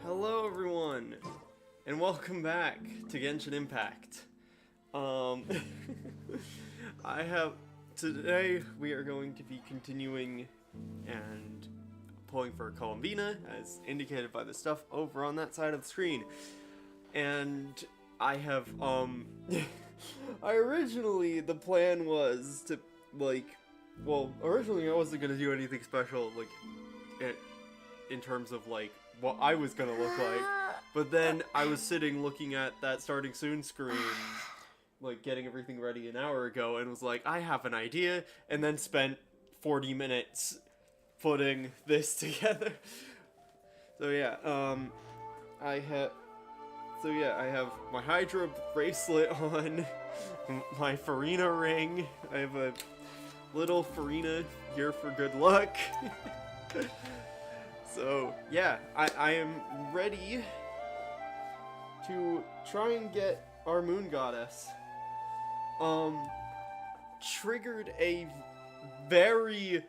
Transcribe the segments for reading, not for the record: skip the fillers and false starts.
Hello everyone, and welcome back to Genshin Impact. Today we are going to be continuing and pulling for Columbina, as indicated by the stuff over on that side of the screen. And I have, originally the plan was to, originally I wasn't gonna do anything special, in terms of, what I was gonna look like. But then I was sitting looking at that starting soon screen, getting everything ready an hour ago, and was like, I have an idea, and then spent 40 minutes putting this together. So yeah, I have my Hydra bracelet on, my Farina ring. I have a little Farina here for good luck. So yeah, I am ready to try and get our moon goddess. Triggered a very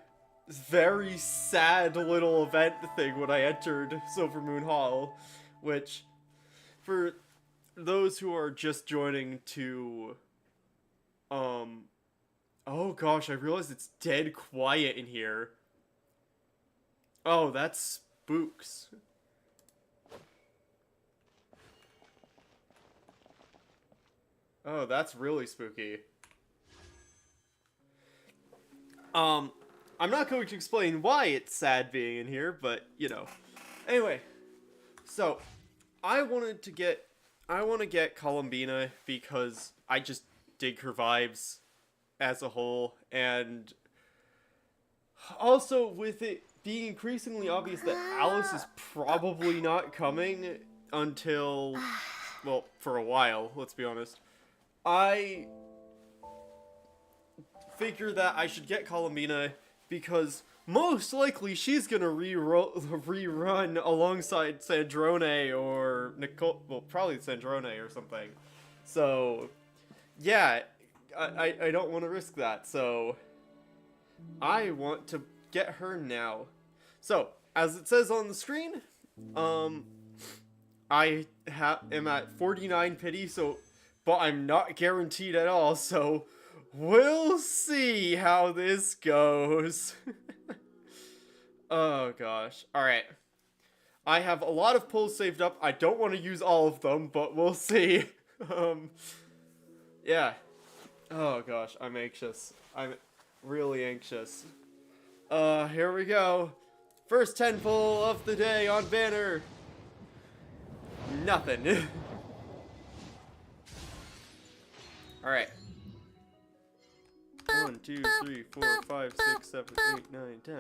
sad little event thing when I entered Silver Moon Hall, which, for those who are just joining to, oh gosh, I realized it's dead quiet in here. Oh, that's spooks. Oh, that's really spooky. I'm not going to explain why it's sad being in here, but, you know. Anyway, so, I want to get Columbina because I just dig her vibes as a whole, and also with it being increasingly obvious that Alice is probably not coming until, well, for a while, let's be honest. I figure that I should get Columbina because most likely she's gonna rerun alongside Sandrone or Nicole, well, probably Sandrone or something. So, yeah, I don't want to risk that, so I want to get her now. So, as it says on the screen, I am at 49 pity, but I'm not guaranteed at all, so we'll see how this goes. Oh gosh. Alright. I have a lot of pulls saved up. I don't want to use all of them, but we'll see. Yeah. Oh gosh, I'm anxious. I'm really anxious. Here we go. First 10 pull of the day on banner. Nothing. Alright. 1, 2, 3, 4, 5, 6, 7, 8, 9, 10.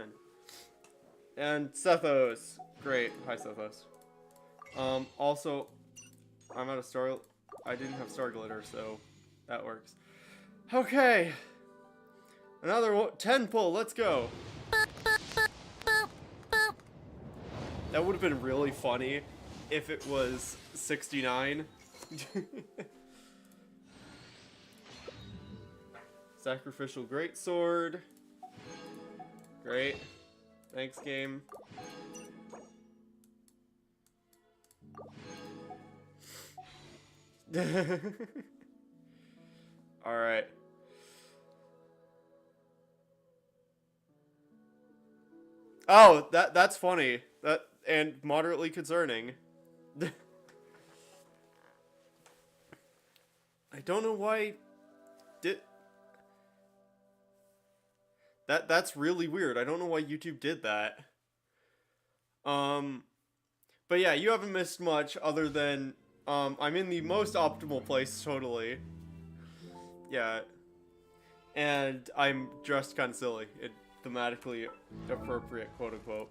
And Sethos. Great. Hi, Sethos. Also, I'm out of star. I didn't have star glitter, so that works. Okay. Another 10 pull. Let's go. That would have been really funny if it was 69. Sacrificial Greatsword. Great. Thanks, game. Alright. Oh, that's funny. And moderately concerning. I don't know why that's really weird. I don't know why YouTube did that. But yeah, you haven't missed much other than I'm in the most optimal place totally. Yeah. And I'm dressed kind of silly. Thematically appropriate, quote unquote.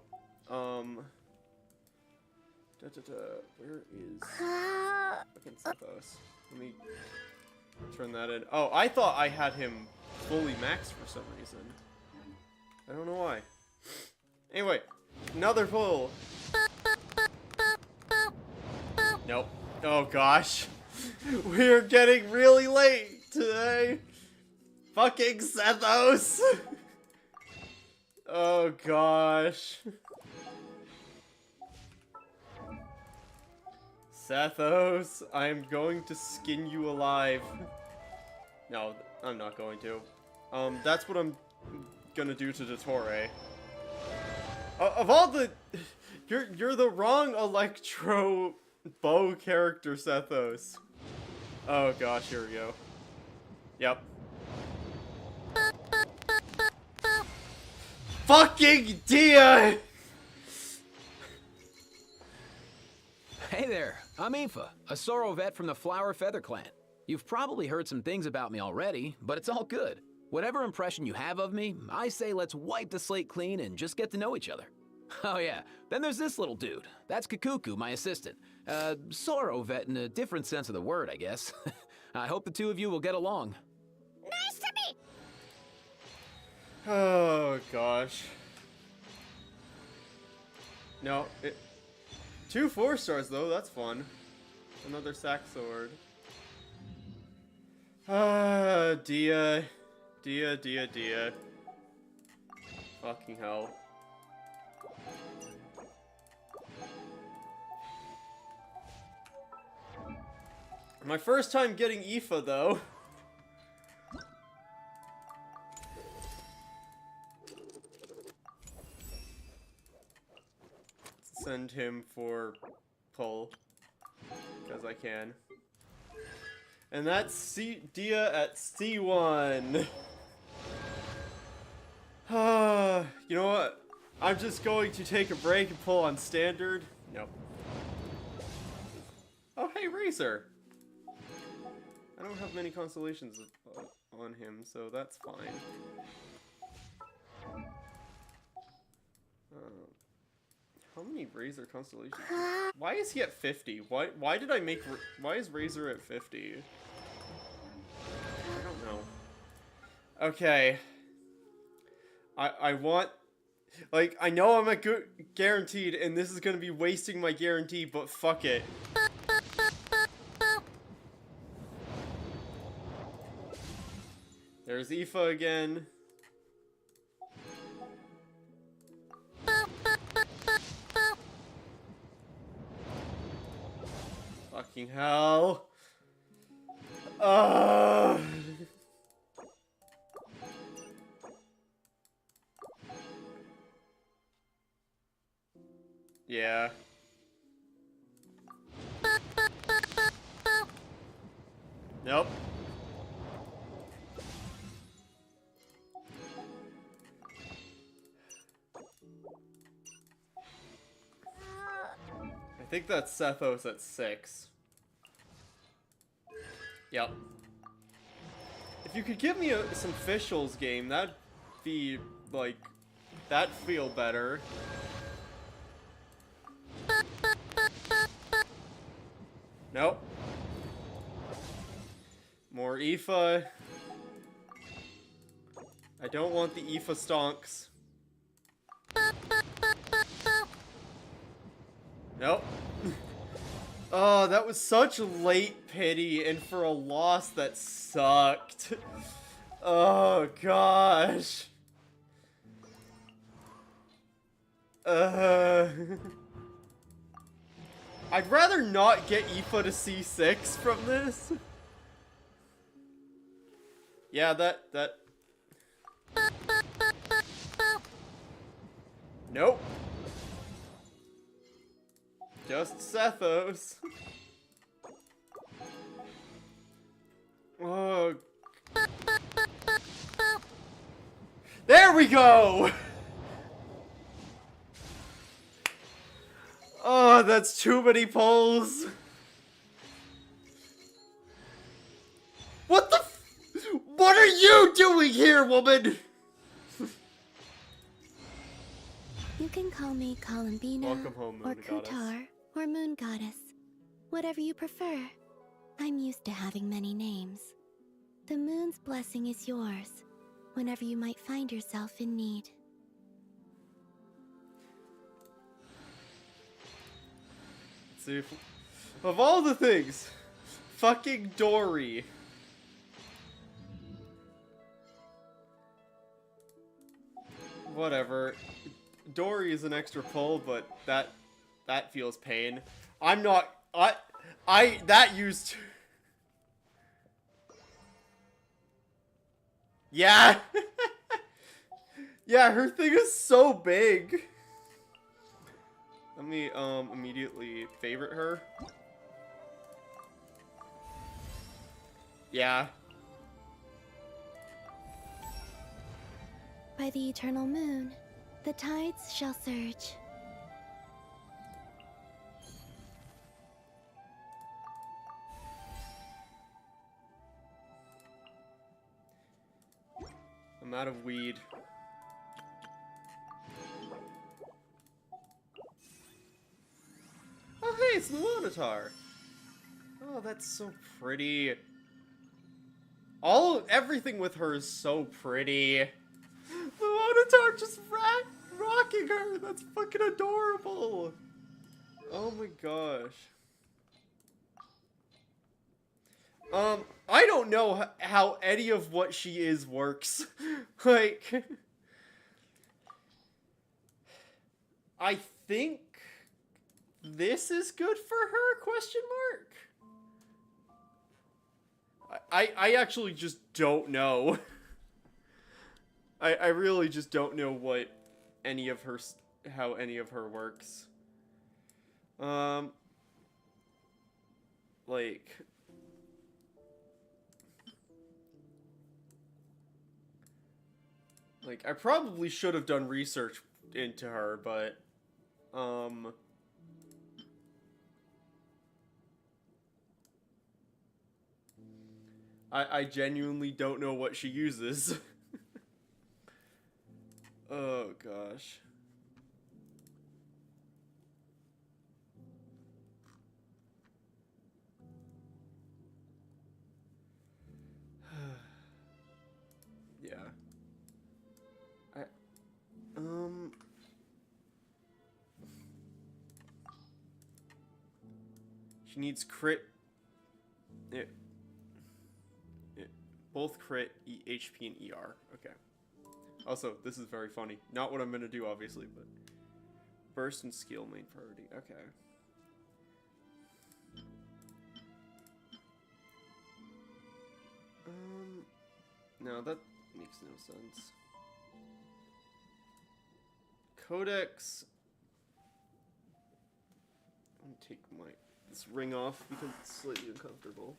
Where is fucking Sethos? Let me turn that in. Oh, I thought I had him fully maxed for some reason. I don't know why. Anyway, another pull. Nope. Oh gosh. We're getting really late today. Fucking Sethos. Oh gosh. Sethos, I am going to skin you alive. No, I'm not going to. That's what I'm gonna do to Dottore. Of all the... You're the wrong Electro Bow character, Sethos. Oh gosh, here we go. Yep. Fucking Dia! Hey there, I'm Aoife, a Sorrow vet from the Flower Feather Clan. You've probably heard some things about me already, but it's all good. Whatever impression you have of me, I say let's wipe the slate clean and just get to know each other. Oh yeah, then there's this little dude. That's Kakuku, my assistant. Sorrow vet in a different sense of the word, I guess. I hope the two of you will get along. Nice to meet. Oh gosh. No, 2 4-stars though, that's fun. Another sack sword. Dia. Dia. Fucking hell. My first time getting Aoife though. Send him for pull, because I can. And that's Dia at C1. You know what? I'm just going to take a break and pull on standard. Nope. Oh, hey, Razor. I don't have many constellations on him, so that's fine. How many Razor constellations? Why is he at 50? Why did I make... Why is Razor at 50? I don't know. Okay. I want... Like, I know I'm at guaranteed, and this is gonna be wasting my guarantee, but fuck it. There's Aoife again. Fucking hell. Yeah. Nope. I think that's Sethos at 6. Yep. If you could give me some officials game, that'd be, like, that'd feel better. Nope. More Aoife. I don't want the Aoife stonks. Nope. Oh, that was such late pity, and for a loss that sucked. Oh, gosh. I'd rather not get Aoife to C6 from this. Yeah, that... Nope. Just Sethos. Oh. There we go! Oh, that's too many pulls. What the what are you doing here, woman? You can call me Columbina, Welcome home, or Moon Goddess. Kutar, or Moon Goddess. Whatever you prefer. I'm used to having many names. The moon's blessing is yours, whenever you might find yourself in need. Let's see if, of all the things, fucking Dory. Whatever. Dory is an extra pull, but that feels pain. That used to... Yeah! Yeah, her thing is so big. Let me, immediately favorite her. Yeah. By the eternal moon, the tides shall surge. I'm out of weed. Oh, hey, it's the Dottore. Oh, that's so pretty. Everything with her is so pretty. The Dottore just rocking her. That's fucking adorable. Oh my gosh. I don't know how any of what she is works. Like, I think this is good for her, question mark? I actually just don't know. I really just don't know what any of her, how any of her works. Like, I probably should have done research into her, but, I genuinely don't know what she uses. Oh, gosh. Yeah. She needs crit. Both crit, HP, and ER. Okay. Also, this is very funny. Not what I'm gonna do, obviously, but burst and skill main priority. Okay. No, that makes no sense. Codex. I'm gonna take this ring off because it's slightly uncomfortable.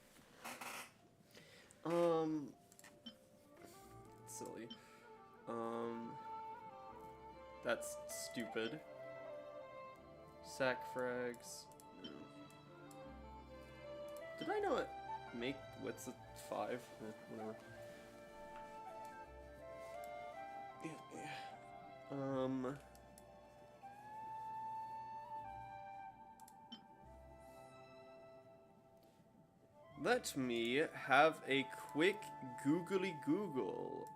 Silly. That's stupid. Sack frags. No. Did I not make what's a 5? Whatever. Yeah. Let me have a quick googly Google.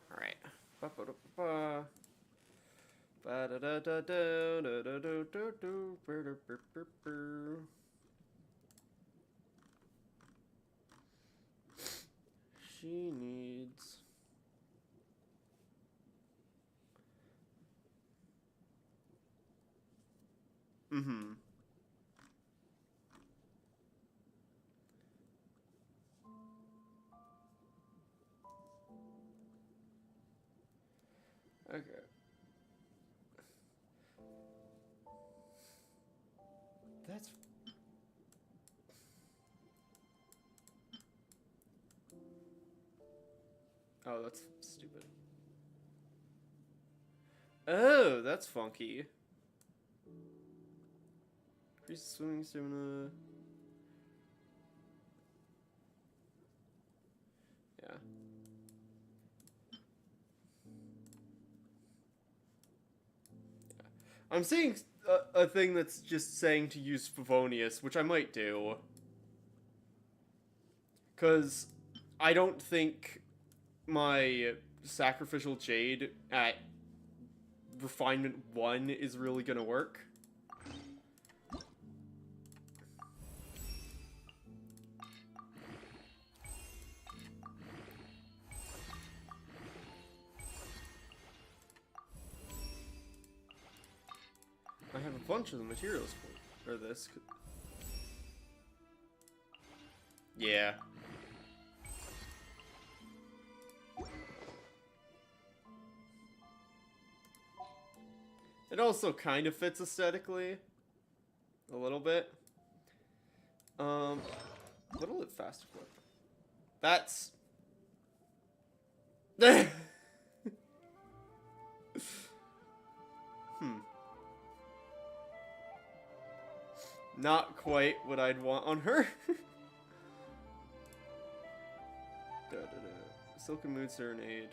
Alright. She needs... Mm-hmm. Okay. That's... Oh, that's stupid. Oh, that's funky. Increase swimming stamina. Yeah. I'm seeing a thing that's just saying to use Favonius, which I might do. Because I don't think my Sacrificial Jade at Refinement 1 is really gonna work. bunch of the materials for this. Yeah. It also kind of fits aesthetically. A little bit. What'll it fast equip? That's... Not quite what I'd want on her. Silken Mood Serenade.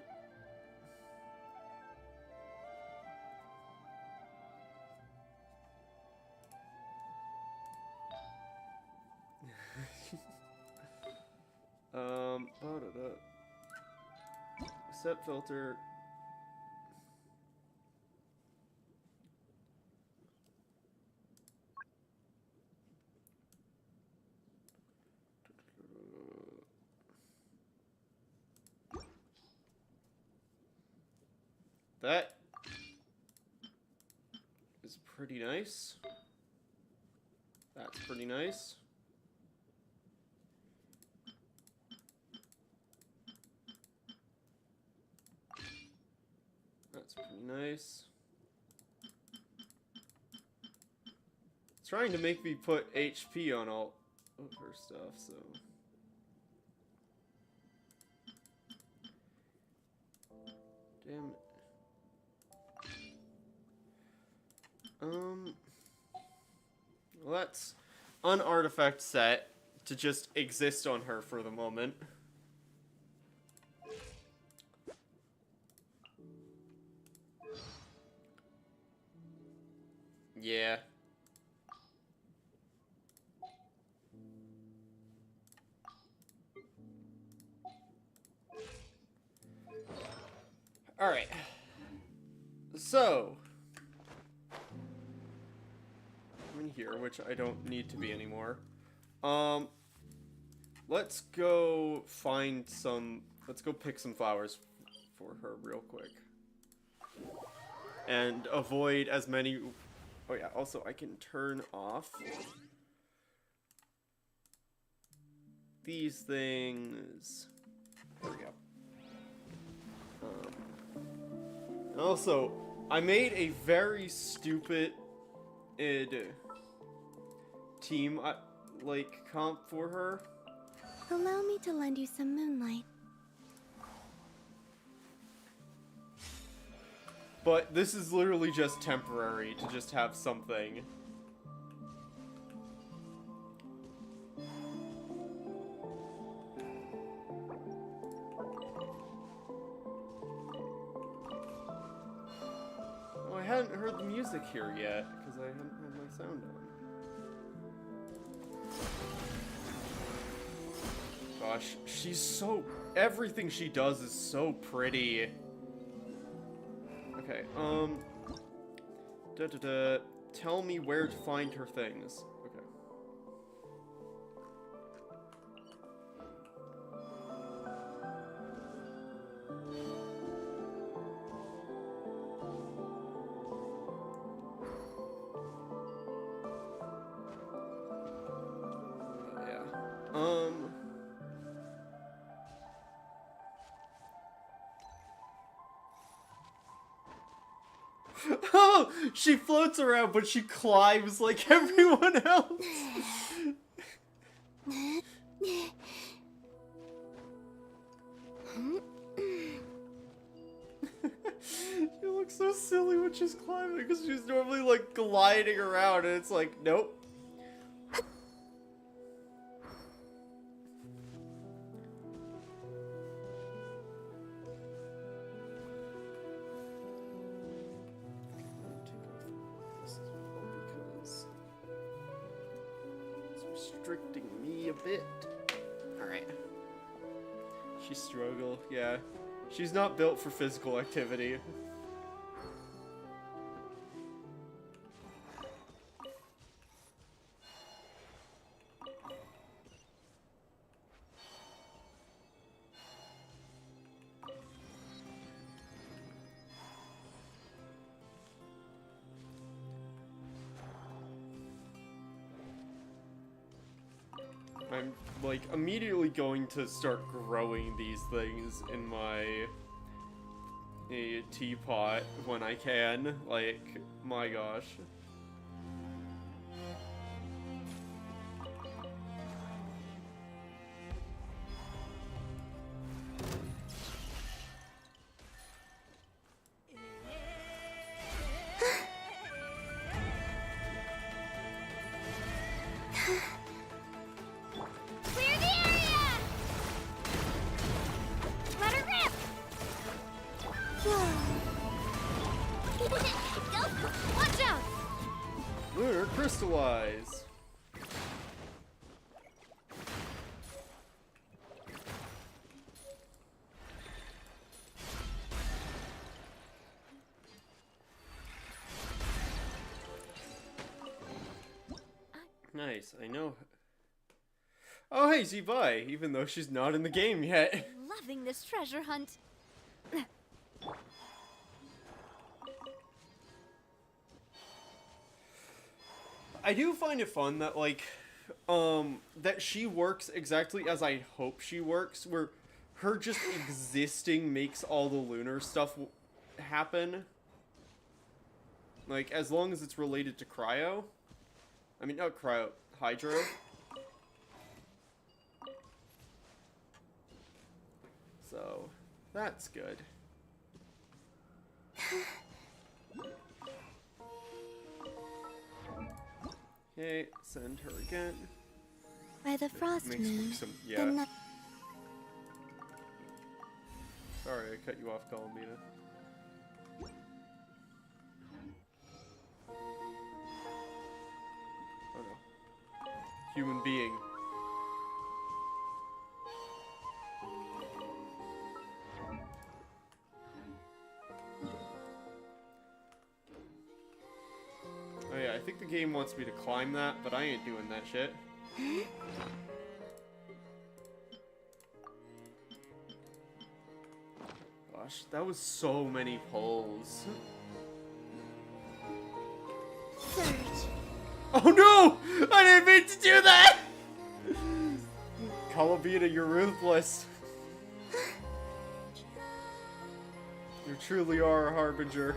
Set filter. That is pretty nice. That's pretty nice. That's pretty nice. It's trying to make me put HP on all of her stuff, so... Damn it. Well, that's an artifact set to just exist on her for the moment. Yeah. Alright. So... I'm in here, which I don't need to be anymore. Let's go find some... Let's go pick some flowers for her real quick. And avoid as many... Oh yeah, also I can turn off these things. There we go. Also, I made a very stupid team like comp for her. Allow me to lend you some moonlight. But this is literally just temporary to just have something. Oh, I hadn't heard the music here yet, because I hadn't had my sound on. Gosh, she's so... Everything she does is so pretty. Okay, tell me where to find her things. Okay. Oh, she floats around, but she climbs like everyone else. She looks so silly when she's climbing because she's normally like gliding around, and it's like, nope. Restricting me a bit. Alright. She struggle, yeah. She's not built for physical activity. I'm, like, immediately going to start growing these things in my teapot when I can. Like, my gosh. Clear the area! Let her rip! Go! Watch out! Lunar crystallize. Nice, I know. Oh, hey, Zibai, even though she's not in the game yet. Loving this treasure hunt. I do find it fun that, like, that she works exactly as I hope she works, where her just existing makes all the lunar stuff happen. Like, as long as it's related to cryo. I mean, not cryo, hydro. So, that's good. Okay, send her again. By the frost Makes moon, some, the yeah. night. Sorry, I cut you off, Columbina. Oh no. Human being. Oh yeah, I think the game wants me to climb that, but I ain't doing that shit. Gosh, that was so many pulls. Surge. Oh no! I didn't mean to do that! Columbina, you're ruthless. You truly are a harbinger.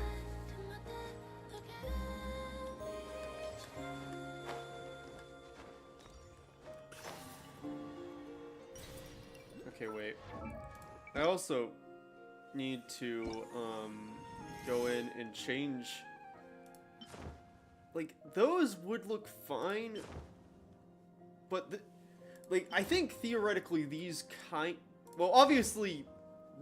Okay, wait. I also need to, go in and change... Like, those would look fine, but, like, I think theoretically these well, obviously,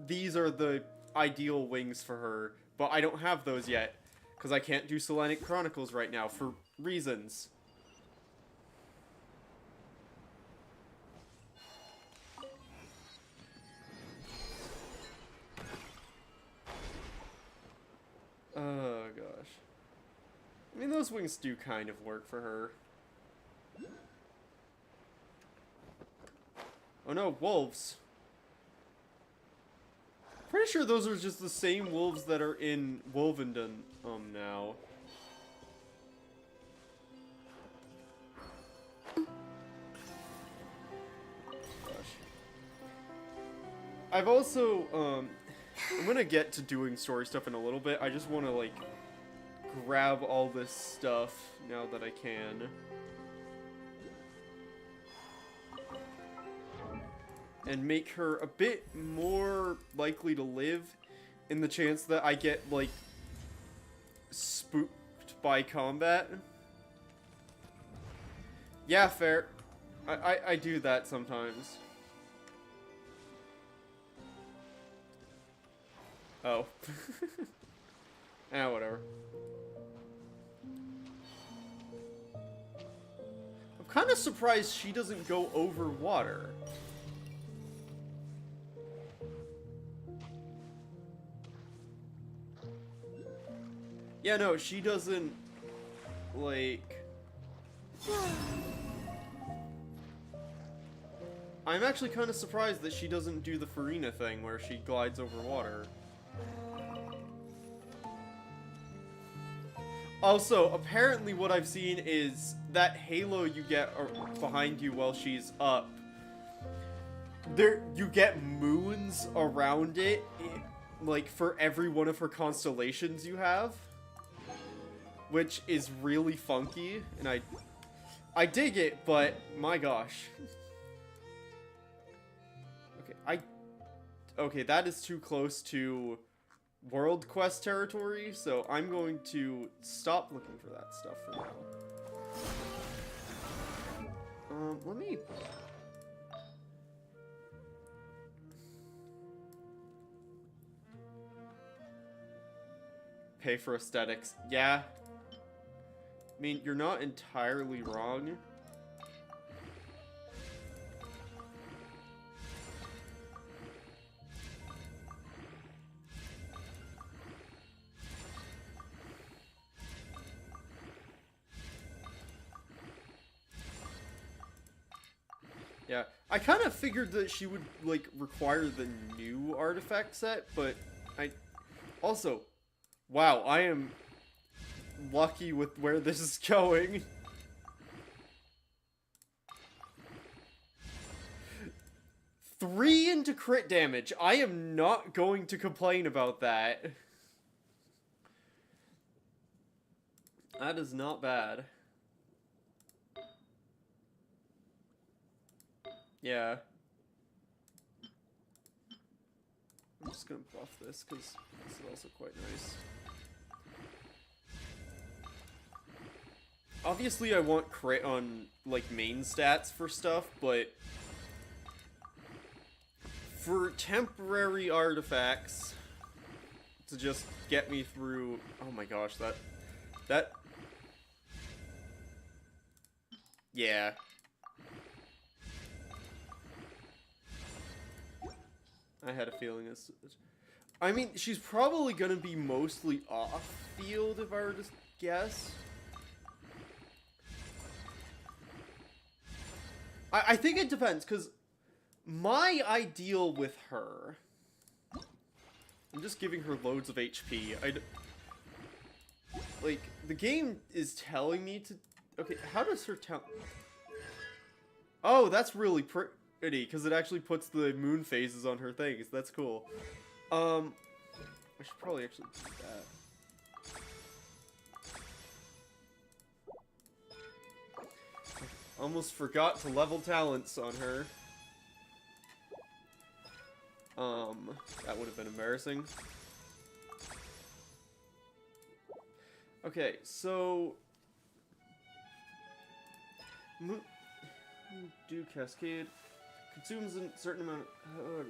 these are the ideal wings for her, but I don't have those yet, because I can't do Selenic Chronicles right now, for reasons. Oh, gosh. I mean, those wings do kind of work for her. Oh no, wolves. Pretty sure those are just the same wolves that are in Wolvenden, now. Gosh. I've also, I'm gonna get to doing story stuff in a little bit. I just want to, like, grab all this stuff now that I can. And make her a bit more likely to live in the chance that I get, like, spooked by combat. Yeah, fair. I do that sometimes. Oh. Whatever. I'm kind of surprised she doesn't go over water. Yeah, no, she doesn't, like... I'm actually kind of surprised that she doesn't do the Farina thing where she glides over water. Also, apparently what I've seen is that halo you get behind you while she's up, you get moons around it, like, for every one of her constellations you have. Which is really funky, and I dig it, but my gosh. Okay, that is too close to World Quest territory, so I'm going to stop looking for that stuff for now. Let me... Pay for aesthetics. Yeah. I mean, you're not entirely wrong. Yeah, I kind of figured that she would, like, require the new artifact set, but also, wow, I am lucky with where this is going. Three into crit damage. I am not going to complain about that. That is not bad. Yeah. I'm just gonna buff this, because this is also quite nice. Obviously, I want crit on, like, main stats for stuff, but for temporary artifacts to just get me through... Oh my gosh, that... Yeah. I had a feeling this... I mean, she's probably gonna be mostly off-field, if I were to guess. I think it depends, because my ideal with her... I'm just giving her loads of HP. Like, the game is telling me to... Okay, how does her tell... Oh, that's really pretty, because it actually puts the moon phases on her things. That's cool. I should probably actually do that. Almost forgot to level talents on her. That would have been embarrassing. Okay, so... Dew Cascade consumes a certain amount of...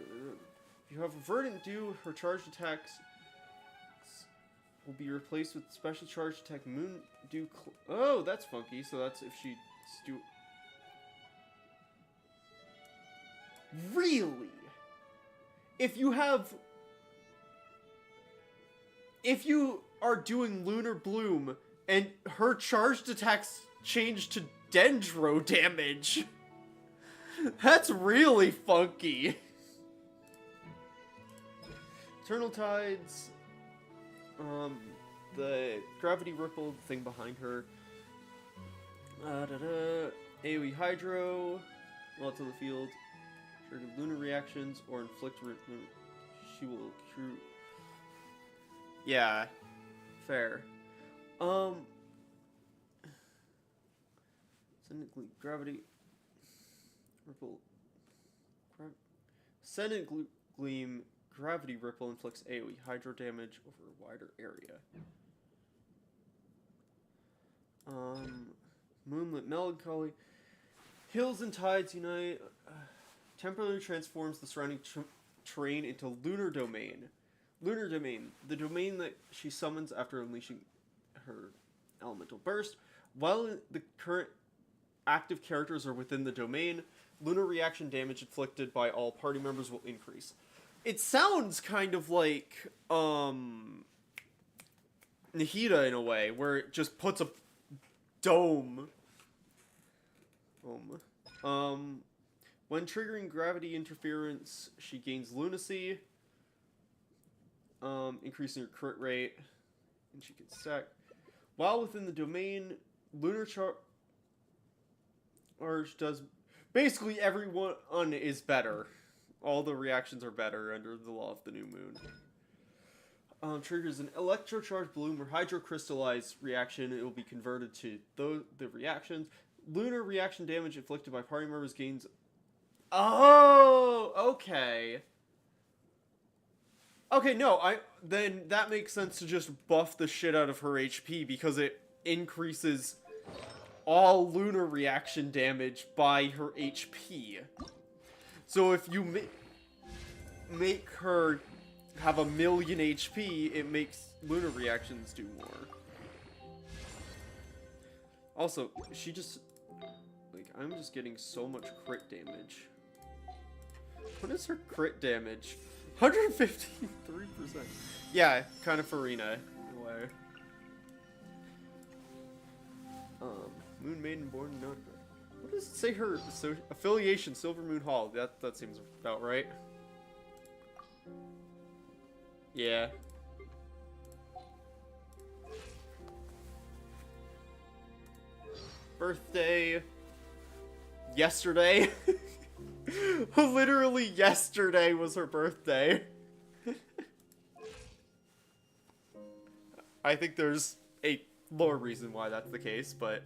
If you have a Verdant Dew, her charged attacks will be replaced with special charged attack Moon Dew... Oh, that's funky, so that's if she... Really? If you have... If you are doing Lunar Bloom, and her charged attacks change to Dendro damage, that's really funky. Eternal Tides, the Gravity Ripple thing behind her, AoE Hydro, lots on the field, trigger lunar reactions, or inflict she will accrue. Yeah, fair. Gravity Ripple. Ascendant Gleam Gravity Ripple inflicts AoE Hydro damage over a wider area. Moonlit Melancholy. Hills and Tides Unite. Temporarily transforms the surrounding terrain into Lunar Domain. Lunar Domain, the domain that she summons after unleashing her elemental burst. While the current active characters are within the domain, lunar reaction damage inflicted by all party members will increase. It sounds kind of like Nahida in a way, where it just puts a dome. When triggering gravity interference, she gains lunacy, increasing her crit rate, and she can stack. While within the domain, lunar charge does... Basically, everyone is better. All the reactions are better under the law of the new moon. Triggers an electrocharged bloom or hydrocrystallized reaction. It will be converted to the reactions. Lunar reaction damage inflicted by party members gains... Oh, okay. Okay, no, then that makes sense to just buff the shit out of her HP because it increases all lunar reaction damage by her HP. So if you make her have 1,000,000 HP, it makes lunar reactions do more. Also, she just... Like, I'm just getting so much crit damage. What is her crit damage? 153%. Yeah, kind of Farina, in a way. Moon Maiden born not... What does it say her affiliation? Silver Moon Hall. That seems about right. Yeah. Birthday... Yesterday. Literally yesterday was her birthday. I think there's a more reason why that's the case, but...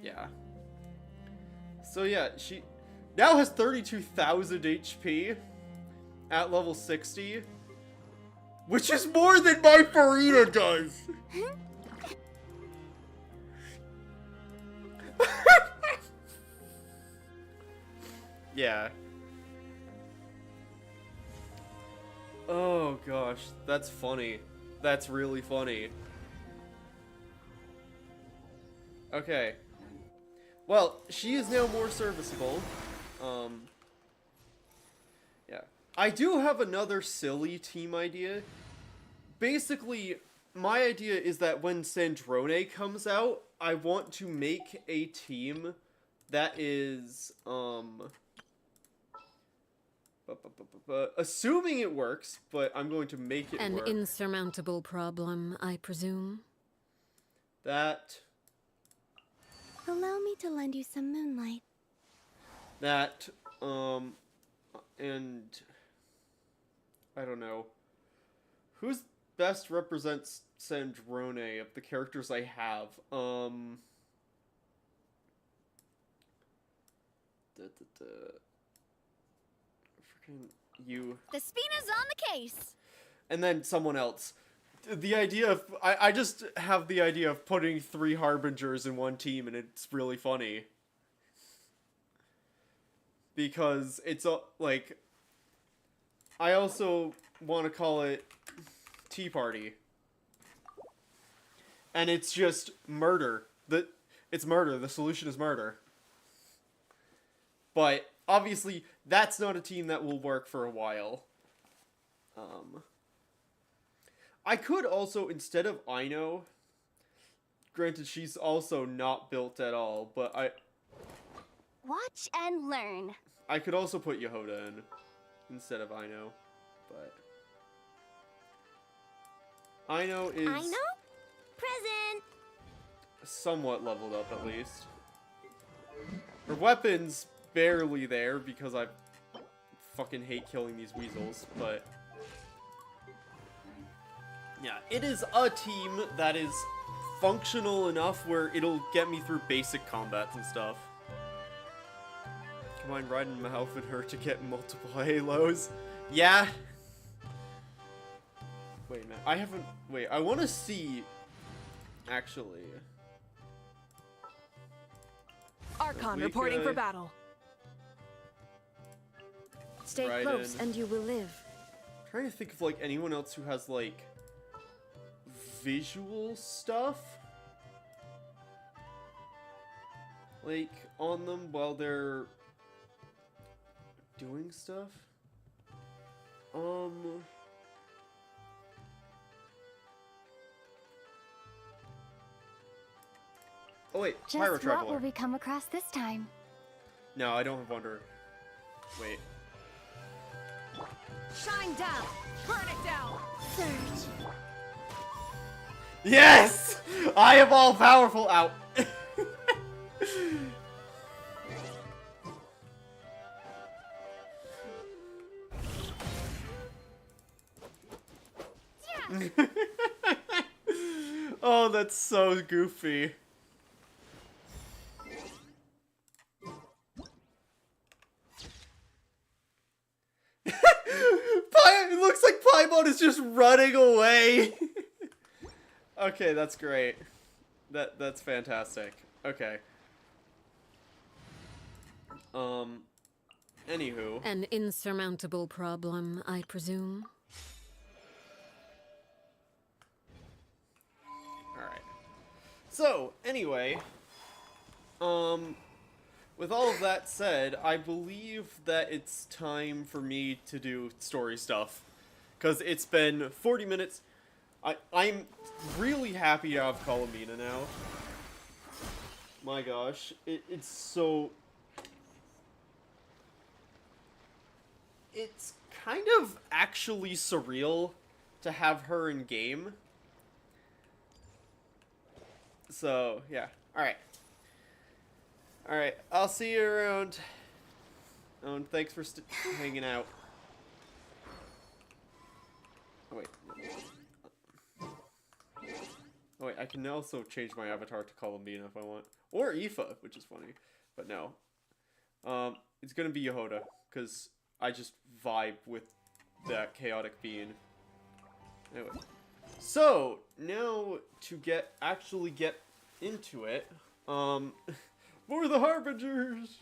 Yeah. So yeah, she now has 32,000 HP at level 60, which is more than my Farina does! Yeah. Oh gosh, that's funny. That's really funny. Okay. Well, she is now more serviceable. Yeah. I do have another silly team idea. Basically, my idea is that when Sandrone comes out, I want to make a team that is, assuming it works, but I'm going to make it work. An insurmountable problem, I presume. That... Allow me to lend you some moonlight. That, and... I don't know. Who's best represents Sandrone of the characters I have? Freaking you. The Spina's on the case. And then someone else. The idea of... I just have the idea of putting 3 Harbingers in one team, and it's really funny. Because it's, like... I also want to call it Tea Party. And it's just murder. It's murder. The solution is murder. But, obviously, that's not a team that will work for a while. I could also, instead of Aino, granted she's also not built at all, but Watch and learn. I could also put Yehoda in instead of Aino, but Aino is I know. Present. somewhat leveled up at least. Her weapon's barely there because I fucking hate killing these weasels, but yeah, it is a team that is functional enough where it'll get me through basic combats and stuff. Combine Raiden, Mahouth, and her to get multiple Halos. Yeah. Wait a minute, I haven't... Wait, I want to see... Actually... Archon reporting for battle. Stay Raiden. close and you will live. I'm trying to think of, like, anyone else who has, like... visual stuff? Like, on them while they're... doing stuff? Oh wait, Pyro Just what will Traveler. we come across this time? No, I don't have Wonder. Wait. Shine down! Burn it down! Surge. Yes! I am all powerful. Out. Oh, that's so goofy. It looks like Paimon is just running away. Okay, that's great. That's fantastic. Okay. Anywho. An insurmountable problem, I presume. Alright. So, anyway. With all of that said, I believe that it's time for me to do story stuff. Because it's been 40 minutes. I'm really happy to have Columbina now. My gosh. It's so... It's kind of actually surreal to have her in game. So, yeah. Alright. Alright, I'll see you around. Oh, and thanks for hanging out. Oh, wait. Oh, wait, I can also change my avatar to Columbina if I want. Or Aoife, which is funny. But no. It's gonna be Yehoda, because I just vibe with that chaotic being. Anyway. So, now to actually get into it, for the Harbingers!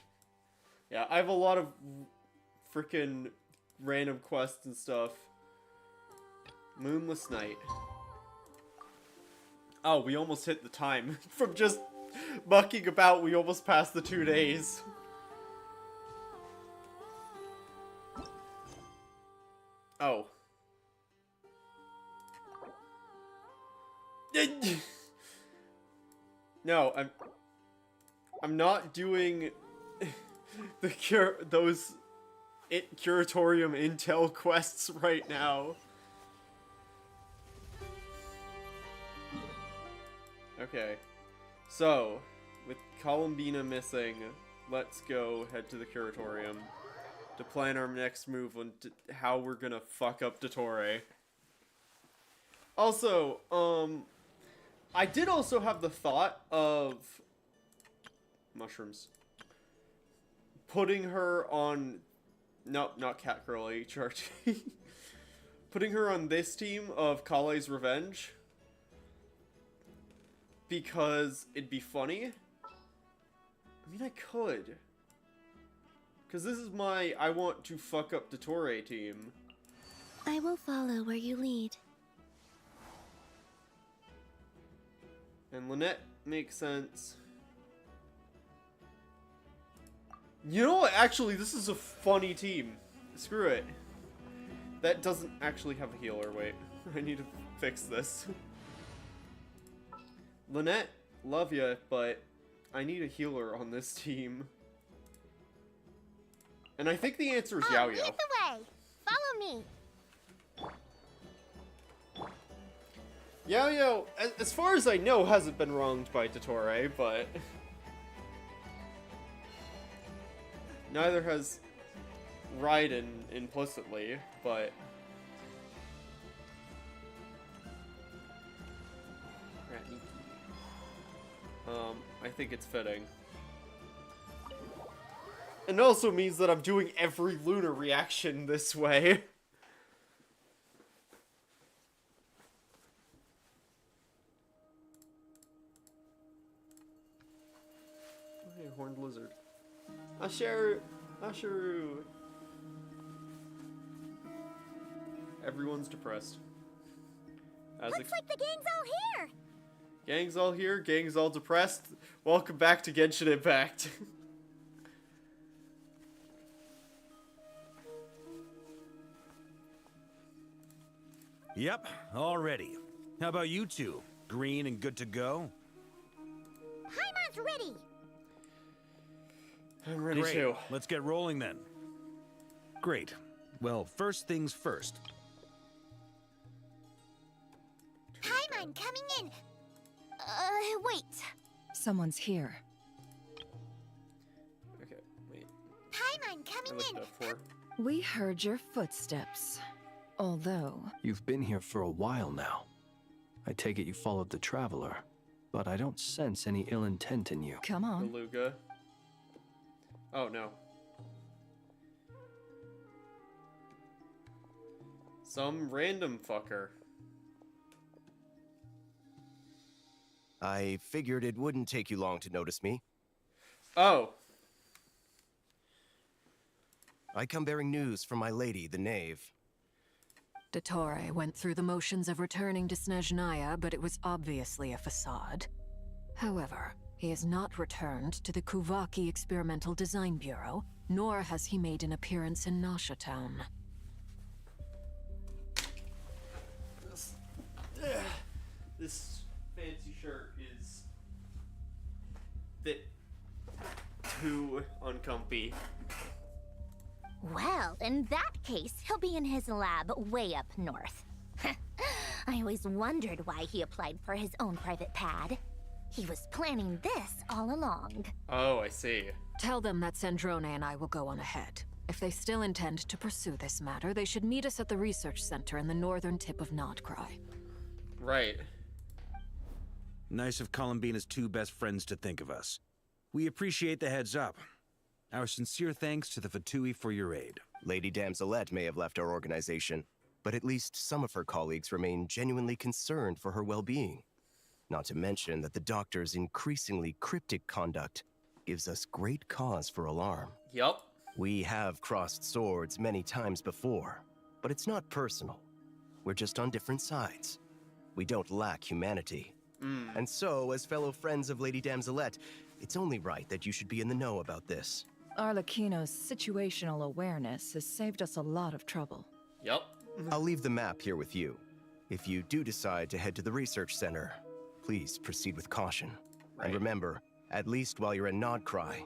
Yeah, I have a lot of freaking random quests and stuff. Moonless Night. Oh, we almost hit the time. From just mucking about, we almost passed the 2 days. Oh. No, I'm not doing the those Curatorium Intel quests right now. Okay. So, with Columbina missing, let's go head to the Curatorium to plan our next move on how we're gonna fuck up Dottore. Also, I did also have the thought of mushrooms. Putting her on, no, not Catgirl HRT. Putting her on this team of Kale's Revenge. Because it'd be funny. I mean, I could. Because this is my I want to fuck up Dottore team. I will follow where you lead. And Lynette makes sense. You know what? Actually, this is a funny team. Screw it. That doesn't actually have a healer. Wait. I need to fix this. Lynette, love ya, but I need a healer on this team. And I think the answer is Yao Yao. Lead the way. Follow me. Yao Yao, as far as I know, hasn't been wronged by Dottore, but... Neither has Raiden implicitly, but... I think it's fitting. And it also means that I'm doing every Luna reaction this way. Okay, horned lizard. Asheru. Everyone's depressed. Looks like the gang's all here. Gang's all here, gang's all depressed. Welcome back to Genshin Impact. Yep, all ready. How about you two? Green and good to go? Paimon's ready. I'm ready Great. too. Let's get rolling then. Great. Well, first things first. Paimon coming in. Someone's here. Okay, wait. Paimon, I coming looked in. up for. We heard your footsteps. Although, You've been here for a while now. I take it you followed the Traveler, but I don't sense any ill intent in you. come on. Beluga. Oh no. Some random fucker. I figured it wouldn't take you long to notice me. Oh. I come bearing news from my lady, the Knave. Dottore went through the motions of returning to Snezhnaya, but it was obviously a facade. However, he has not returned to the Kuvaki Experimental Design Bureau, nor has he made an appearance in Nasha Town. This fancy shirt is bit too uncomfy. Well, in that case, he'll be in his lab way up north. I always wondered why he applied for his own private pad. He was planning this all along. Oh, I see. Tell them that Sandrone and I will go on ahead. If they still intend to pursue this matter, they should meet us at the research center in the northern tip of Nodcry. Right. Nice of Columbina's two best friends to think of us. We appreciate the heads up. Our sincere thanks to the Fatui for your aid. Lady Damselette may have left our organization, but at least some of her colleagues remain genuinely concerned for her well-being. Not to mention that the Doctor's increasingly cryptic conduct gives us great cause for alarm. Yup. We have crossed swords many times before, but it's not personal. We're just on different sides. We don't lack humanity. And so, as fellow friends of Lady Damselette, it's only right that you should be in the know about this. Arlecchino's situational awareness has saved us a lot of trouble. Yup. I'll leave the map here with you. If you do decide to head to the research center, please proceed with caution. Right. And remember, at least while you're in Nodcry,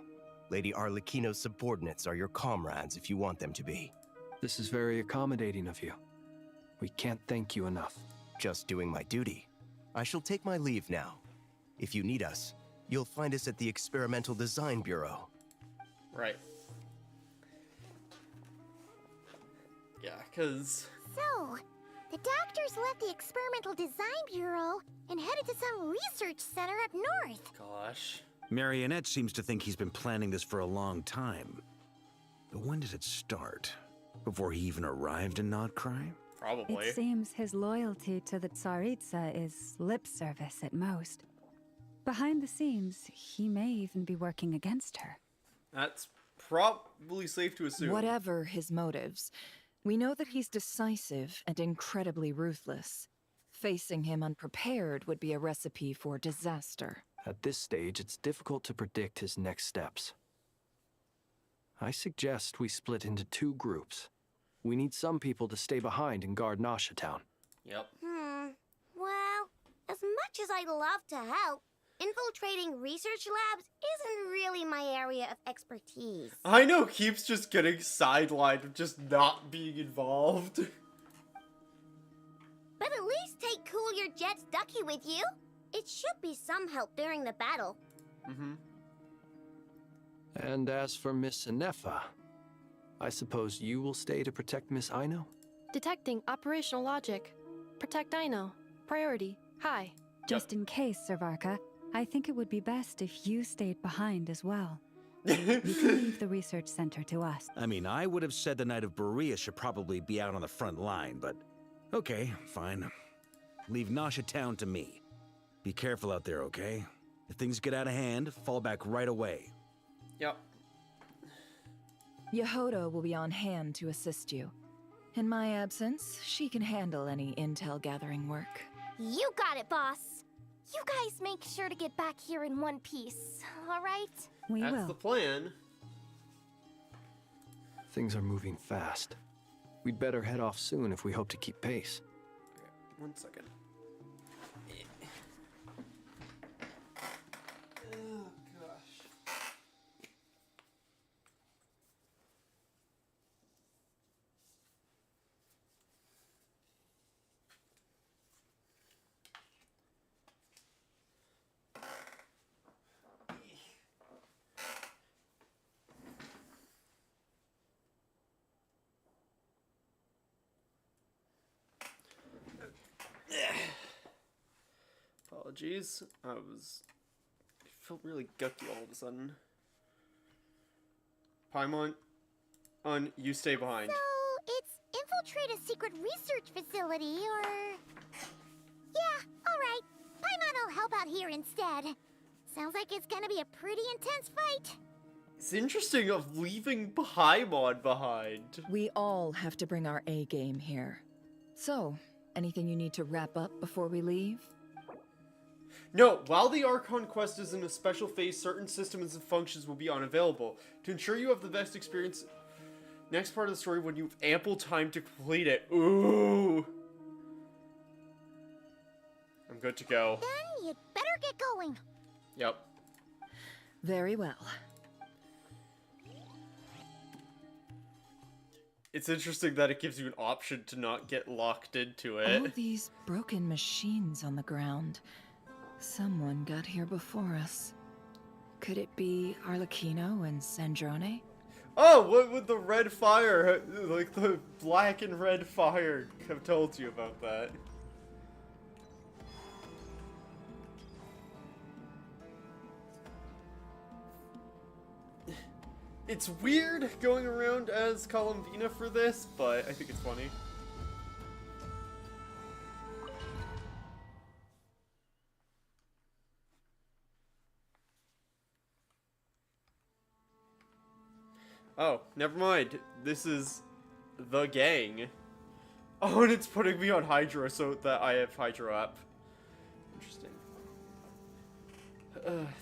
Lady Arlecchino's subordinates are your comrades if you want them to be. This is very accommodating of you. We can't thank you enough. Just doing my duty. I shall take my leave now. If you need us, you'll find us at the Experimental Design Bureau. Right. Yeah, because... So, the doctors left the Experimental Design Bureau and headed to some research center up north. Gosh. Marionette seems to think he's been planning this for a long time. But when did it start? Before he even arrived in Nodcry? Probably. It seems his loyalty to the Tsaritsa is lip service at most. Behind the scenes, he may even be working against her. That's probably safe to assume. Whatever his motives, we know that he's decisive and incredibly ruthless. Facing him unprepared would be a recipe for disaster. At this stage, it's difficult to predict his next steps. I suggest we split into two groups. We need some people to stay behind and guard Nasha Town. Yep. Well, as much as I'd love to help, infiltrating research labs isn't really my area of expertise. I know keeps just getting sidelined of just not being involved. But at least take Cool Your Jet's ducky with you. It should be some help during the battle. And as for Miss Inefa, I suppose you will stay to protect Miss Aino? Detecting operational logic. Protect Aino. Priority. High. Just in case, Servarka, I think it would be best if you stayed behind as well. You can leave the research center to us. I mean, I would have said the Knight of Berea should probably be out on the front line, but okay, fine. Leave Nasha Town to me. Be careful out there, okay? If things get out of hand, fall back right away. Yep. Yehoda will be on hand to assist you. In my absence, she can handle any intel gathering work. You got it, boss. You guys make sure to get back here in one piece, all right? We That's will. the plan. Things are moving fast. We'd better head off soon if we hope to keep pace. Okay, 1 second. Oh, gosh. Apologies. I felt really gucky all of a sudden. Paimon, you stay behind. So, it's infiltrate a secret research facility, or... Yeah, alright. Paimon will help out here instead. Sounds like it's gonna be a pretty intense fight. It's interesting of leaving Paimon behind. We all have to bring our A game here. So, anything you need to wrap up before we leave? No, while the Archon quest is in a special phase, certain systems and functions will be unavailable. To ensure you have the best experience, next part of the story when you have ample time to complete it. Ooh. I'm good to go. Then you'd better get going. Yep. Very well. It's interesting that it gives you an option to not get locked into it. All these broken machines on the ground. Someone got here before us. Could it be Arlecchino and Sandrone? Oh, what would the red fire, like the black and red fire, have told you about that? It's weird going around as Columbina for this, but I think it's funny. Oh, never mind. This is the gang. Oh, and it's putting me on Hydro so that I have Hydro up. Interesting.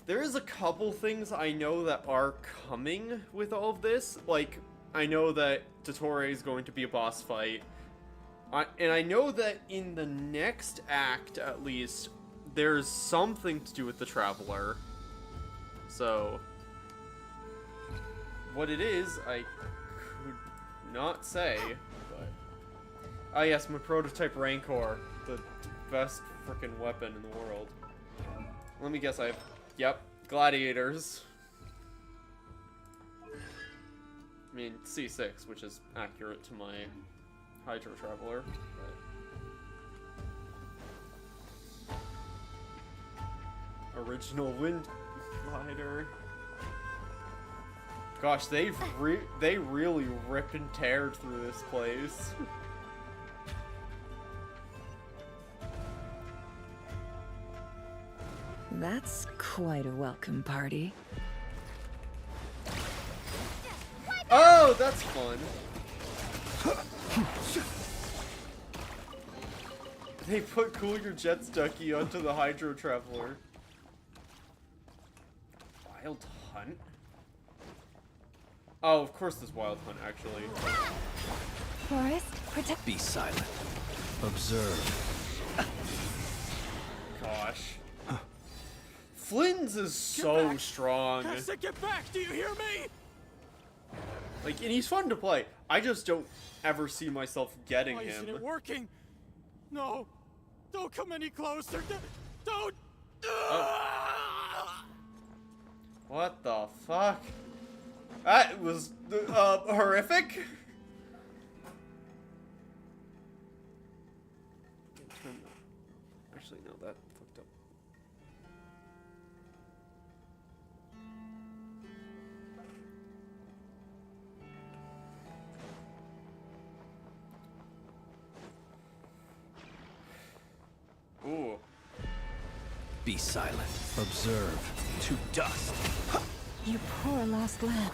There is a couple things I know that are coming with all of this. Like, I know that Dottore is going to be a boss fight. And I know that in the next act, at least, there's something to do with the Traveler. So... what it is, I could not say, but... ah yes, my prototype Rancor, the best frickin' weapon in the world. Let me guess, I have... yep, gladiators. I mean, C6, which is accurate to my Hydro Traveler, but... original Wind Glider... gosh, they really rip and tear through this place. That's quite a welcome party. Oh, that's fun. They put Cool Your Jets Ducky onto the Hydro Traveler. Wild Hunt? Oh, of course there's Wild Hunt, actually. Forest, protect. Be silent. Observe. Gosh. Flynn's is so strong. I said get back, do you hear me? Like, and he's fun to play. I just don't ever see myself getting Why him. isn't it working? No. Don't come any closer. Don't. What the fuck? That was horrific. Actually, no, that fucked up. Ooh. Be silent. Observe. To dust. You poor lost lamb.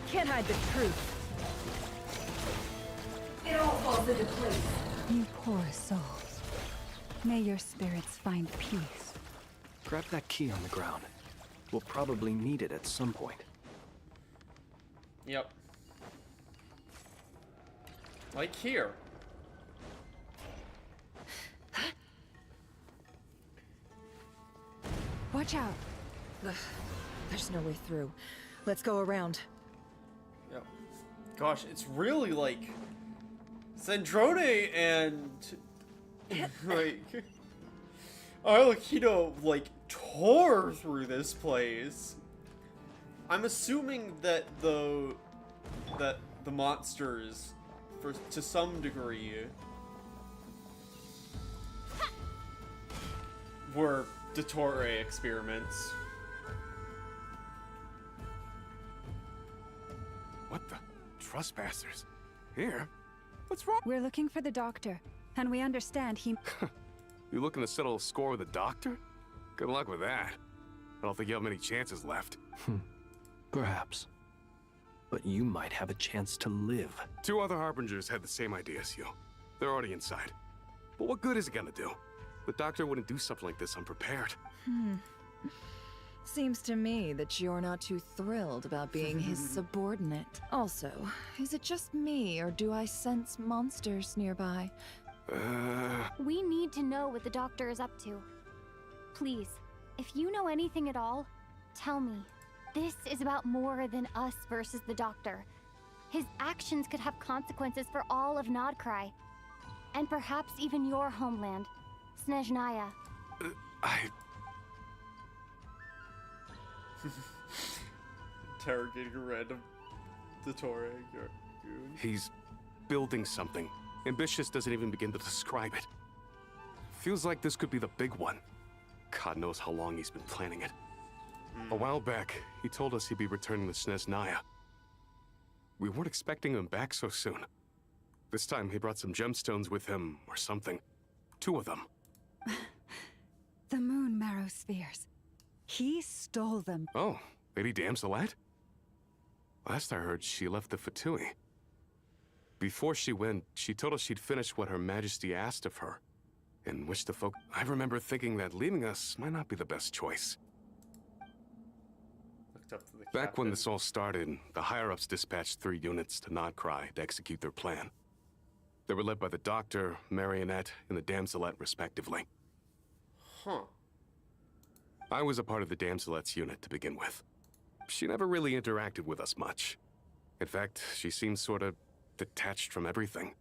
Can't hide the truth. It all falls into place. You poor souls. May your spirits find peace. Grab that key on the ground. We'll probably need it at some point. Yep. Like here. Watch out. Ugh, there's no way through. Let's go around. Yep. Gosh, it's really like Sandrone and like Arlecchino like tore through this place. I'm assuming that the monsters, to some degree, were Dottore experiments. What the? Trespassers? Here? What's wrong? We're looking for the doctor, and we understand he... You looking to settle a score with the doctor? Good luck with that. I don't think you have many chances left. Perhaps. But you might have a chance to live. 2 other Harbingers had the same idea as you. They're already inside. But what good is it gonna do? The doctor wouldn't do something like this unprepared. Seems to me that you're not too thrilled about being his subordinate. Also, is it just me, or do I sense monsters nearby? We need to know what the doctor is up to. Please, if you know anything at all, tell me. This is about more than us versus the doctor. His actions could have consequences for all of Nodcry. And perhaps even your homeland, Snezhnaya. Interrogating a random Dottore goon. He's building something. Ambitious doesn't even begin to describe it. Feels like this could be the big one. God knows how long he's been planning it. A while back, he told us he'd be returning to Snezhnaya. We weren't expecting him back so soon. This time, he brought some gemstones with him, or something. 2 of them. The moon marrow spheres. He stole them. Oh, Lady Damselette? Last I heard, she left the Fatui. Before she went, she told us she'd finish what Her Majesty asked of her, and wished to focus. I remember thinking that leaving us might not be the best choice. Up to the Back when captain. this all started, the higher-ups dispatched 3 units to Nodcry to execute their plan. They were led by the Doctor, Marionette, and the Damselette, respectively. Huh. I was a part of the Damselette's unit to begin with. She never really interacted with us much. In fact, she seemed sort of detached from everything.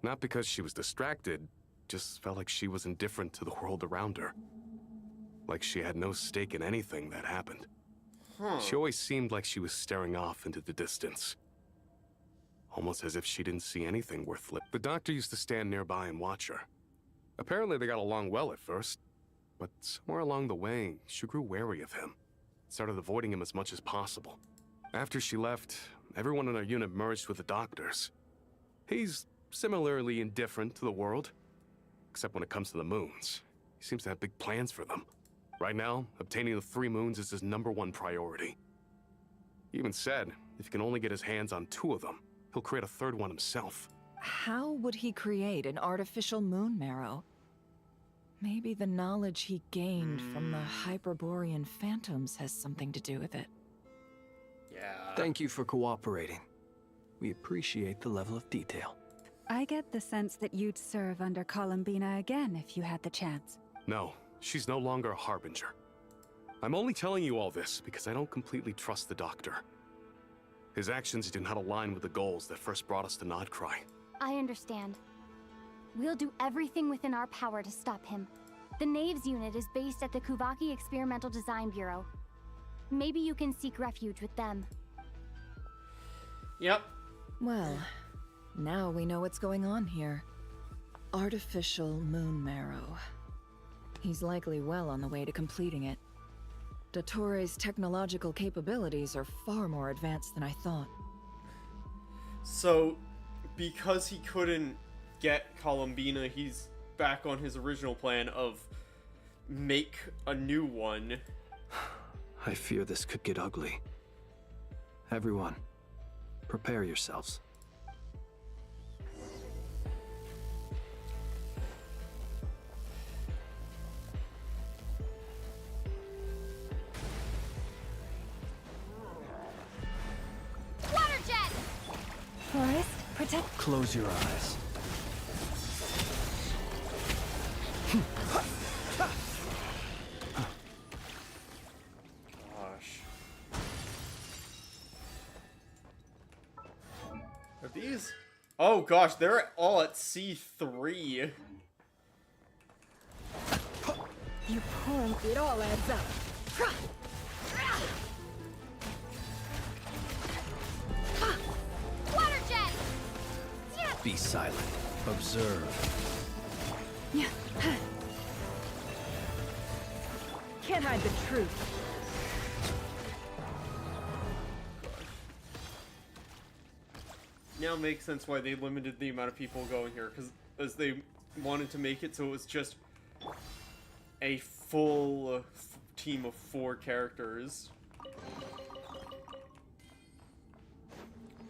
Not because she was distracted, just felt like she was indifferent to the world around her. Like she had no stake in anything that happened. Huh. She always seemed like she was staring off into the distance. Almost as if she didn't see anything worth living. The doctor used to stand nearby and watch her. Apparently they got along well at first, but somewhere along the way, she grew wary of him. Started avoiding him as much as possible. After she left, everyone in our unit merged with the doctors. He's similarly indifferent to the world, except when it comes to the moons. He seems to have big plans for them. Right now, obtaining the 3 moons is his #1 priority. He even said, if he can only get his hands on 2 of them, he'll create a 3rd one himself. How would he create an artificial moon marrow? Maybe the knowledge he gained from the Hyperborean phantoms has something to do with it. Yeah. Thank you for cooperating. We appreciate the level of detail. I get the sense that you'd serve under Columbina again if you had the chance. No, she's no longer a Harbinger. I'm only telling you all this because I don't completely trust the Doctor. His actions do not align with the goals that first brought us to Nodcry. I understand. We'll do everything within our power to stop him. The Knaves unit is based at the Kuvaki Experimental Design Bureau. Maybe you can seek refuge with them. Yep. Well, now we know what's going on here. Artificial moon marrow. He's likely well on the way to completing it. Dottore's technological capabilities are far more advanced than I thought. So, because he couldn't get Columbina, he's back on his original plan of make a new one. I fear this could get ugly. Everyone, prepare yourselves. Water jet! Forest, protect... Close your eyes. Gosh. Are these? Oh gosh, they're all at C3. You punk, it all adds up. Water jet! Be silent. Observe. hide the truth. Now it makes sense why they limited the amount of people going here, because as they wanted to make it so it was just a full team of 4 characters.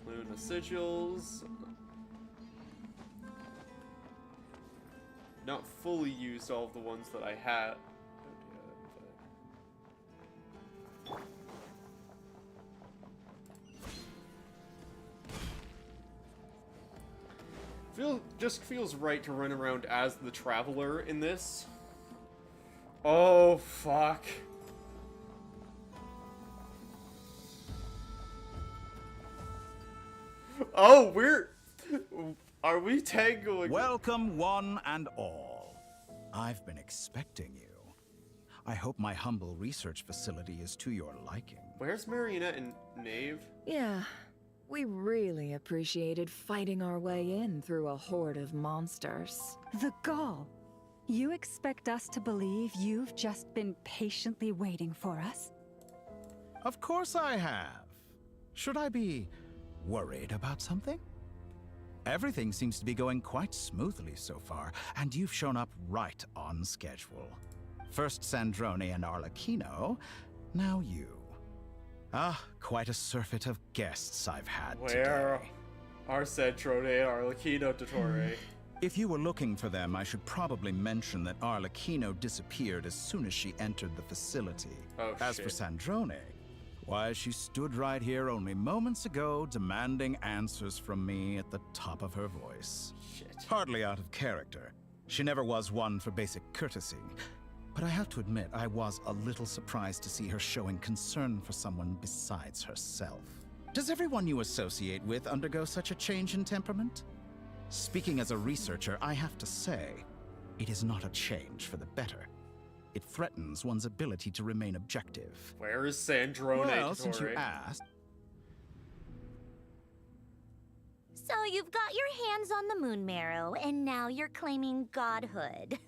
Luna sigils. Not fully used all of the ones that I had. Just feels right to run around as the Traveler in this. Oh, fuck. Oh, are we tangoing? Welcome, one and all. I've been expecting you. I hope my humble research facility is to your liking. Where's Marionette and Knave? Yeah, we really appreciated fighting our way in through a horde of monsters. The gall. You expect us to believe you've just been patiently waiting for us? Of course I have. Should I be worried about something? Everything seems to be going quite smoothly so far, and you've shown up right on schedule. First Sandrone and Arlecchino, now you. Ah, quite a surfeit of guests I've had Where today. are Sandrone and Arlecchino, Dottore? If you were looking for them, I should probably mention that Arlecchino disappeared as soon as she entered the facility. Oh, as shit. for Sandrone, why, she stood right here only moments ago demanding answers from me at the top of her voice. Shit. Hardly out of character. She never was one for basic courtesy. But I have to admit, I was a little surprised to see her showing concern for someone besides herself. Does everyone you associate with undergo such a change in temperament? Speaking as a researcher, I have to say, it is not a change for the better. It threatens one's ability to remain objective. Where is Sandrone, Well, Dottore? since you asked... So you've got your hands on the moon marrow, and now you're claiming godhood.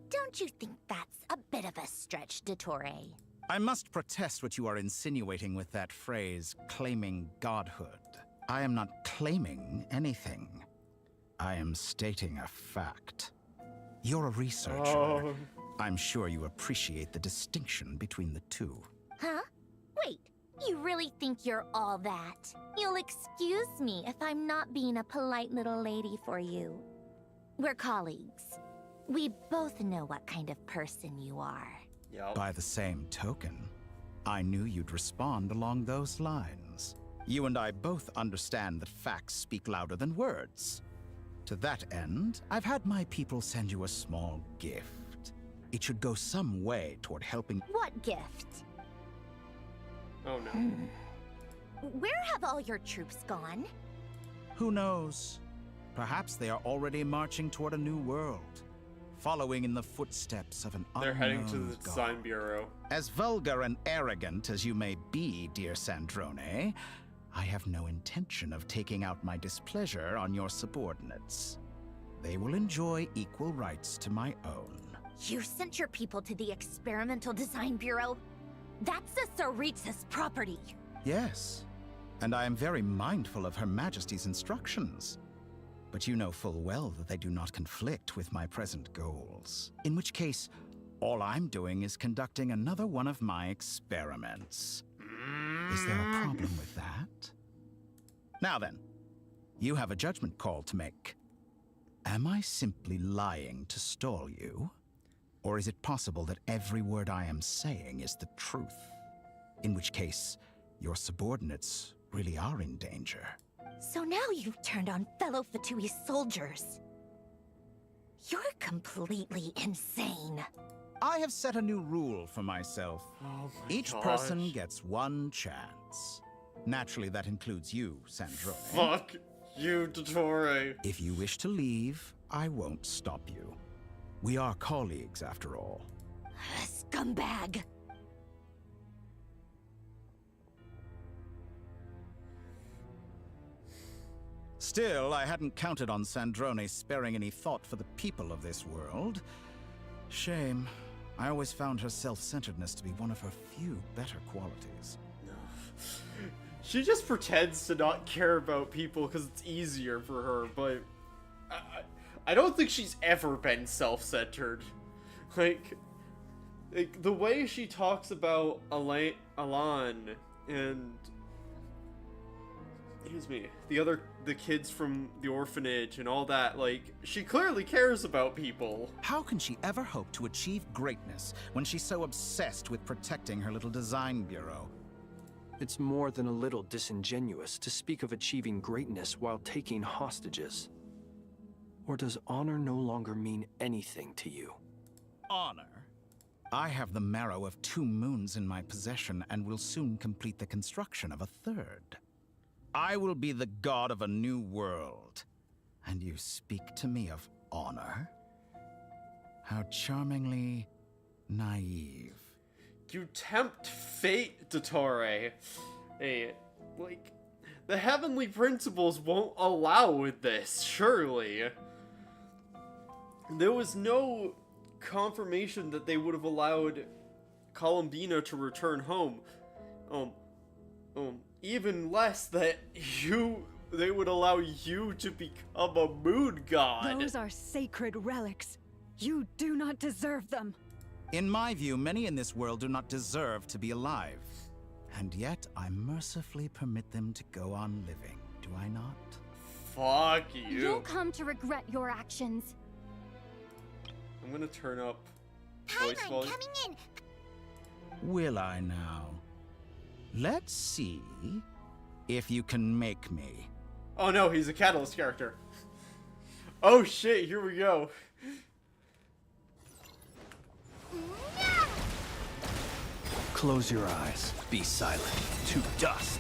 Don't you think that's a bit of a stretch, Dottore? I must protest what you are insinuating with that phrase, claiming godhood. I am not claiming anything. I am stating a fact. You're a researcher. Oh. I'm sure you appreciate the distinction between the two. Huh? Wait, you really think you're all that? You'll excuse me if I'm not being a polite little lady for you. We're colleagues. We both know what kind of person you are. Yep. By the same token, I knew you'd respond along those lines. You and I both understand that facts speak louder than words. To that end, I've had my people send you a small gift. It should go some way toward helping... What gift? Oh no. Where have all your troops gone? Who knows? Perhaps they are already marching toward a new world, following in the footsteps of an They're heading to unknown the god. design bureau. As vulgar and arrogant as you may be, dear Sandrone, I have no intention of taking out my displeasure on your subordinates. They will enjoy equal rights to my own. You sent your people to the Experimental Design Bureau? That's the Tsaritsa's property. Yes, and I am very mindful of Her Majesty's instructions. But you know full well that they do not conflict with my present goals. In which case, all I'm doing is conducting another one of my experiments. Is there a problem with that? Now then, you have a judgment call to make. Am I simply lying to stall you? Or is it possible that every word I am saying is the truth? In which case, your subordinates really are in danger. So now you've turned on fellow Fatui soldiers. You're completely insane. I have set a new rule for myself. Oh my Each gosh. person gets one chance. Naturally, that includes you, Sandrone. Fuck you, Dottore. If you wish to leave, I won't stop you. We are colleagues, after all. Scumbag. Still, I hadn't counted on Sandrone sparing any thought for the people of this world. Shame. I always found her self-centeredness to be one of her few better qualities. She just pretends to not care about people because it's easier for her, but I don't think she's ever been self-centered. Like the way she talks about Alan and excuse me, the kids from the orphanage and all that, like, she clearly cares about people. How can she ever hope to achieve greatness when she's so obsessed with protecting her little design bureau? It's more than a little disingenuous to speak of achieving greatness while taking hostages. Or does honor no longer mean anything to you? Honor? I have the marrow of 2 moons in my possession and will soon complete the construction of a 3rd. I will be the god of a new world. And you speak to me of honor? How charmingly naive. You tempt fate, Dottore. Hey, like, the heavenly principles won't allow this, surely. There was no confirmation that they would have allowed Columbina to return home. Even less that they would allow you to become a moon god. Those are sacred relics. You do not deserve them. In my view, many in this world do not deserve to be alive. And yet, I mercifully permit them to go on living, do I not? Fuck you. You'll come to regret your actions. I'm gonna turn up voice volume. Coming in. Will I now? Let's see if you can make me. Oh no, he's a Catalyst character. Oh shit, here we go. Close your eyes. Be silent. To dust.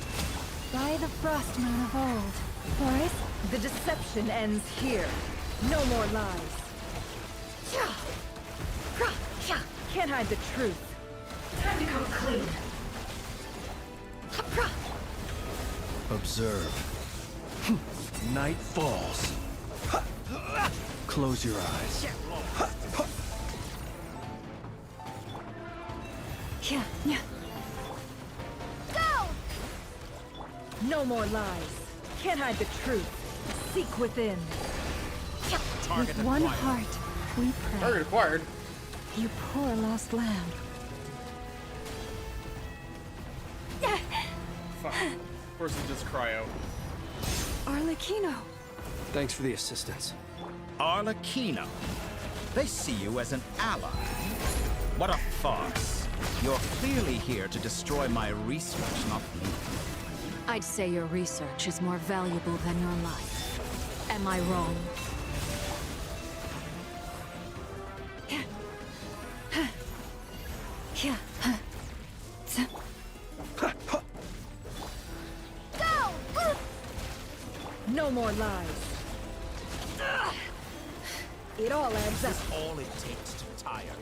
By the frost moon of old. Forest? The deception ends here. No more lies. Can't hide the truth. Time to come clean. Observe. Night falls. Close your eyes. Go! No more lies. Can't hide the truth. Seek within. With one heart, we pray. Target acquired. You poor lost lamb. Fuck. Of course it does cryo. Arlecchino. Thanks for the assistance. Arlecchino. They see you as an ally. What a farce. You're clearly here to destroy my research, not me. I'd say your research is more valuable than your life. Am I wrong? Go! No more lies. It all adds up. All it takes to tire.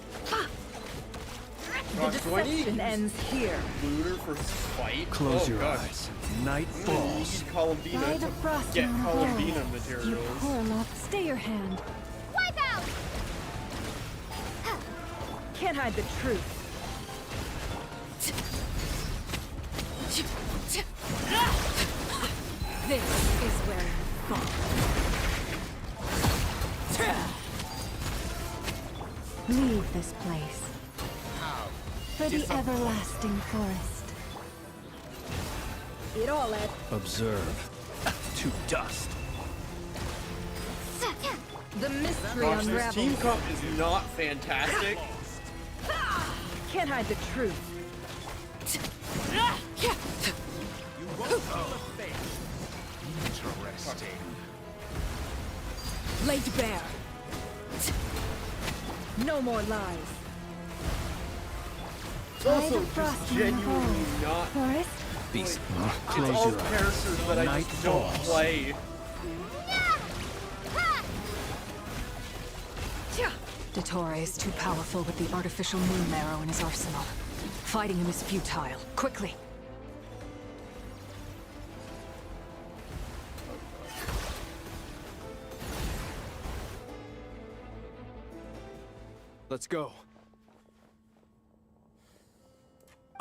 The Gosh, do I need deception ends here. Lunar for fight? Close your God. eyes. Night You falls. need Columbina By the to frost get moon of Columbina old. You materials. poor lost. Stay your hand. Wipe out! Can't hide the truth. This is where you fall. Leave this place. How? For the everlasting forest. It all adds. Observe. To dust. The mystery Gosh, this unravels. team comp is not fantastic. Can't hide the truth. You won't know the fate. Interesting. Laid bare. No more lies. It's also By the just frost moon of genuinely old. not. Forest? Beast. It's Close all your eyes. characters that I Night just don't falls. play. Dottore is too powerful with the artificial moon marrow in his arsenal. Fighting him is futile. Quickly! Let's go.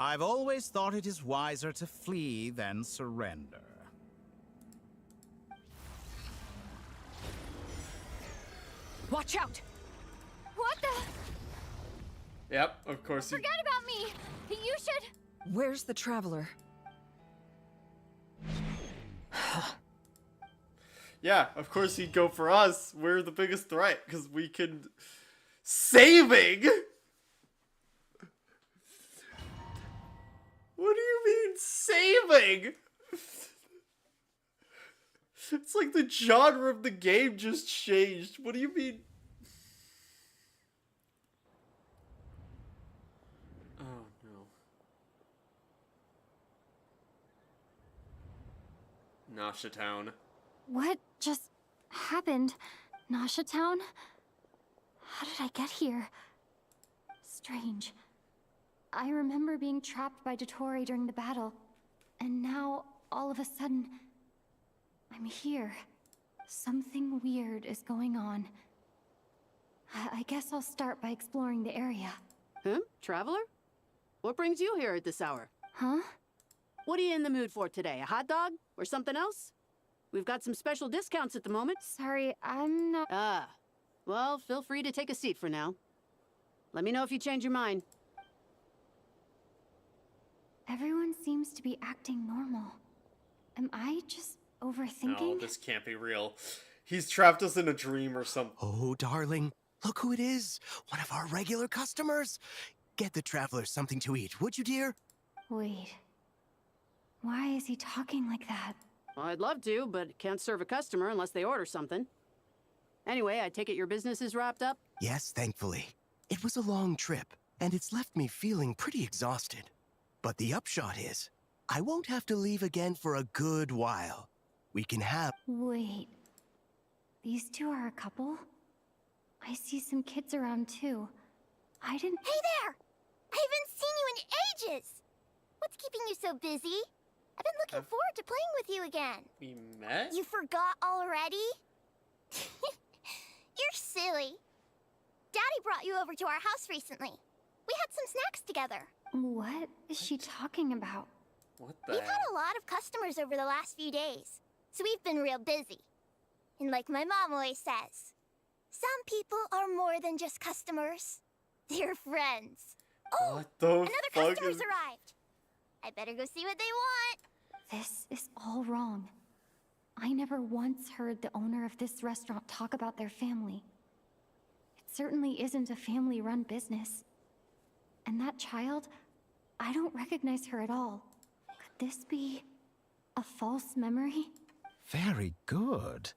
I've always thought it is wiser to flee than surrender. Watch out! What the? Yep, of course he... Forget about me! You should... Where's the traveler? Yeah, of course he'd go for us. We're the biggest threat, because we can... Saving?! What do you mean, saving? It's like the genre of the game just changed. What do you mean? Oh, no. Nasha Town. What just happened? Nasha Town? How did I get here? Strange. I remember being trapped by Dottore during the battle, and now, all of a sudden, I'm here. Something weird is going on. I guess I'll start by exploring the area. Huh? Traveler? What brings you here at this hour? Huh? What are you in the mood for today? A hot dog? Or something else? We've got some special discounts at the moment. Sorry, I'm not... Ah. Well, feel free to take a seat for now. Let me know if you change your mind. Everyone seems to be acting normal. Am I just overthinking? No, this can't be real. He's trapped us in a dream or something. Oh, darling, look who it is. One of our regular customers. Get the traveler something to eat, would you, dear? Wait. Why is he talking like that? Well, I'd love to, but can't serve a customer unless they order something. Anyway, I take it your business is wrapped up? Yes, thankfully. It was a long trip, and it's left me feeling pretty exhausted. But the upshot is, I won't have to leave again for a good while. We can have... Wait. These two are a couple? I see some kids around too. I didn't... Hey there! I haven't seen you in ages! What's keeping you so busy? I've been looking forward to playing with you again. We met? You forgot already? You're silly. Daddy brought you over to our house recently. We had some snacks together. What is she talking about? What the We've had a lot of customers over the last few days, so we've been real busy. And like my mom always says, some people are more than just customers. They're friends. Oh, what the another fuck customer's is... arrived. I better go see what they want. This is all wrong. I never once heard the owner of this restaurant talk about their family. It certainly isn't a family-run business. And that child, I don't recognize her at all. Could this be a false memory? Very good.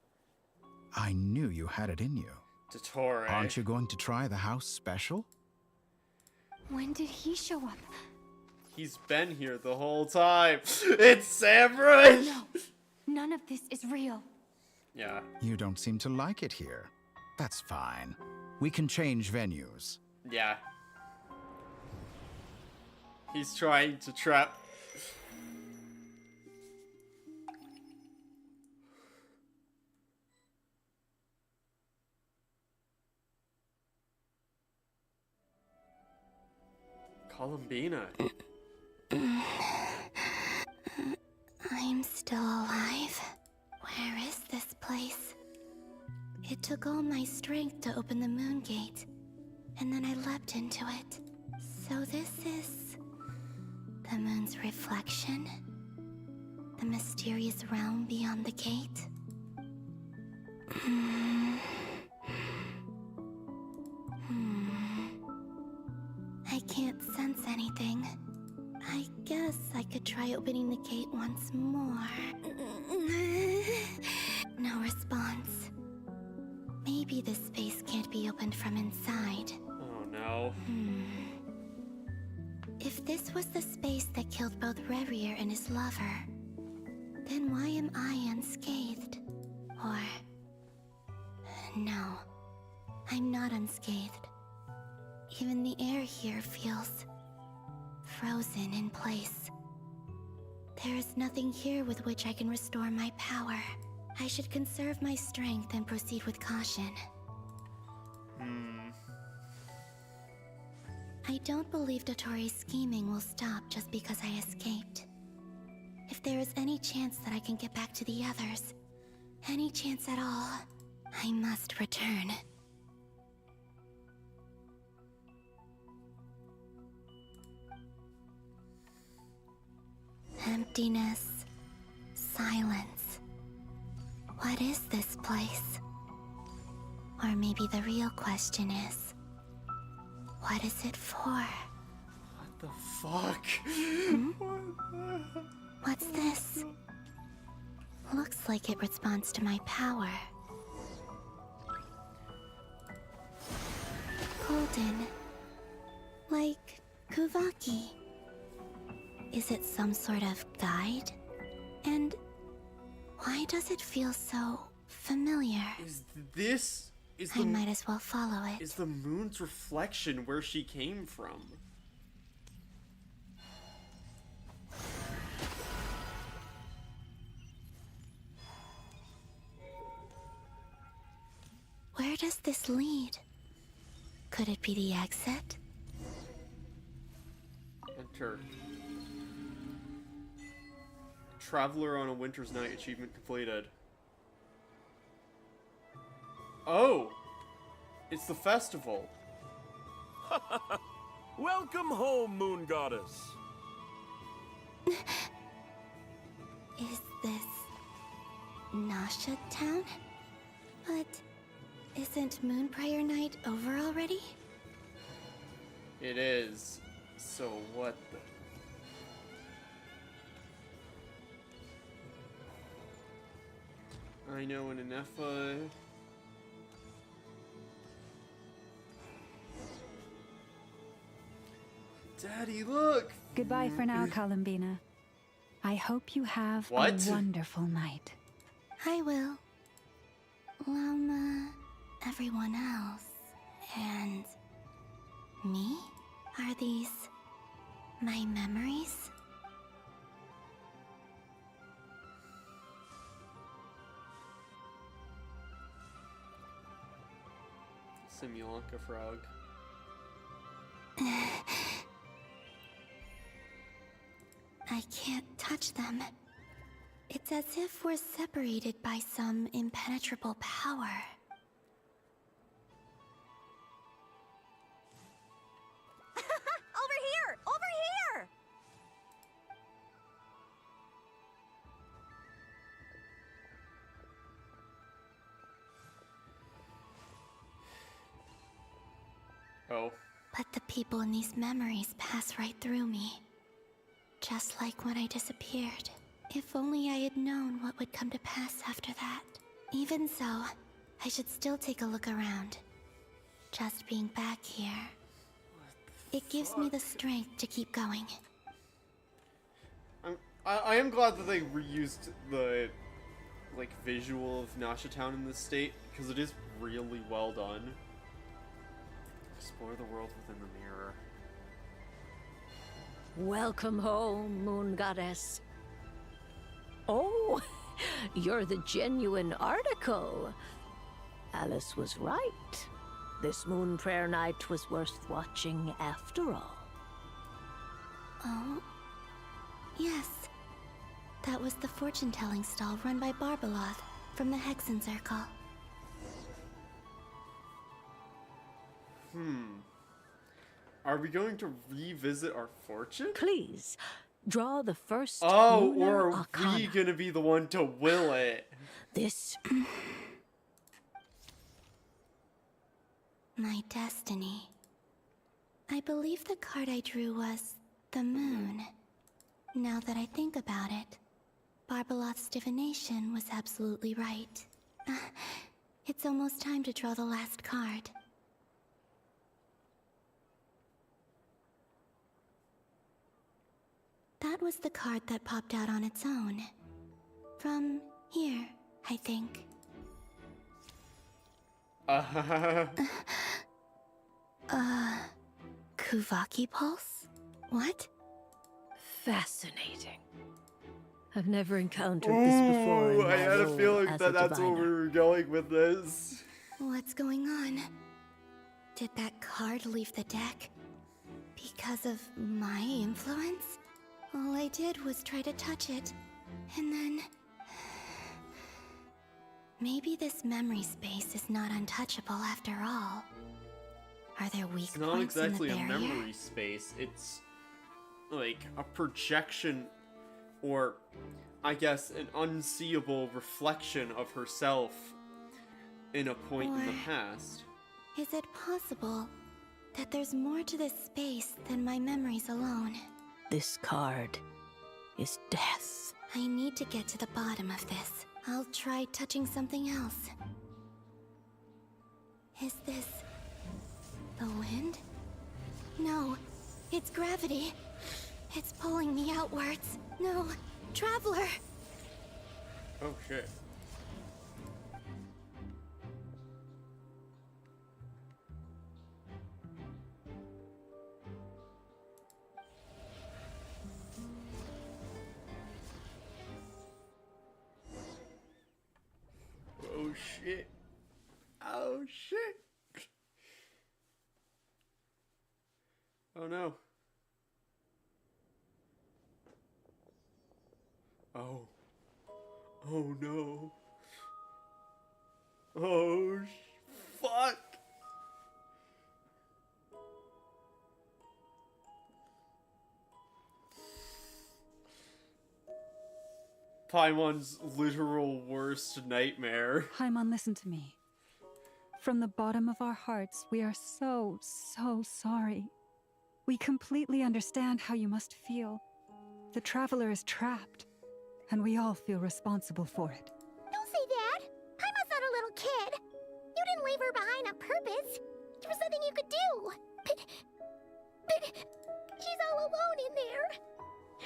I knew you had it in you. Dottore. Aren't you going to try the house special? When did he show up? He's been here the whole time. It's Samurai! No, none of this is real. Yeah. You don't seem to like it here. That's fine. We can change venues. Yeah. He's trying to trap... Columbina. I'm still alive. Where is this place? It took all my strength to open the moon gate, and then I leapt into it. So this is... the moon's reflection? The mysterious realm beyond the gate? I can't sense anything. I guess I could try opening the gate once more. No response. Maybe this space can't be opened from inside. Oh no. If this was the space that killed both Revere and his lover, then why am I unscathed? Or... no, I'm not unscathed. Even the air here feels... frozen in place. There is nothing here with which I can restore my power. I should conserve my strength and proceed with caution. I don't believe Dottore's scheming will stop just because I escaped. If there is any chance that I can get back to the others, any chance at all, I must return. Emptiness, silence. What is this place? Or maybe the real question is, what is it for? What the fuck? Hmm? What's this? Looks like it responds to my power. Golden. Like Kuvaki. Is it some sort of guide? And why does it feel so familiar? I might as well follow it. Is the moon's reflection where she came from? Where does this lead? Could it be the exit? Enter. Traveler on a winter's night, achievement completed. Oh! It's the festival. Welcome home, Moon Goddess. Is this Nasha Town? But isn't Moon Prayer Night over already? It is. So what the... I know an Inefa... Daddy, look! Goodbye for now, Columbina. I hope you have a wonderful night. I will. Lama, everyone else, and me? Are these my memories? Simulanka frog. I can't touch them. It's as if we're separated by some impenetrable power. Over here! Over here! Oh. But the people in these memories pass right through me. Just like when I disappeared. If only I had known what would come to pass after that. Even so, I should still take a look around. Just being back here. It gives me the strength to keep going. I am glad that they reused the like visual of Nasha Town in this state, because it is really well done. Explore the world within the mirror. Welcome home, Moon Goddess. Oh, you're the genuine article. Alice was right. This Moon Prayer Night was worth watching after all. Oh, yes. That was the fortune-telling stall run by Barbeloth from the Hexen Circle. Are we going to revisit our fortune? Please, draw the first or lunar are arcana. we gonna be the one to will it? This... My destiny. I believe the card I drew was the moon. Now that I think about it, Barbeloth's divination was absolutely right. It's almost time to draw the last card. That was the card that popped out on its own. From here, I think. Kuvaki Pulse? What? Fascinating. I've never encountered this before. In I my had a role feeling as that a that's where diviner. we were going with this. What's going on? Did that card leave the deck? Because of my influence? All I did was try to touch it, and then... Maybe this memory space is not untouchable after all. Are there weak It's not points exactly in the a barrier? memory space, it's like a projection, or I guess an unseeable reflection of herself in a point in the past. Is it possible that there's more to this space than my memories alone? This card is death. I need to get to the bottom of this. I'll try touching something else. Is this... the wind? No, it's gravity. It's pulling me outwards. No, Traveler! Oh shit. Oh shit. Oh shit. Oh no. Oh. Oh no. Oh fuck. Paimon's literal worst nightmare. Paimon, listen to me. From the bottom of our hearts, we are so sorry. We completely understand how you must feel. The Traveler is trapped, and we all feel responsible for it. Don't say that! Paimon's not a little kid! You didn't leave her behind on purpose! There was nothing you could do! But she's all alone in there!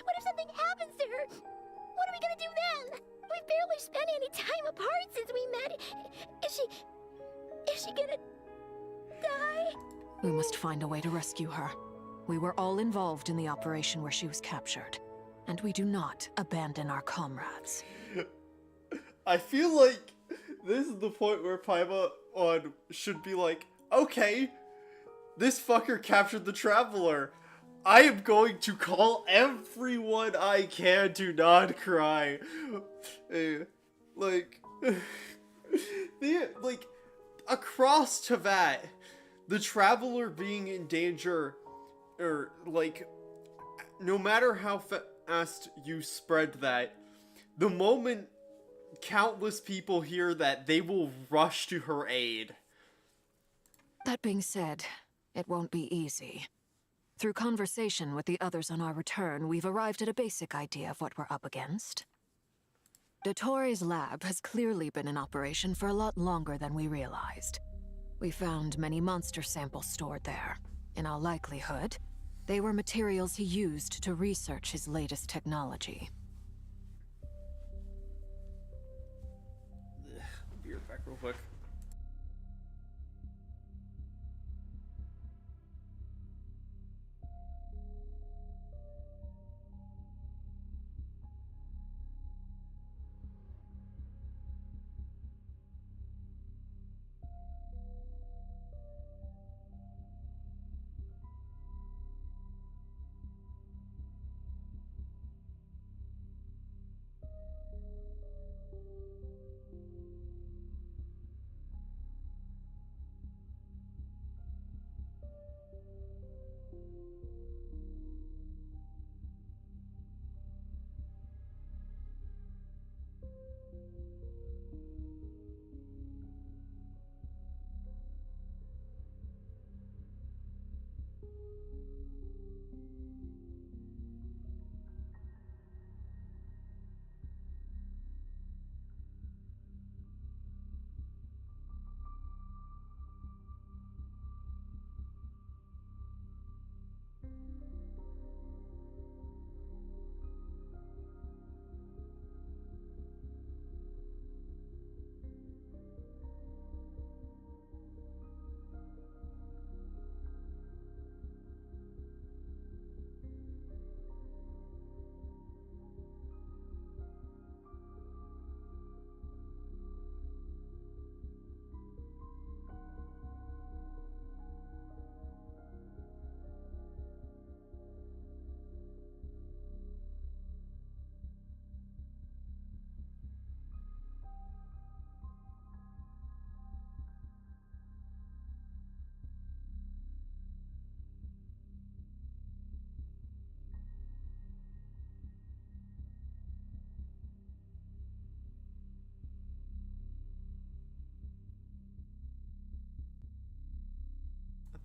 What if something happens to her? What are we gonna do then? We've barely spent any time apart since we met. Is she gonna die? We must find a way to rescue her. We were all involved in the operation where she was captured, and we do not abandon our comrades. I feel like this is the point where Paimon should be like, okay, this fucker captured the Traveler. I am going to call everyone I can to not cry. Like, across to that, the Traveler being in danger, or like, no matter how fast you spread that, the moment countless people hear that, they will rush to her aid. That being said, it won't be easy. Through conversation with the others on our return, we've arrived at a basic idea of what we're up against. Dottore's lab has clearly been in operation for a lot longer than we realized. We found many monster samples stored there. In all likelihood, they were materials he used to research his latest technology. Be right back real quick.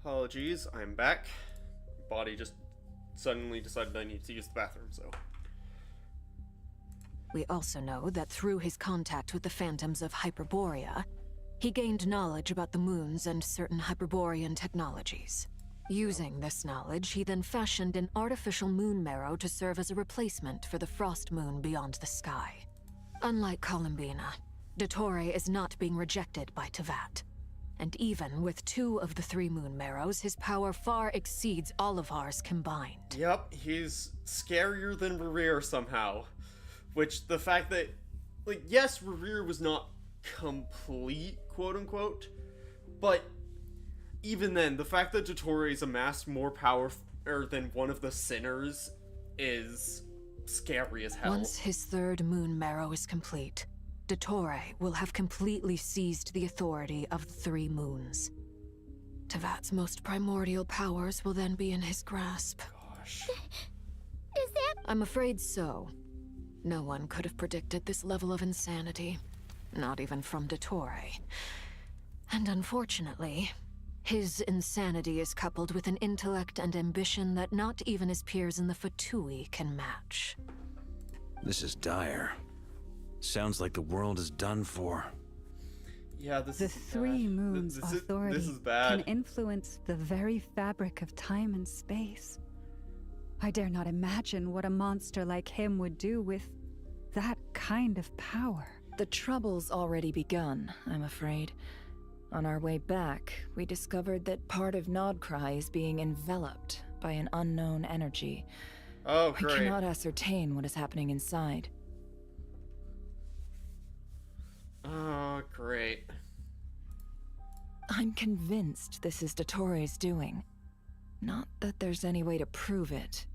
Apologies, I'm back. Body just suddenly decided I need to use the bathroom, so. We also know that through his contact with the phantoms of Hyperborea, he gained knowledge about the moons and certain Hyperborean technologies. Using this knowledge, he then fashioned an artificial moon marrow to serve as a replacement for the frost moon beyond the sky. Unlike Columbina, Dottore is not being rejected by Teyvat. And even with 2 of the 3 moon marrows, his power far exceeds Olivar's combined. Yep, he's scarier than Revere somehow. Which, the fact that, like, yes, Revere was not complete, quote-unquote, but even then, the fact that Dottore's amassed more power than one of the sinners is scary as hell. Once his 3rd moon marrow is complete, Dottore will have completely seized the authority of the 3 moons. Teyvat's most primordial powers will then be in his grasp. Gosh. Is that... I'm afraid so. No one could have predicted this level of insanity. Not even from Dottore. And unfortunately, his insanity is coupled with an intellect and ambition that not even his peers in the Fatui can match. This is dire. Sounds like the world is done for. Yeah, this the is 3 moons' authority this is bad. can influence the very fabric of time and space. I dare not imagine what a monster like him would do with that kind of power. The trouble's already begun, I'm afraid. On our way back, we discovered that part of Nodcry is being enveloped by an unknown energy. Oh, great. We cannot ascertain what is happening inside. Oh, great. I'm convinced this is Dottore's doing. Not that there's any way to prove it.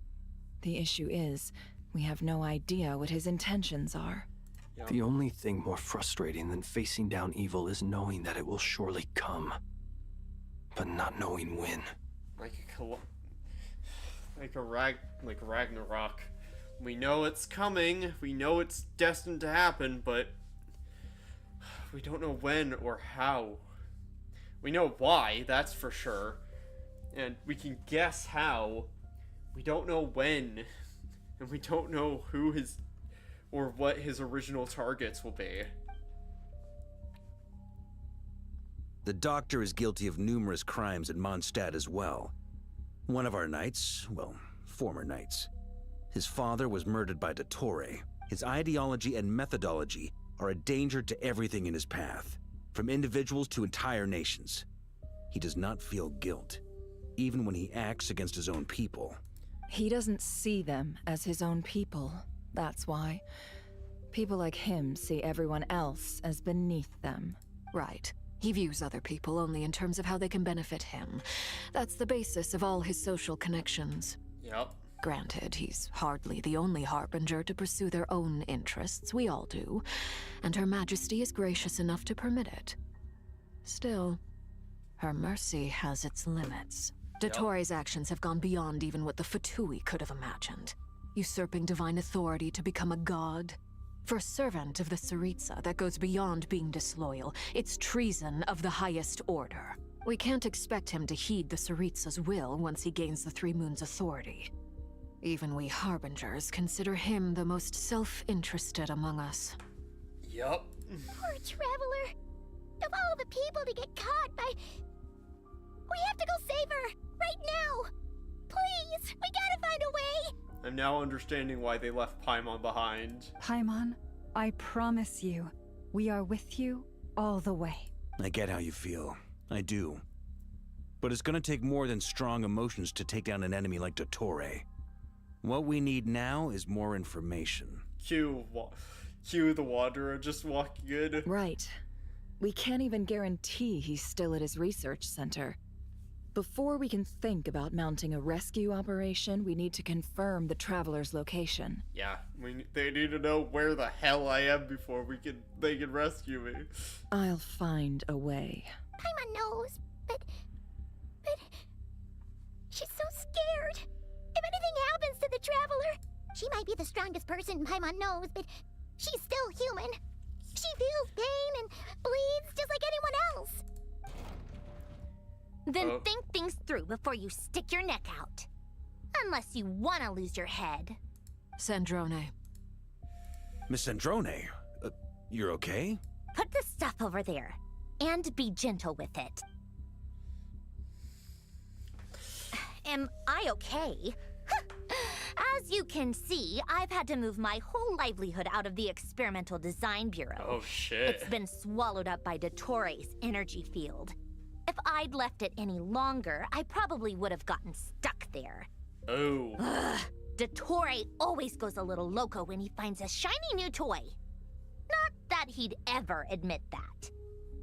The issue is, we have no idea what his intentions are. Yep. The only thing more frustrating than facing down evil is knowing that it will surely come, but not knowing when. Like Ragnarok. We know it's coming, we know it's destined to happen, but we don't know when or how. We know why, that's for sure. And we can guess how. We don't know when. And we don't know who his or what his original targets will be. The Doctor is guilty of numerous crimes at Mondstadt as well. One of our knights, well, former knights. His father was murdered by Dottore. His ideology and methodology are a danger to everything in his path, from individuals to entire nations. He does not feel guilt, even when he acts against his own people. He doesn't see them as his own people, that's why. People like him see everyone else as beneath them. Right. He views other people only in terms of how they can benefit him. That's the basis of all his social connections. Yep. Granted, he's hardly the only harbinger to pursue their own interests. We all do. And Her Majesty is gracious enough to permit it. Still, her mercy has its limits. Dottore's actions have gone beyond even what the Fatui could have imagined. Usurping divine authority to become a god. For a servant of the Tsaritsa, that goes beyond being disloyal. It's treason of the highest order. We can't expect him to heed the Tsaritsa's will once he gains the 3 Moons' authority. Even we Harbingers consider him the most self-interested among us. Yup. Poor Traveler. Of all the people to get caught by... We have to go save her! Right now! Please! We gotta find a way! I'm now understanding why they left Paimon behind. Paimon, I promise you, we are with you all the way. I get how you feel. I do. But it's gonna take more than strong emotions to take down an enemy like Dottore. What we need now is more information. Cue the Wanderer just walking in. Right. We can't even guarantee he's still at his research center. Before we can think about mounting a rescue operation, we need to confirm the Traveler's location. Yeah, they need to know where the hell I am before they can rescue me. I'll find a way. Paimon knows, but she's so scared. If anything happens to the Traveler, she might be the strongest person Paimon knows, but she's still human. She feels pain and bleeds just like anyone else. Then think things through before you stick your neck out. Unless you want to lose your head. Sandrone. Miss Sandrone, you're okay? Put the stuff over there. And be gentle with it. Am I okay? As you can see, I've had to move my whole livelihood out of the Experimental Design Bureau. Oh, shit. It's been swallowed up by Dottore's energy field. If I'd left it any longer, I probably would have gotten stuck there. Oh. Ugh. Dottore always goes a little loco when he finds a shiny new toy. Not that he'd ever admit that.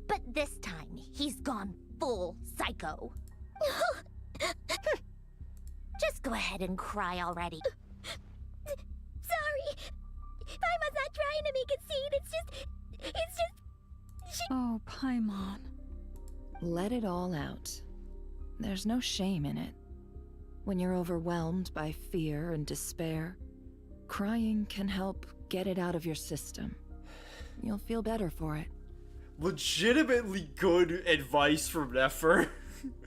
But this time, he's gone full psycho. Just go ahead and cry already. Sorry. Paimon's not trying to make it seem. It's just... Oh, Paimon. Let it all out. There's no shame in it. When you're overwhelmed by fear and despair, crying can help get it out of your system. You'll feel better for it. Legitimately good advice from Nefer.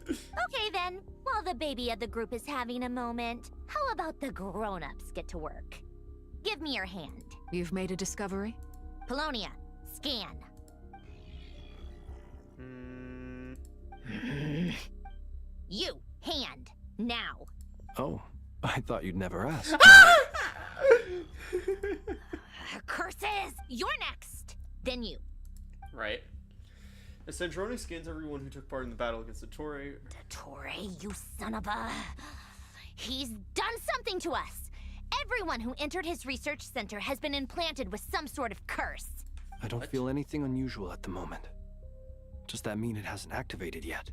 Okay then, while the baby of the group is having a moment, how about the grown-ups get to work? Give me your hand. You've made a discovery? Polonia, scan. You, hand, now. Oh, I thought you'd never ask. Curses! You're next! Then you. Right. As Sandrone scans everyone who took part in the battle against Dottore. Dottore, you son of a... He's done something to us! Everyone who entered his research center has been implanted with some sort of curse. I don't feel anything unusual at the moment. Does that mean it hasn't activated yet?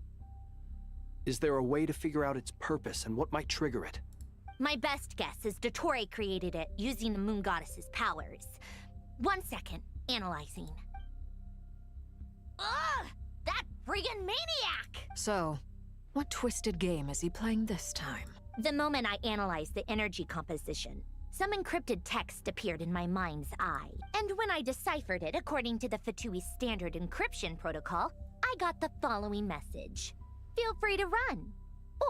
Is there a way to figure out its purpose and what might trigger it? My best guess is Dottore created it using the Moon Goddess's powers. 1 second, analyzing. Ugh! That friggin' maniac! So, what twisted game is he playing this time? The moment I analyzed the energy composition, some encrypted text appeared in my mind's eye. And when I deciphered it according to the Fatui standard encryption protocol, I got the following message. Feel free to run,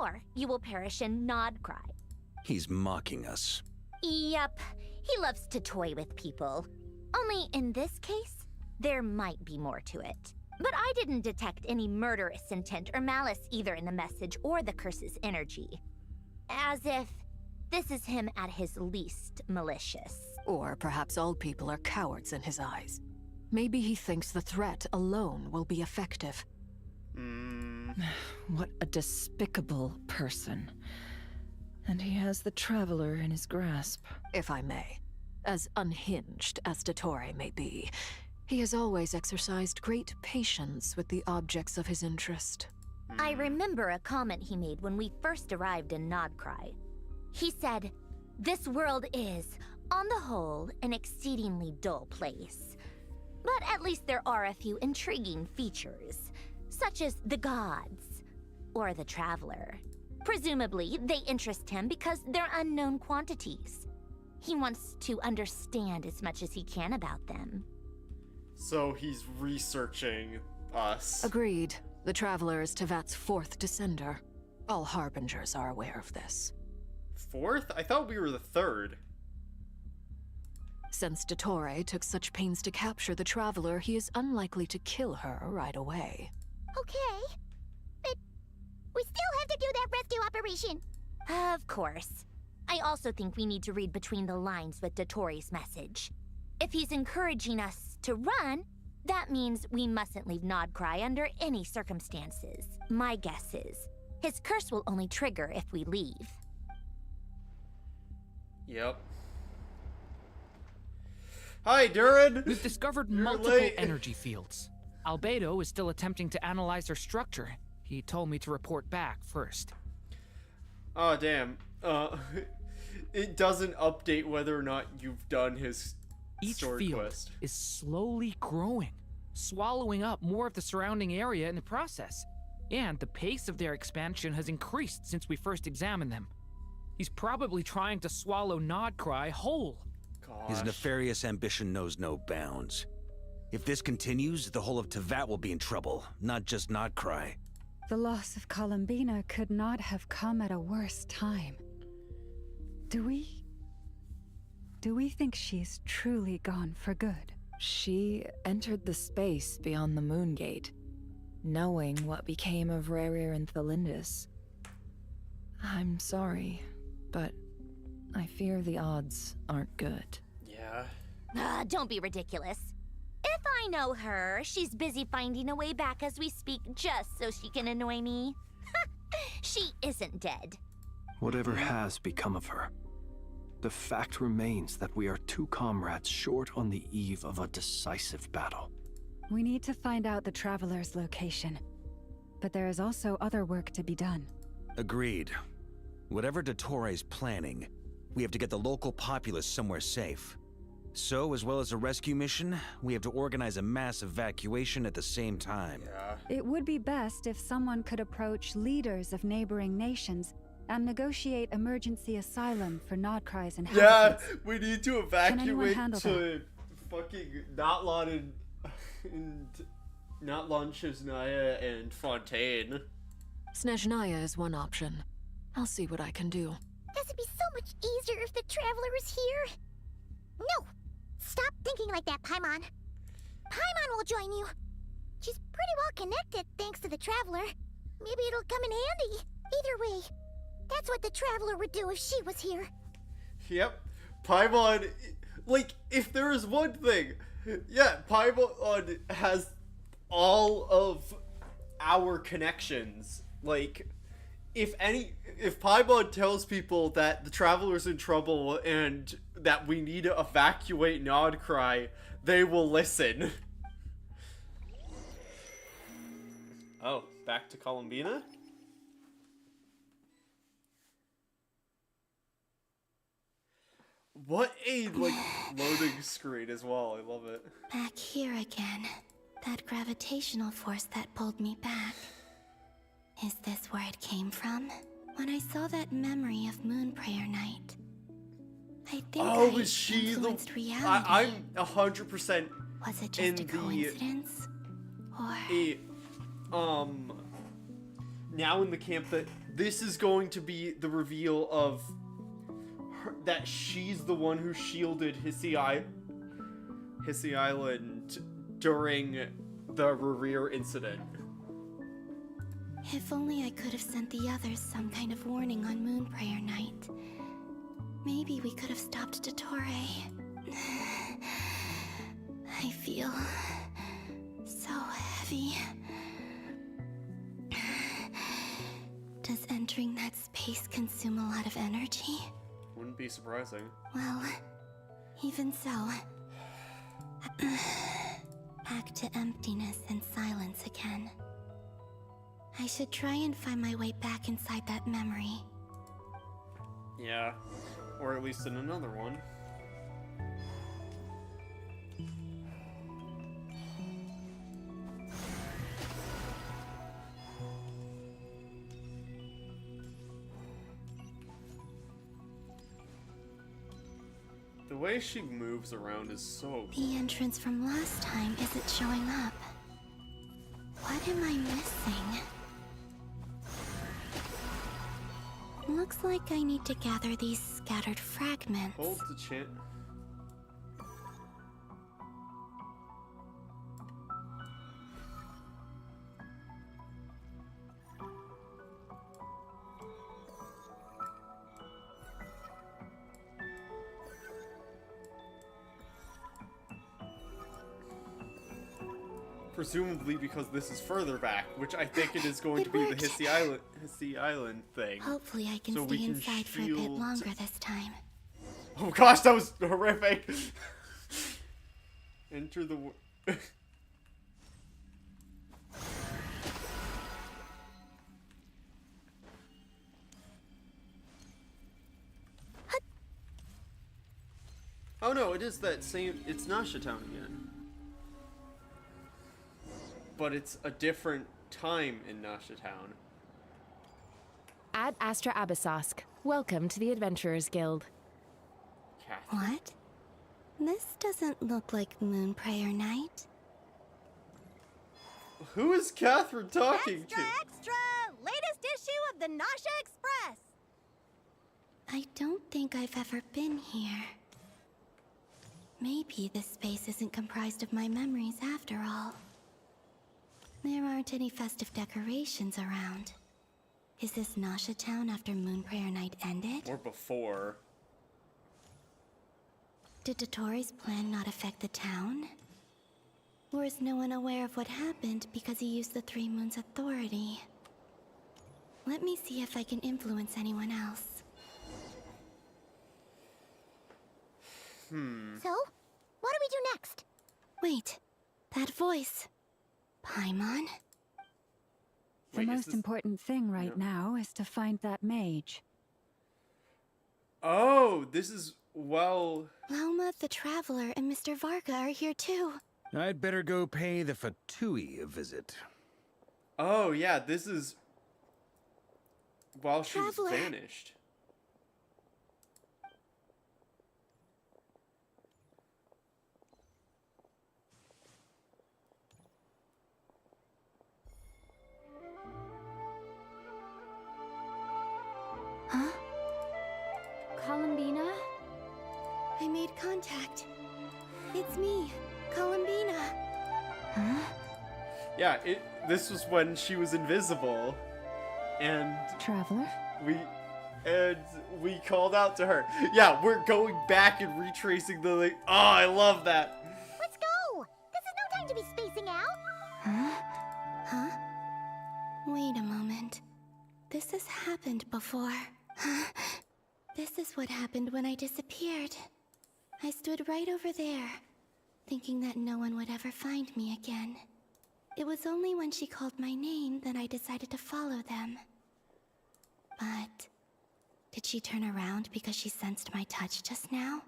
or you will perish in nod cry. He's mocking us. Yep, he loves to toy with people. Only in this case, there might be more to it. But I didn't detect any murderous intent or malice either in the message or the curse's energy. As if this is him at his least malicious. Or perhaps all people are cowards in his eyes. Maybe he thinks the threat alone will be effective. What a despicable person. And he has the Traveler in his grasp. If I may. As unhinged as Dottore may be, he has always exercised great patience with the objects of his interest. I remember a comment he made when we first arrived in Nodcry. He said, "This world is, on the whole, an exceedingly dull place. But at least there are a few intriguing features, such as the gods, or the Traveler. Presumably, they interest him because they're unknown quantities. He wants to understand as much as he can about them." So he's researching us. Agreed. The Traveler is Tevat's 4th descender. All Harbingers are aware of this. 4th? I thought we were the 3rd. Since Dottore took such pains to capture the Traveler, he is unlikely to kill her right away. Okay. But we still have to do that rescue operation. Of course. I also think we need to read between the lines with Dottore's message. If he's encouraging us to run, that means we mustn't leave Nodcry under any circumstances. My guess is, his curse will only trigger if we leave. Yep. Hi, Durin! We've discovered You're multiple late. energy fields. Albedo is still attempting to analyze their structure. He told me to report back first. Oh, damn. It doesn't update whether or not you've done his Each story field quest. is slowly growing, swallowing up more of the surrounding area in the process. And the pace of their expansion has increased since we first examined them. He's probably trying to swallow Nodcry whole. His nefarious ambition knows no bounds. If this continues, the whole of Tevat will be in trouble, not just Nodcry. The loss of Columbina could not have come at a worse time. Do we think she's truly gone for good? She entered the space beyond the Moon Gate, knowing what became of Rerir and Thelindis. I'm sorry, but I fear the odds aren't good. Yeah. Don't be ridiculous. If I know her, she's busy finding a way back as we speak just so she can annoy me. She isn't dead. Whatever has become of her, the fact remains that we are two comrades short on the eve of a decisive battle. We need to find out the Traveler's location. But there is also other work to be done. Agreed. Whatever Dottore's planning, we have to get the local populace somewhere safe. So, as well as a rescue mission, we have to organize a mass evacuation at the same time. Yeah. It would be best if someone could approach leaders of neighboring nations and negotiate emergency asylum for Nodcry's inhabitants. Yeah, we need to Can anyone evacuate handle to fucking Notlon and Notlon, Shizhnaya, and Fontaine. Snezhnaya is one option. I'll see what I can do. This would be so much easier if the Traveler was here. No! Stop thinking like that, Paimon. Paimon will join you. She's pretty well connected thanks to the Traveler. Maybe it'll come in handy. Either way, that's what the Traveler would do if she was here. Yep. Paimon, like, if there is one thing, yeah, Paimon has all of our connections. Like, if Paimon tells people that the Traveler's in trouble and that we need to evacuate Nodcry, they will listen. Oh, back to Columbina? What a, like, loading screen as well. I love it. Back here again. That gravitational force that pulled me back. Is this where it came from? When I saw that memory of Moon Prayer Night, I think is she the... reality. I'm 100% Was it just a coincidence? Or... now in the camp that this is going to be the reveal of her, that she's the one who shielded Hissy Island during the Rerir incident. If only I could have sent the others some kind of warning on Moon Prayer Night. Maybe we could have stopped Dottore. I feel so heavy. Does entering that space consume a lot of energy? Wouldn't be surprising. Well, even so. Back to emptiness and silence again. I should try and find my way back inside that memory. Yeah, or at least in another one. The way she moves around is so... The entrance from last time isn't showing up. What am I missing? Looks like I need to gather these scattered fragments. Hold the chant. Presumably because this is further back, which I think it is going to be the Hissy Island thing. Hopefully I can so stay inside for a bit longer this time. Oh gosh, that was horrific! Enter the... Oh no, it is that same... It's Nasha Town again. But it's a different time in Nasha Town. Ad Astra Abyssosque. Welcome to the Adventurers Guild. What? This doesn't look like Moon Prayer Night. Who is Catherine talking to? Extra! Latest issue of the Nasha Express! I don't think I've ever been here. Maybe this space isn't comprised of my memories after all. There aren't any festive decorations around. Is this Nasha Town after Moon Prayer Night ended? Or before. Did Dottore's plan not affect the town? Or is no one aware of what happened because he used the Three Moons' authority? Let me see if I can influence anyone else. So, what do we do next? Wait, that voice. Paimon? The most important thing right now is to find that mage. Oh, this is, well... Lauma, the Traveler, and Mr. Varga are here too. I'd better go pay the Fatui a visit. Oh, yeah, this is... while she's Traveler. vanished. Huh? Columbina? I made contact. It's me, Columbina. Huh? Yeah, this was when she was invisible. And... Traveler? we called out to her. Yeah, we're going back and retracing the... Like, oh, I love that. Let's go! This is no time to be spacing out! Huh? Huh? Wait a moment. This has happened before. This is what happened when I disappeared. I stood right over there, thinking that no one would ever find me again. It was only when she called my name that I decided to follow them. But... did she turn around because she sensed my touch just now?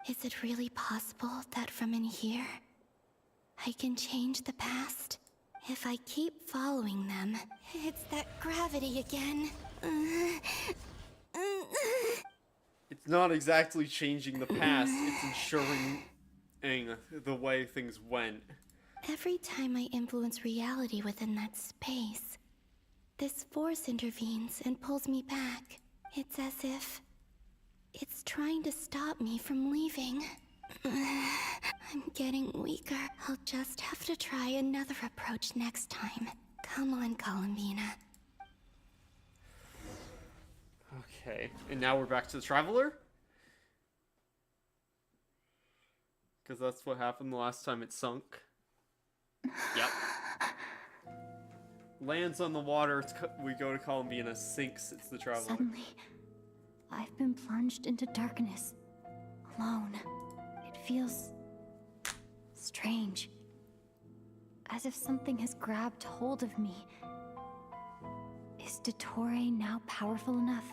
Is it really possible that from in here, I can change the past? If I keep following them, it's that gravity again. It's not exactly changing the past, it's ensuring the way things went. Every time I influence reality within that space, this force intervenes and pulls me back. It's as if it's trying to stop me from leaving. I'm getting weaker. I'll just have to try another approach next time. Come on, Columbina. Okay, and now we're back to the Traveler? Because that's what happened the last time it sunk. Yep. Lands on the water, we go to Columbina. Sinks, it's the Traveler. Suddenly, I've been plunged into darkness. Alone. It feels... strange. As if something has grabbed hold of me. Is Dottore now powerful enough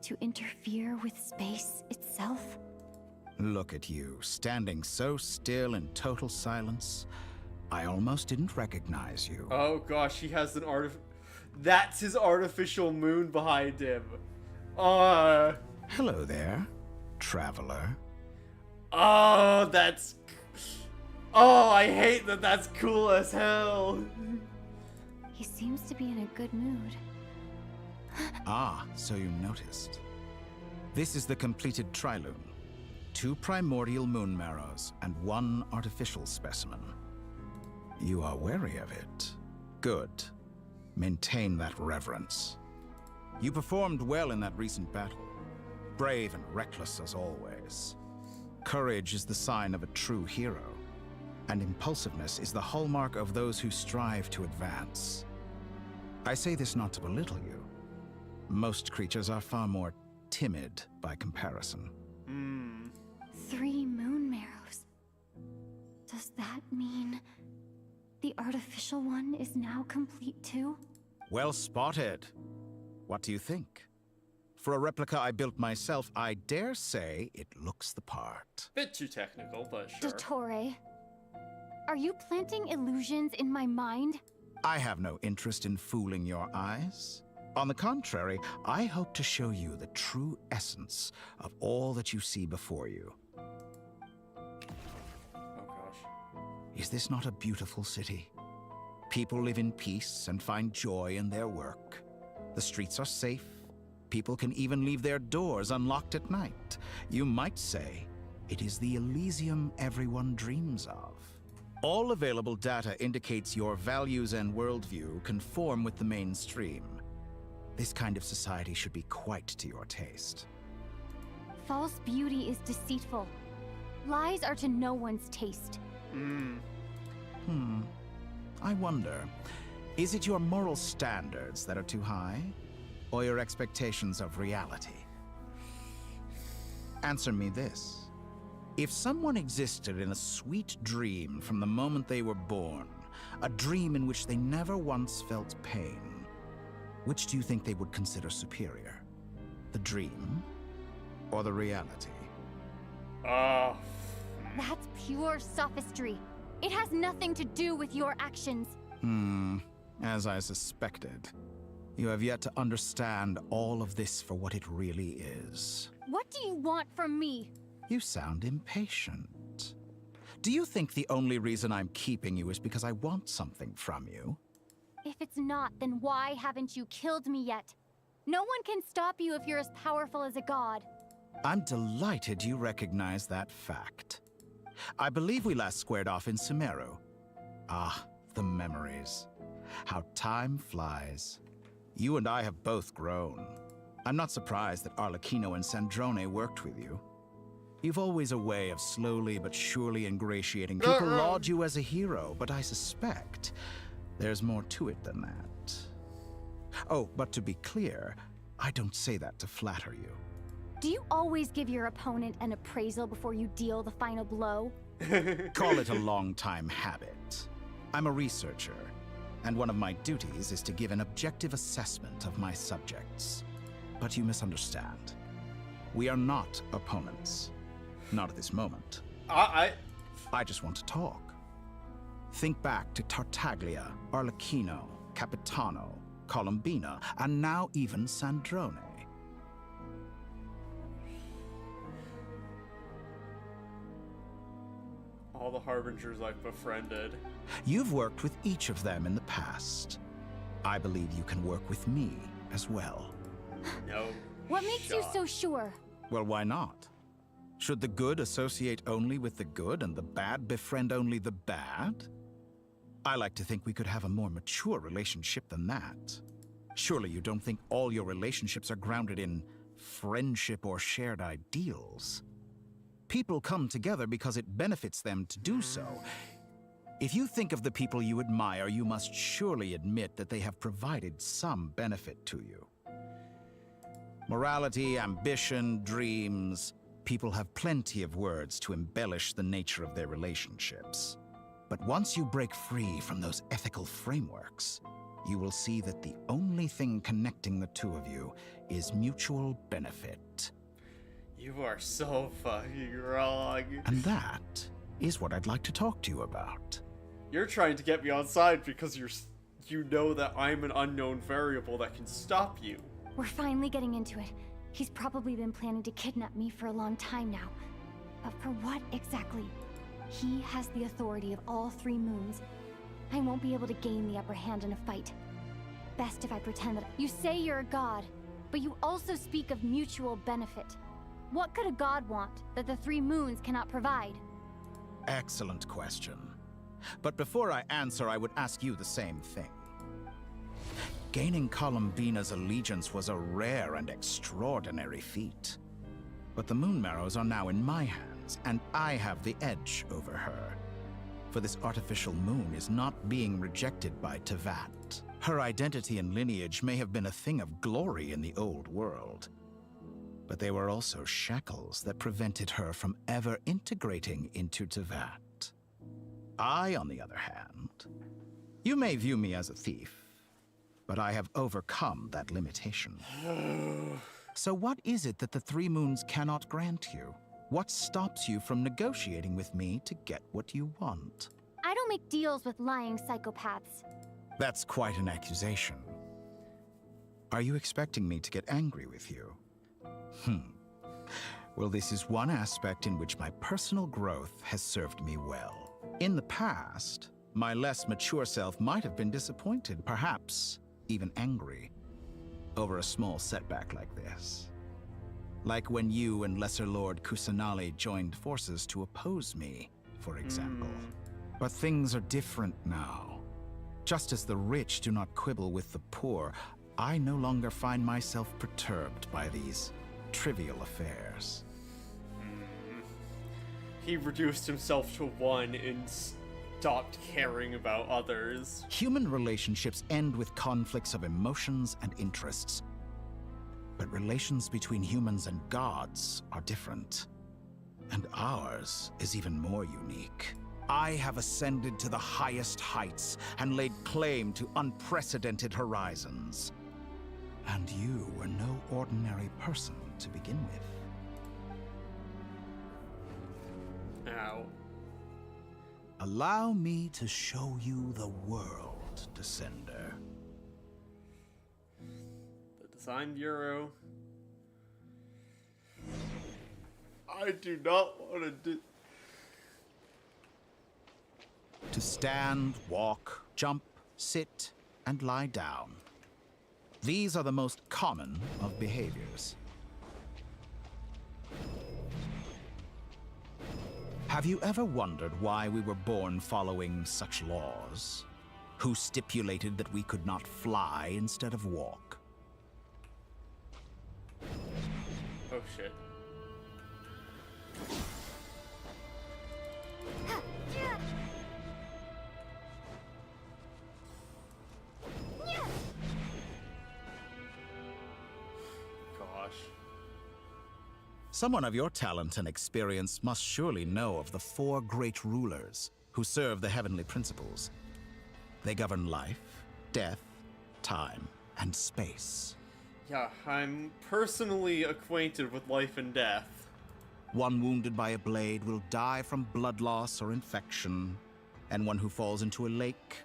to interfere with space itself? Look at you, standing so still in total silence. I almost didn't recognize you. Oh gosh, he has an that's his artificial moon behind him. Hello there, Traveler. Oh, that's... oh, I hate that that's cool as hell. He seems to be in a good mood. Ah, so you noticed. This is the completed Trilune. 2 primordial moon marrows and 1 artificial specimen. You are wary of it. Good. Maintain that reverence. You performed well in that recent battle. Brave and reckless as always. Courage is the sign of a true hero, and impulsiveness is the hallmark of those who strive to advance. I say this not to belittle you. Most creatures are far more timid by comparison. 3 moon marrows. Does that mean the artificial one is now complete too? Well spotted. What do you think? For a replica I built myself, I dare say it looks the part. Bit too technical, but sure. Dottore, are you planting illusions in my mind? I have no interest in fooling your eyes. On the contrary, I hope to show you the true essence of all that you see before you. Oh gosh. Is this not a beautiful city? People live in peace and find joy in their work. The streets are safe. People can even leave their doors unlocked at night. You might say it is the Elysium everyone dreams of. All available data indicates your values and worldview conform with the mainstream. This kind of society should be quite to your taste. False beauty is deceitful. Lies are to no one's taste. I wonder, is it your moral standards that are too high? Or your expectations of reality? Answer me this. If someone existed in a sweet dream from the moment they were born, a dream in which they never once felt pain, which do you think they would consider superior? The dream or the reality? That's pure sophistry. It has nothing to do with your actions. As I suspected. You have yet to understand all of this for what it really is. What do you want from me? You sound impatient. Do you think the only reason I'm keeping you is because I want something from you? If it's not, then why haven't you killed me yet? No one can stop you if you're as powerful as a god. I'm delighted you recognize that fact. I believe we last squared off in Sumeru. Ah, the memories. How time flies. You and I have both grown. I'm not surprised that Arlecchino and Sandrone worked with you. You've always a way of slowly but surely ingratiating. People laud you as a hero, but I suspect there's more to it than that. Oh, but to be clear, I don't say that to flatter you. Do you always give your opponent an appraisal before you deal the final blow? Call it a long-time habit. I'm a researcher, and one of my duties is to give an objective assessment of my subjects. But you misunderstand. We are not opponents. Not at this moment. I just want to talk. Think back to Tartaglia, Arlecchino, Capitano, Columbina, and now even Sandrone. All the Harbingers I've befriended. You've worked with each of them in the past. I believe you can work with me as well. No. What makes you so sure? Well, why not? Should the good associate only with the good and the bad befriend only the bad? I like to think we could have a more mature relationship than that. Surely you don't think all your relationships are grounded in friendship or shared ideals? People come together because it benefits them to do so. If you think of the people you admire, you must surely admit that they have provided some benefit to you. Morality, ambition, dreams. People have plenty of words to embellish the nature of their relationships. But once you break free from those ethical frameworks, you will see that the only thing connecting the two of you is mutual benefit. You are so fucking wrong. And that is what I'd like to talk to you about. You're trying to get me on side because you know that I'm an unknown variable that can stop you. We're finally getting into it. He's probably been planning to kidnap me for a long time now. But for what exactly? He has the authority of all three moons. I won't be able to gain the upper hand in a fight. Best if I pretend that you say you're a god, but you also speak of mutual benefit. What could a god want that the three moons cannot provide? Excellent question. But before I answer, I would ask you the same thing. Gaining Columbina's allegiance was a rare and extraordinary feat. But the Moon Marrows are now in my hands, and I have the edge over her. For this artificial moon is not being rejected by Tevat. Her identity and lineage may have been a thing of glory in the old world. But they were also shackles that prevented her from ever integrating into Tevat. I, on the other hand, you may view me as a thief, but I have overcome that limitation. So what is it that the three moons cannot grant you? What stops you from negotiating with me to get what you want? I don't make deals with lying psychopaths. That's quite an accusation. Are you expecting me to get angry with you? Well, this is one aspect in which my personal growth has served me well. In the past, My less mature self might have been disappointed, perhaps even angry, over a small setback like this. Like when you and Lesser Lord Kusanali joined forces to oppose me, for example. But things are different now. Just as the rich do not quibble with the poor, I no longer find myself perturbed by these trivial affairs. He reduced himself to one and stopped caring about others. Human relationships end with conflicts of emotions and interests. But relations between humans and gods are different. And ours is even more unique. I have ascended to the highest heights and laid claim to unprecedented horizons. And you were no ordinary person to begin with. Ow. Allow me to show you the world, Descender. The Design Bureau. I do not want to do... To stand, walk, jump, sit, and lie down. These are the most common of behaviors. Have you ever wondered why we were born following such laws? Who stipulated that we could not fly instead of walk? Oh shit. Gosh. Someone of your talent and experience must surely know of the 4 great rulers who serve the heavenly principles. They govern life, death, time, and space. Yeah, I'm personally acquainted with life and death. One wounded by a blade will die from blood loss or infection, and one who falls into a lake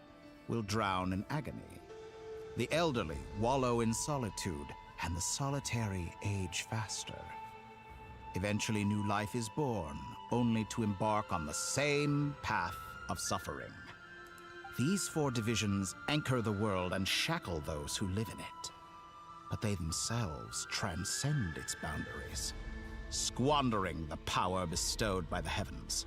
will drown in agony. The elderly wallow in solitude, and the solitary age faster. Eventually, new life is born, only to embark on the same path of suffering. These 4 divisions anchor the world and shackle those who live in it. But they themselves transcend its boundaries, squandering the power bestowed by the heavens.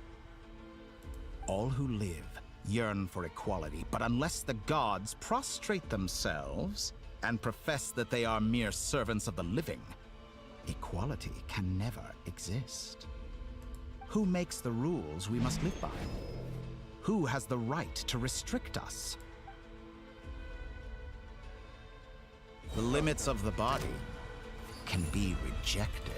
All who live yearn for equality, but unless the gods prostrate themselves and profess that they are mere servants of the living, equality can never exist. Who makes the rules we must live by? Who has the right to restrict us? The limits of the body can be rejected.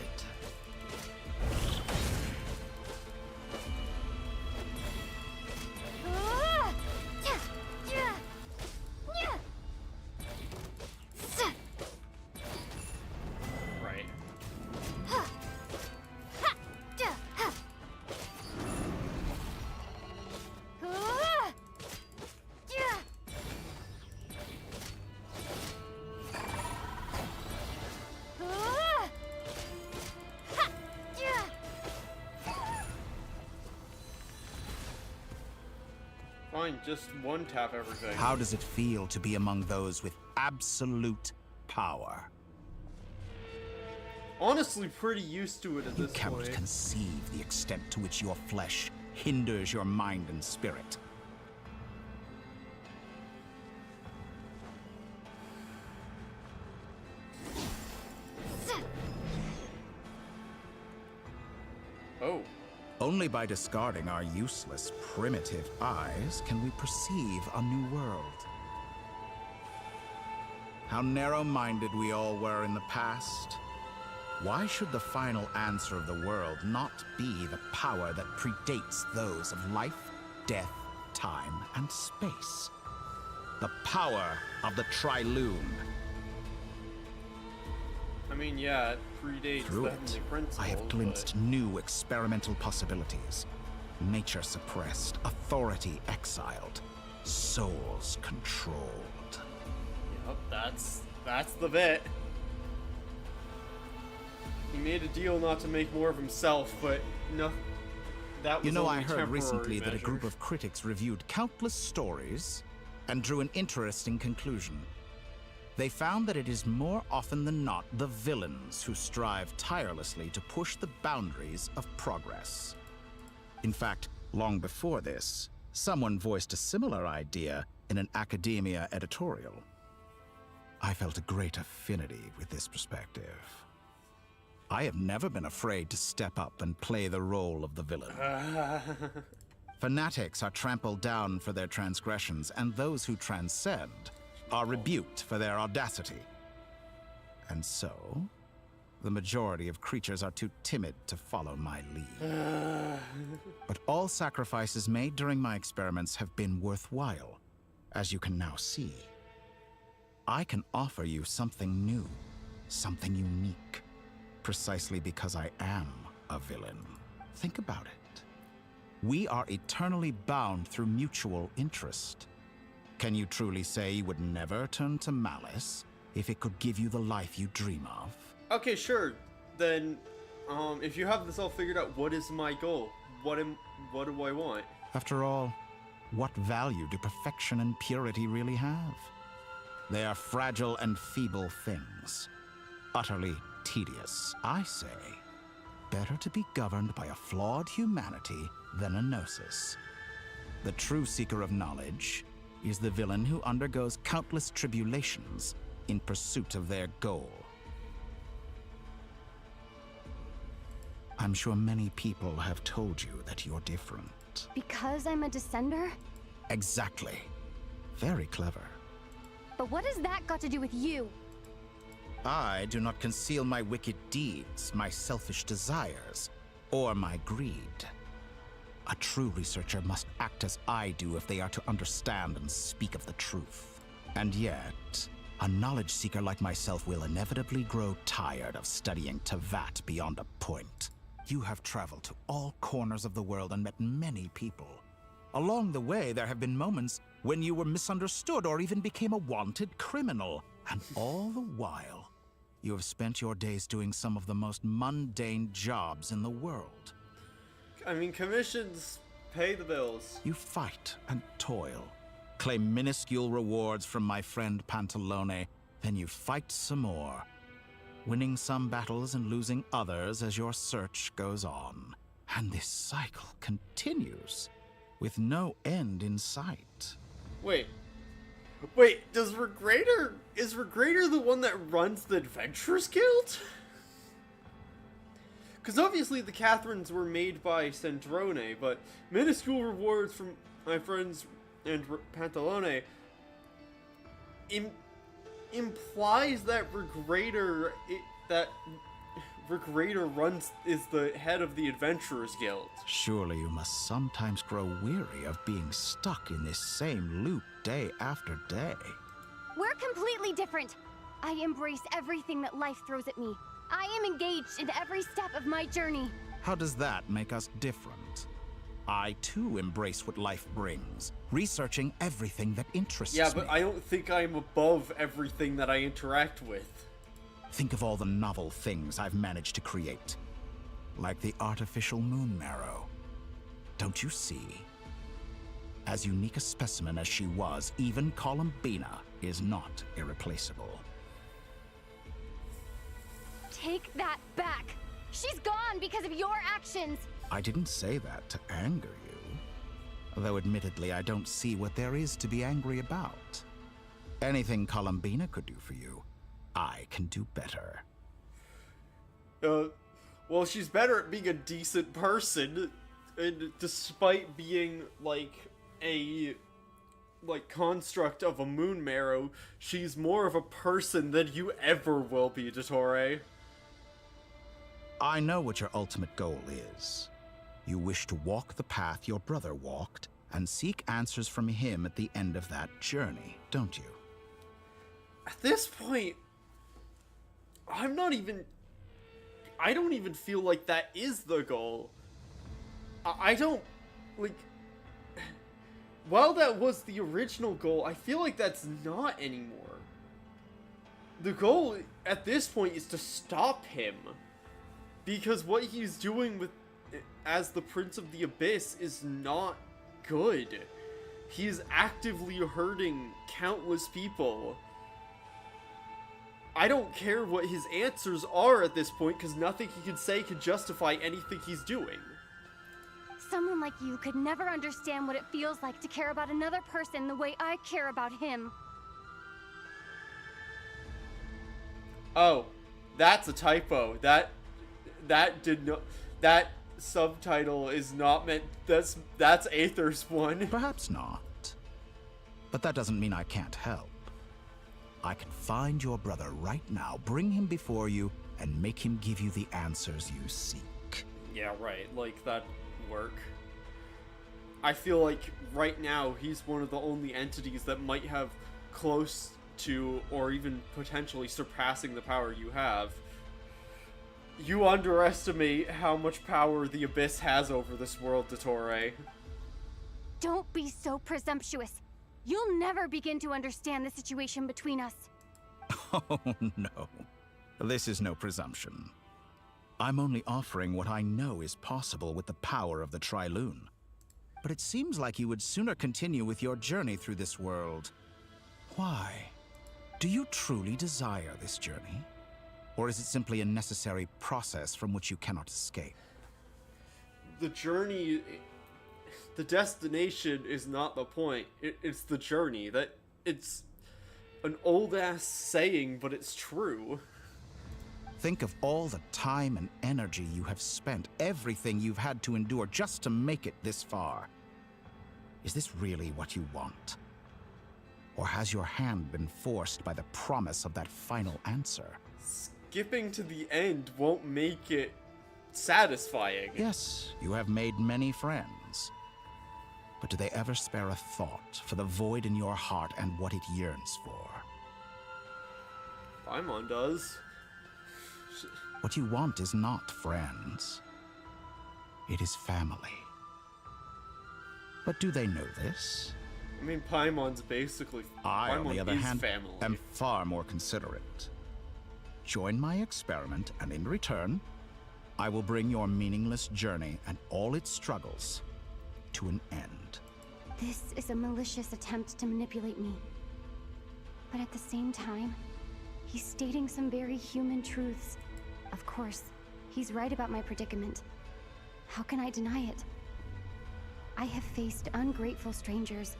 Right. Fine, just one tap everything. How does it feel to be among those with absolute power? Honestly, pretty used to it at You this cannot point. conceive the extent to which your flesh hinders your mind and spirit. Oh. Only by discarding our useless, primitive eyes can we perceive a new world. How narrow-minded we all were in the past. Why should the final answer of the world not be the power that predates those of life, death, time, and space? The power of the Triloon. I mean, yeah, it predates Through the it, Heavenly Principles, I have glimpsed new experimental possibilities. Nature suppressed, authority exiled, souls controlled. Yep, that's the bit. He made a deal not to make more of himself, but that was You know, only I heard temporary recently that a measure. group of critics reviewed countless stories and drew an interesting conclusion. They found that it is more often than not the villains who strive tirelessly to push the boundaries of progress. In fact, long before this, someone voiced a similar idea in an academia editorial. I felt a great affinity with this perspective. I have never been afraid to step up and play the role of the villain. Fanatics are trampled down for their transgressions, and those who transcend are rebuked for their audacity. And so, the majority of creatures are too timid to follow my lead. But all sacrifices made during my experiments have been worthwhile, as you can now see. I can offer you something new, something unique, precisely because I am a villain. Think about it. We are eternally bound through mutual interest. Can you truly say you would never turn to malice if it could give you the life you dream of? Okay, sure. Then, if you have this all figured out, what is my goal? What do I want? After all, what value do perfection and purity really have? They are fragile and feeble things, utterly tedious. I say, better to be governed by a flawed humanity than a gnosis. The true seeker of knowledge is the villain who undergoes countless tribulations in pursuit of their goal. I'm sure many people have told you that you're different. Because I'm a descender? Exactly. Very clever. But what has that got to do with you? I do not conceal my wicked deeds, my selfish desires, or my greed. A true researcher must act as I do if they are to understand and speak of the truth. And yet, a knowledge seeker like myself will inevitably grow tired of studying Tevat beyond a point. You have traveled to all corners of the world and met many people. Along the way, there have been moments when you were misunderstood or even became a wanted criminal. And all the while, you have spent your days doing some of the most mundane jobs in the world. I mean, commissions pay the bills. You fight and toil, claim minuscule rewards from my friend Pantalone, then you fight some more, winning some battles and losing others as your search goes on. And this cycle continues, with no end in sight. Wait, is Regrader the one that runs the Adventurers Guild? Because obviously the Catherines were made by Sandrone, but minuscule rewards from my friends and Pantalone implies that Regrader is the head of the Adventurers Guild. Surely you must sometimes grow weary of being stuck in this same loop day after day. We're completely different. I embrace everything that life throws at me. I am engaged in every step of my journey. How does that make us different? I too embrace what life brings, researching everything that interests me. Yeah, but I don't think I'm above everything that I interact with. Think of all the novel things I've managed to create. Like the artificial moon marrow. Don't you see? As unique a specimen as she was, even Columbina is not irreplaceable. Take that back! She's gone because of your actions! I didn't say that to anger you. Though admittedly, I don't see what there is to be angry about. Anything Columbina could do for you, I can do better. Well, she's better at being a decent person, and despite being, like, a construct of a moon marrow, she's more of a person than you ever will be, Dottore. I know what your ultimate goal is. You wish to walk the path your brother walked and seek answers from him at the end of that journey, don't you? At this point, I don't even feel like that is the goal. I don't, like, while that was the original goal, I feel like that's not anymore. The goal at this point is to stop him. Because what he's doing with as the Prince of the Abyss is not good. He is actively hurting countless people. I don't care what his answers are at this point, because nothing he can say can justify anything he's doing. Someone like you could never understand what it feels like to care about another person the way I care about him. Oh, that's a typo. That subtitle is not meant. That's Aether's one. Perhaps not. But that doesn't mean I can't help. I can find your brother right now, bring him before you, and make him give you the answers you seek. Yeah, right. Like, that work. I feel like right now he's one of the only entities that might have close to, or even potentially surpassing the power you have. You underestimate how much power the Abyss has over this world, Dottore. Don't be so presumptuous. You'll never begin to understand the situation between us. Oh, no. This is no presumption. I'm only offering what I know is possible with the power of the Trilune. But it seems like you would sooner continue with your journey through this world. Why? Do you truly desire this journey? Or is it simply a necessary process from which you cannot escape? The journey... The destination is not the point. It's the journey. It's an old-ass saying, but it's true. Think of all the time and energy you have spent, everything you've had to endure just to make it this far. Is this really what you want? Or has your hand been forced by the promise of that final answer? Skipping to the end won't make it satisfying. Yes, you have made many friends. But do they ever spare a thought for the void in your heart and what it yearns for? Paimon does. What you want is not friends. It is family. But do they know this? I mean, Paimon's basically... I, on the other hand, family. am far more considerate. Join my experiment, and in return, I will bring your meaningless journey and all its struggles to an end. This is a malicious attempt to manipulate me. But at the same time, he's stating some very human truths. Of course, he's right about my predicament. How can I deny it? I have faced ungrateful strangers,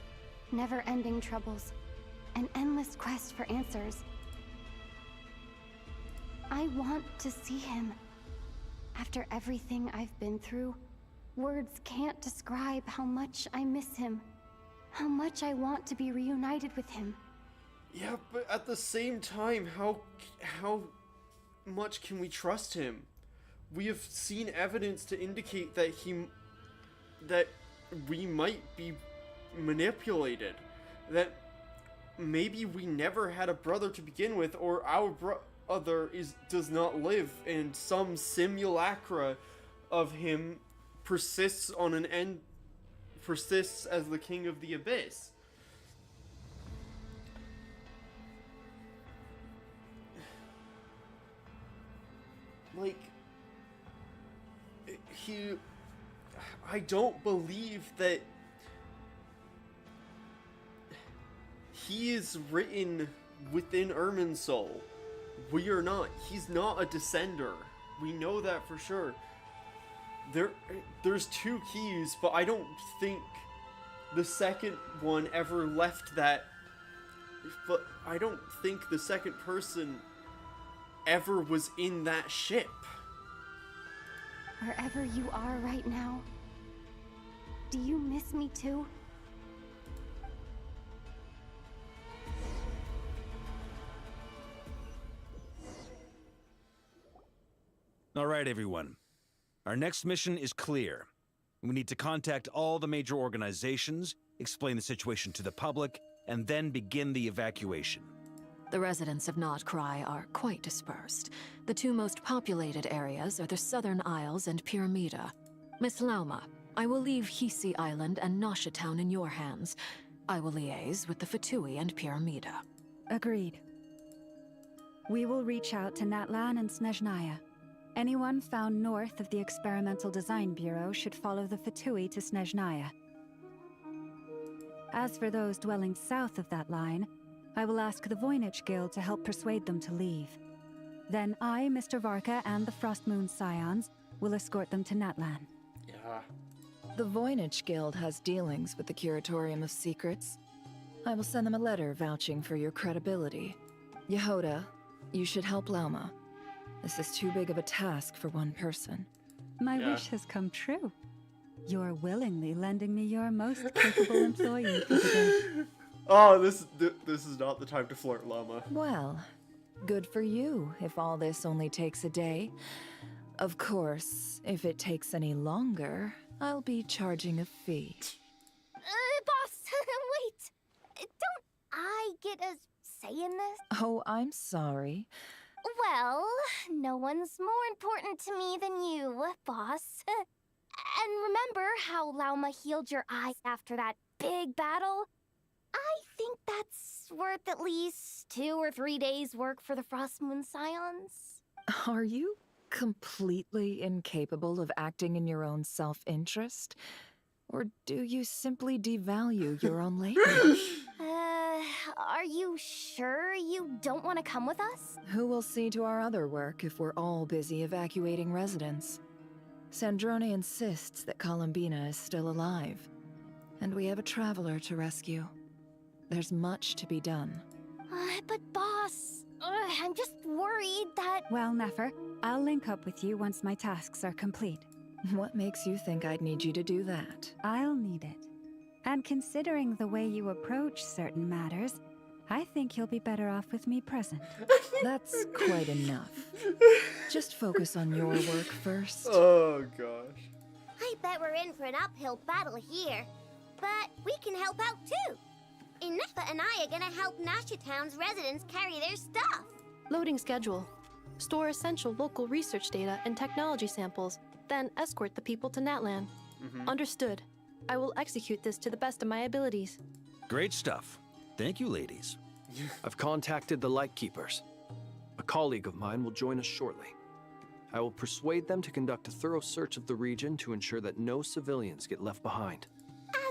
never-ending troubles, an endless quest for answers. I want to see him. After everything I've been through, words can't describe how much I miss him, how much I want to be reunited with him. Yeah, but at the same time, how much can we trust him? We have seen evidence to indicate that we might be manipulated. That maybe we never had a brother to begin with, or our brother does not live, and some simulacra of him persists as the King of the Abyss. Like, I don't believe that he is written within Irminsul. We are not. He's not a descender. We know that for sure. There's two keys, but I don't think the second one ever left that. But I don't think the second person ever was in that ship. Wherever you are right now, do you miss me too? All right, everyone. Our next mission is clear. We need to contact all the major organizations, explain the situation to the public, and then begin the evacuation. The residents of Notcry are quite dispersed. The two most populated areas are the Southern Isles and Pyramida. Miss Lauma, I will leave Hisi Island and Nosha Town in your hands. I will liaise with the Fatui and Pyramida. Agreed. We will reach out to Natlan and Snezhnaya. Anyone found north of the Experimental Design Bureau should follow the Fatui to Snezhnaya. As for those dwelling south of that line, I will ask the Voynich Guild to help persuade them to leave. Then I, Mr. Varka, and the Frostmoon Scions will escort them to Natlan. Yeah. The Voynich Guild has dealings with the Curatorium of Secrets. I will send them a letter vouching for your credibility. Yehoda, you should help Lauma. This is too big of a task for one person. My wish has come true. You're willingly lending me your most capable employee for the day. Oh, this is not the time to flirt, Llama. Well, good for you if all this only takes a day. Of course, if it takes any longer, I'll be charging a fee. Boss, wait. Don't I get a say in this? Oh, I'm sorry. Well, no one's more important to me than you, boss. And remember how Lauma healed your eyes after that big battle? I think that's worth at least 2 or 3 days' work for the Frostmoon Scions. Are you completely incapable of acting in your own self-interest? Or do you simply devalue your own labor? Are you sure you don't want to come with us? Who will see to our other work if we're all busy evacuating residents? Sandrone insists that Columbina is still alive, and we have a traveler to rescue. There's much to be done. But boss, I'm just worried that... Well, Nefer, I'll link up with you once my tasks are complete. What makes you think I'd need you to do that? I'll need it. And considering the way you approach certain matters, I think you'll be better off with me present. That's quite enough. Just focus on your work first. Oh, gosh. I bet we're in for an uphill battle here. But we can help out too. Inefa and I are gonna help Nasha Town's residents carry their stuff. Loading schedule. Store essential local research data and technology samples, then escort the people to Natlan. Understood. I will execute this to the best of my abilities. Great stuff. Thank you, ladies. I've contacted the Lightkeepers. A colleague of mine will join us shortly. I will persuade them to conduct a thorough search of the region to ensure that no civilians get left behind.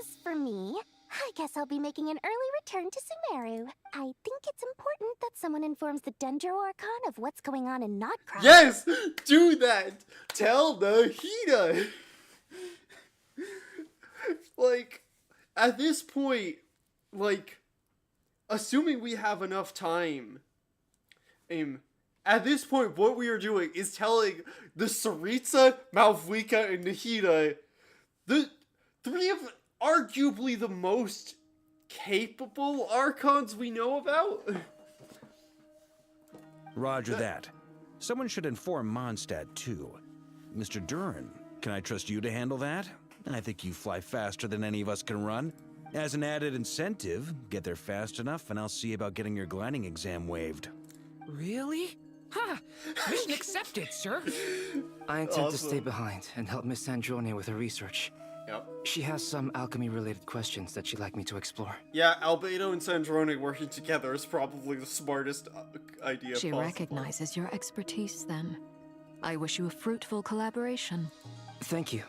As for me, I guess I'll be making an early return to Sumeru. I think it's important that someone informs the Dendro Archon of what's going on in Notcross. Yes! Do that! Tell the Hida! Like, at this point, like, assuming we have enough time, at this point, what we are doing is telling the Saritsa, Malvika, and Nahida, the 3 of arguably the most capable Archons we know about. Roger that. Someone should inform Mondstadt, too. Mr. Durin, can I trust you to handle that? I think you fly faster than any of us can run. As an added incentive, get there fast enough and I'll see about getting your gliding exam waived. Really? Ha! Mission accepted, sir. I intend to stay behind and help Miss Sandrone with her research. Yep. She has some alchemy-related questions that she'd like me to explore. Yeah, Albedo and Sandrone working together is probably the smartest idea She possible. recognizes your expertise, then. I wish you a fruitful collaboration. Thank you.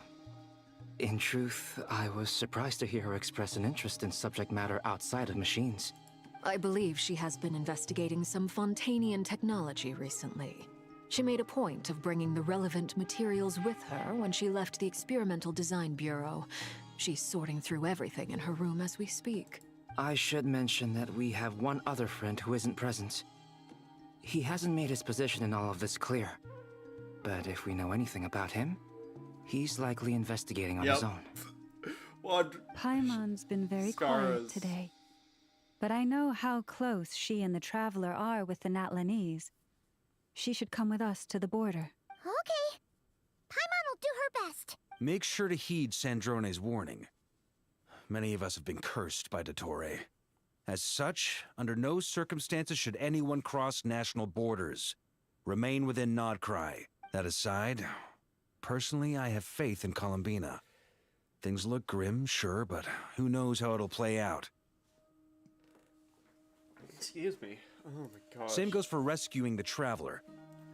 In truth, I was surprised to hear her express an interest in subject matter outside of machines. I believe she has been investigating some Fontanian technology recently. She made a point of bringing the relevant materials with her when she left the Experimental Design Bureau. She's sorting through everything in her room as we speak. I should mention that we have one other friend who isn't present. He hasn't made his position in all of this clear. But if we know anything about him, he's likely investigating on his own. Paimon's been very quiet today. But I know how close she and the Traveler are with the Natlanese. She should come with us to the border. Okay. Paimon will do her best. Make sure to heed Sandrone's warning. Many of us have been cursed by Dottore. As such, under no circumstances should anyone cross national borders. Remain within Nodcry. That aside, personally, I have faith in Columbina. Things look grim, sure, but who knows how it'll play out. Excuse me. Oh my gosh. Same goes for rescuing the Traveler.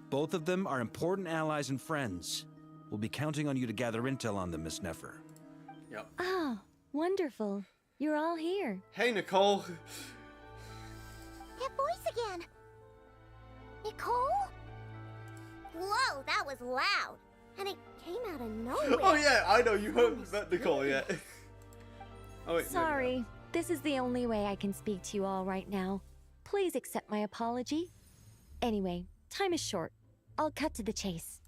Both of them are important allies and friends. We'll be counting on you to gather intel on them, Miss Nefer. Yep. Oh, wonderful. You're all here. Hey, Nicole. That voice again. Nicole? Whoa, that was loud. And it came out of nowhere. Oh yeah, I know you haven't met Nicole yet. Oh wait. Sorry, this is the only way I can speak to you all right now. Please accept my apology. Anyway, time is short. I'll cut to the chase.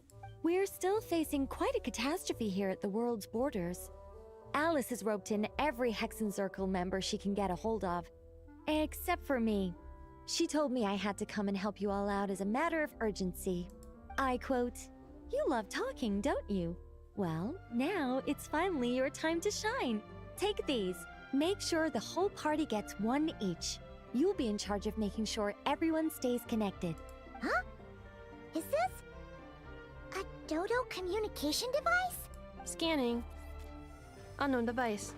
We're still facing quite a catastrophe here at the world's borders. Alice has roped in every Hexen Circle member she can get a hold of. Except for me. She told me I had to come and help you all out as a matter of urgency. I quote, "You love talking, don't you? Well, now it's finally your time to shine. Take these. Make sure the whole party gets one each. You'll be in charge of making sure everyone stays connected." Huh? Is this a Dodo communication device? Scanning. Unknown device.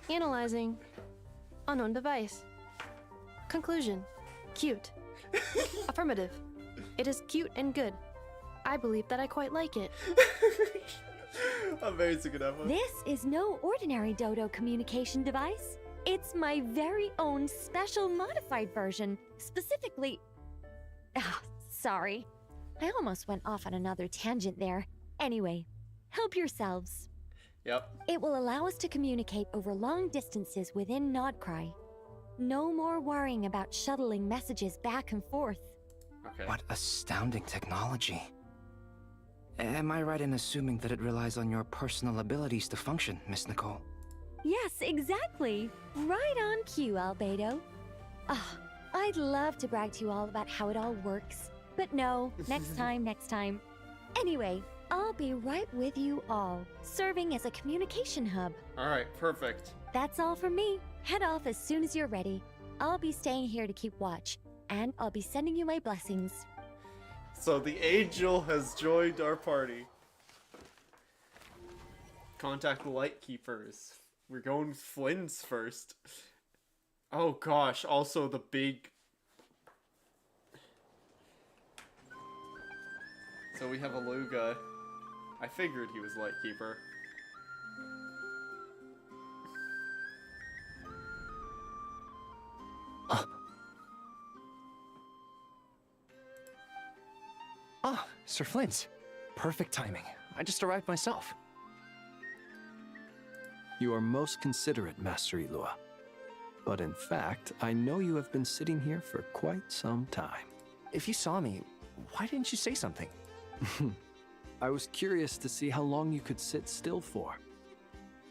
Analyzing. Unknown device. Conclusion. Cute. Affirmative. It is cute and good. I believe that I quite like it. Amazing enough. This is no ordinary Dodo communication device. It's my very own special modified version, specifically... sorry. I almost went off on another tangent there. Anyway, help yourselves. Yep. It will allow us to communicate over long distances within Nodcry. No more worrying about shuttling messages back and forth. Okay. What astounding technology. Am I right in assuming that it relies on your personal abilities to function, Miss Nicole? Yes, exactly. Right on cue, Albedo. I'd love to brag to you all about how it all works. But no, next time. Anyway, I'll be right with you all, serving as a communication hub. Alright, perfect. That's all from me. Head off as soon as you're ready. I'll be staying here to keep watch, and I'll be sending you my blessings. So the angel has joined our party. Contact the Lightkeepers. We're going with Flynn's first. Oh gosh, also the big... So we have a Luga. I figured he was Lightkeeper. Ah, Sir Flint. Perfect timing. I just arrived myself. You are most considerate, Master Ilua. But in fact, I know you have been sitting here for quite some time. If you saw me, why didn't you say something? I was curious to see how long you could sit still for.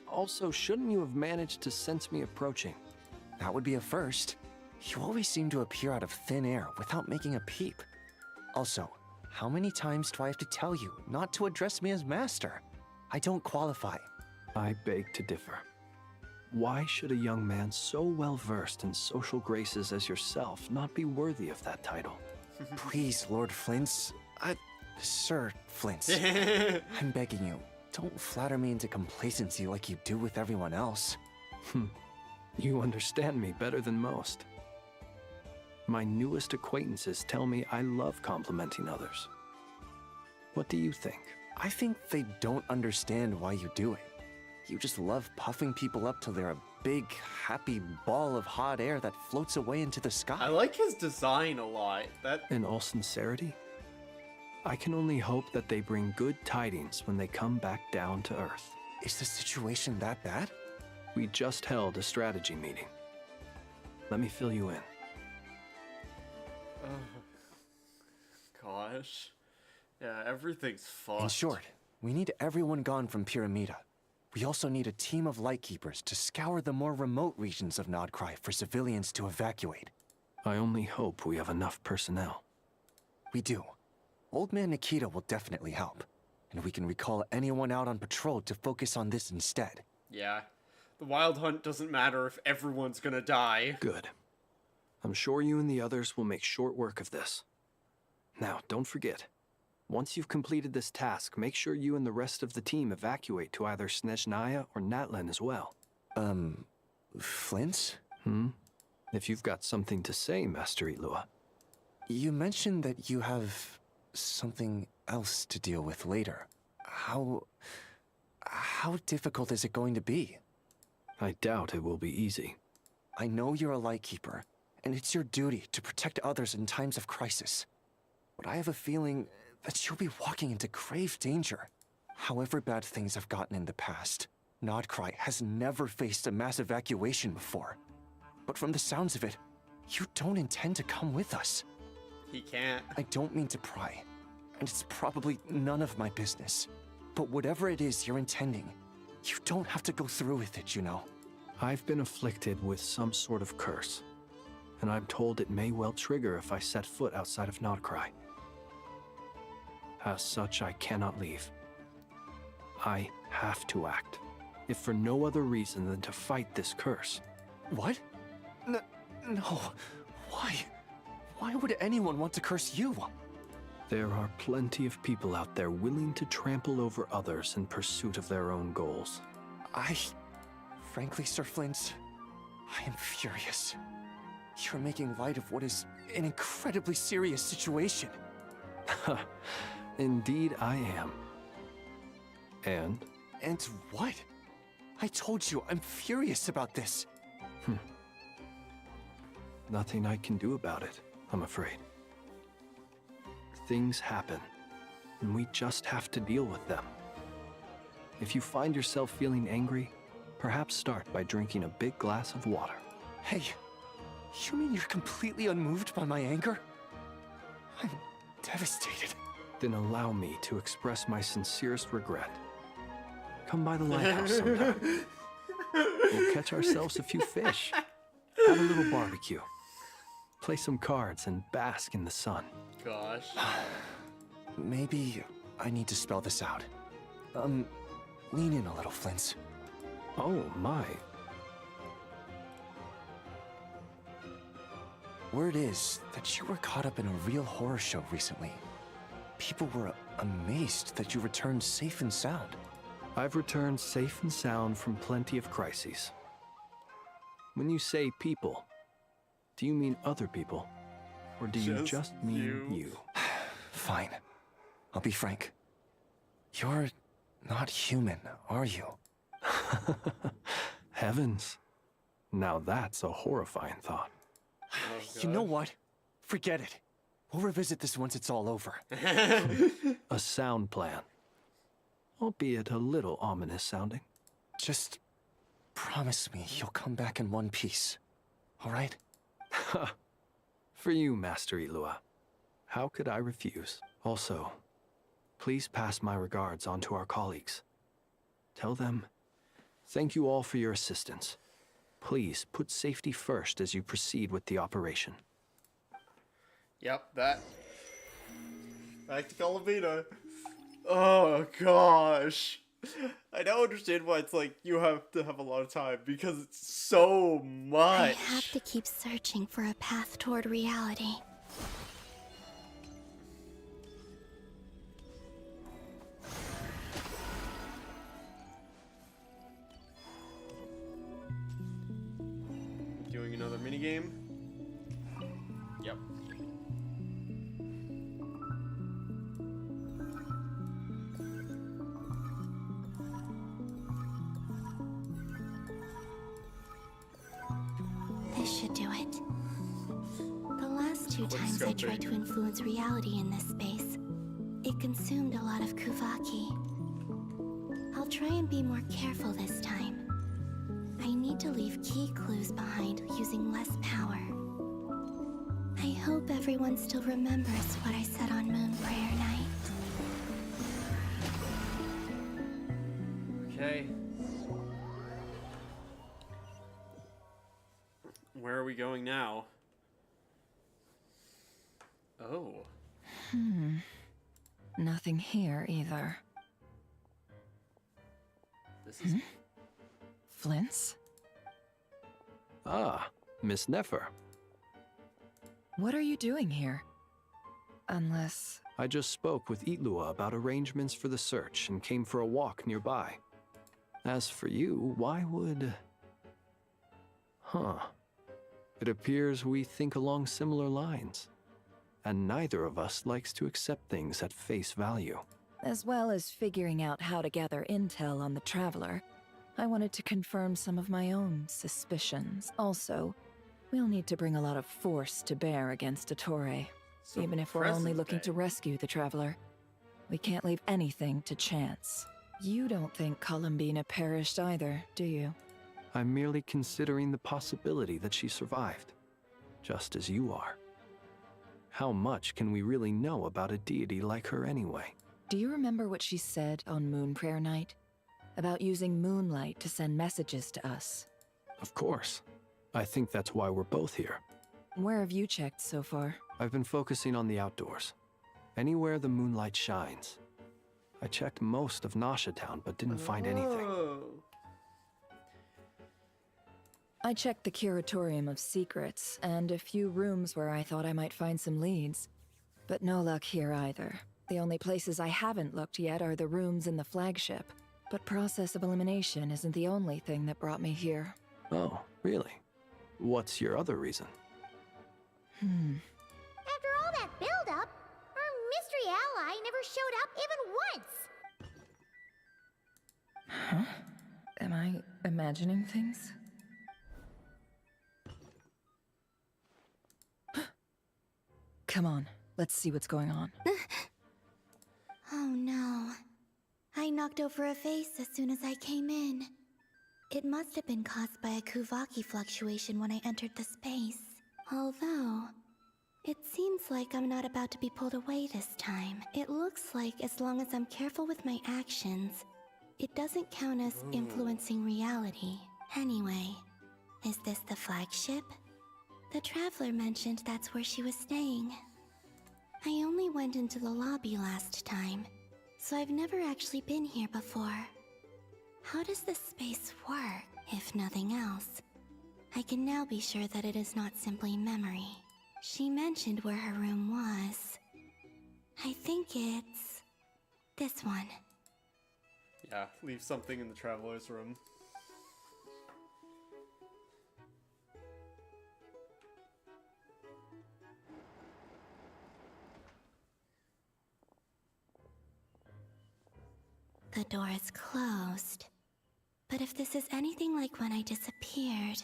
Also, shouldn't you have managed to sense me approaching? That would be a first. You always seem to appear out of thin air without making a peep. Also, how many times do I have to tell you not to address me as master? I don't qualify. I beg to differ. Why should a young man so well versed in social graces as yourself not be worthy of that title? Please, Lord Flint's... Sir Flint's. I'm begging you, don't flatter me into complacency like you do with everyone else. You understand me better than most. My newest acquaintances tell me I love complimenting others. What do you think? I think they don't understand why you do it. You just love puffing people up till they're a big, happy ball of hot air that floats away into the sky. I like his design a lot. In all sincerity, I can only hope that they bring good tidings when they come back down to Earth. Is the situation that bad? We just held a strategy meeting. Let me fill you in. Gosh. Yeah, everything's fucked. In short, we need everyone gone from Pyramida. We also need a team of Lightkeepers to scour the more remote regions of Nodcry for civilians to evacuate. I only hope we have enough personnel. We do. Old Man Nikita will definitely help. And we can recall anyone out on patrol to focus on this instead. Yeah. The Wild Hunt doesn't matter if everyone's gonna die. Good. I'm sure you and the others will make short work of this. Now, don't forget. Once you've completed this task, make sure you and the rest of the team evacuate to either Snezhnaya or Natlan as well. Flint? If you've got something to say, Master Ilua. You mentioned that you have something else to deal with later. How difficult is it going to be? I doubt it will be easy. I know you're a Lightkeeper, and it's your duty to protect others in times of crisis. But I have a feeling that you'll be walking into grave danger. However bad things have gotten in the past, Nodcry has never faced a mass evacuation before. But from the sounds of it, you don't intend to come with us. He can't. I don't mean to pry, and it's probably none of my business. But whatever it is you're intending, you don't have to go through with it, you know. I've been afflicted with some sort of curse, and I'm told it may well trigger if I set foot outside of Nodcry. As such, I cannot leave. I have to act, if for no other reason than to fight this curse. What? No. Why? Why would anyone want to curse you? There are plenty of people out there willing to trample over others in pursuit of their own goals. Frankly, Sir Flint, I am furious. You're making light of what is an incredibly serious situation. Indeed I am. And? And what? I told you, I'm furious about this. Nothing I can do about it, I'm afraid. Things happen, and we just have to deal with them. If you find yourself feeling angry, perhaps start by drinking a big glass of water. Hey, you mean you're completely unmoved by my anger? I'm devastated. Then allow me to express my sincerest regret. Come by the lighthouse sometime. We'll catch ourselves a few fish, have a little barbecue, play some cards, and bask in the sun. Gosh. Maybe I need to spell this out. Lean in a little, Flint. Oh, my. Word is that you were caught up in a real horror show recently. People were amazed that you returned safe and sound. I've returned safe and sound from plenty of crises. When you say people, do you mean other people? Or do you just mean you? Fine. I'll be frank. You're not human, are you? Heavens. Now that's a horrifying thought. You know what? Forget it. We'll revisit this once it's all over. A sound plan. Albeit a little ominous sounding. Just promise me you'll come back in one piece. All right? For you, Master Ilua. How could I refuse? Also, please pass my regards on to our colleagues. Tell them, thank you all for your assistance. Please put safety first as you proceed with the operation. Yep, that. Back to Calavina. Oh gosh. I now understand why it's like you have to have a lot of time, because it's so much. I have to keep searching for a path toward reality. Doing another minigame? Yep. This should do it. The last two times I tried to influence reality in this space, it consumed a lot of Kuvaki. I'll try and be more careful this time. I need to leave key clues behind using less power. I hope everyone still remembers what I said on Moon Prayer Night. Okay. Where are we going now? Oh. Nothing here either. This is... Flint's? Ah, Miss Nefer. What are you doing here? Unless... I just spoke with Ilua about arrangements for the search and came for a walk nearby. As for you, why would... Huh. It appears we think along similar lines. and neither of us likes to accept things at face value. As well as figuring out how to gather intel on the Traveler, I wanted to confirm some of my own suspicions. Also, we'll need to bring a lot of force to bear against Dottore, even if we're only looking to rescue the Traveler. We can't leave anything to chance. You don't think Columbina perished either, do you? I'm merely considering the possibility that she survived, just as you are. How much can we really know about a deity like her anyway? Do you remember what she said on Moon Prayer Night? About using moonlight to send messages to us? Of course. I think that's why we're both here. Where have you checked so far? I've been focusing on the outdoors. Anywhere the moonlight shines. I checked most of Nasha Town, but didn't find anything. I checked the Curatorium of Secrets, and a few rooms where I thought I might find some leads. But no luck here either. The only places I haven't looked yet are the rooms in the flagship. But process of elimination isn't the only thing that brought me here. Oh, really? What's your other reason? After all that build-up, our mystery ally never showed up even once. Huh? Am I imagining things? Come on, let's see what's going on. Oh no. I knocked over a vase as soon as I came in. It must have been caused by a Kuvaki fluctuation when I entered the space. Although, it seems like I'm not about to be pulled away this time. It looks like as long as I'm careful with my actions, it doesn't count as influencing reality. Anyway, is this the flagship? The Traveler mentioned that's where she was staying. I only went into the lobby last time, so I've never actually been here before. How does this space work, if nothing else? I can now be sure that it is not simply memory. She mentioned where her room was. I think it's this one. Yeah, leave something in the Traveler's room. The door is closed. But if this is anything like when I disappeared,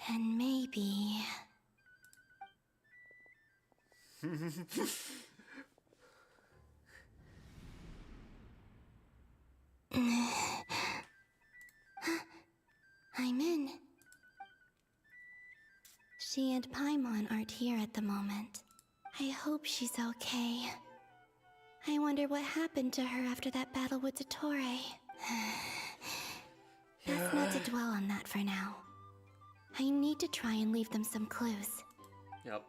then maybe... I'm in. She and Paimon aren't here at the moment. I hope she's okay. I wonder what happened to her after that battle with Dottore. Best not to dwell on that for now. I need to try and leave them some clues. Yep.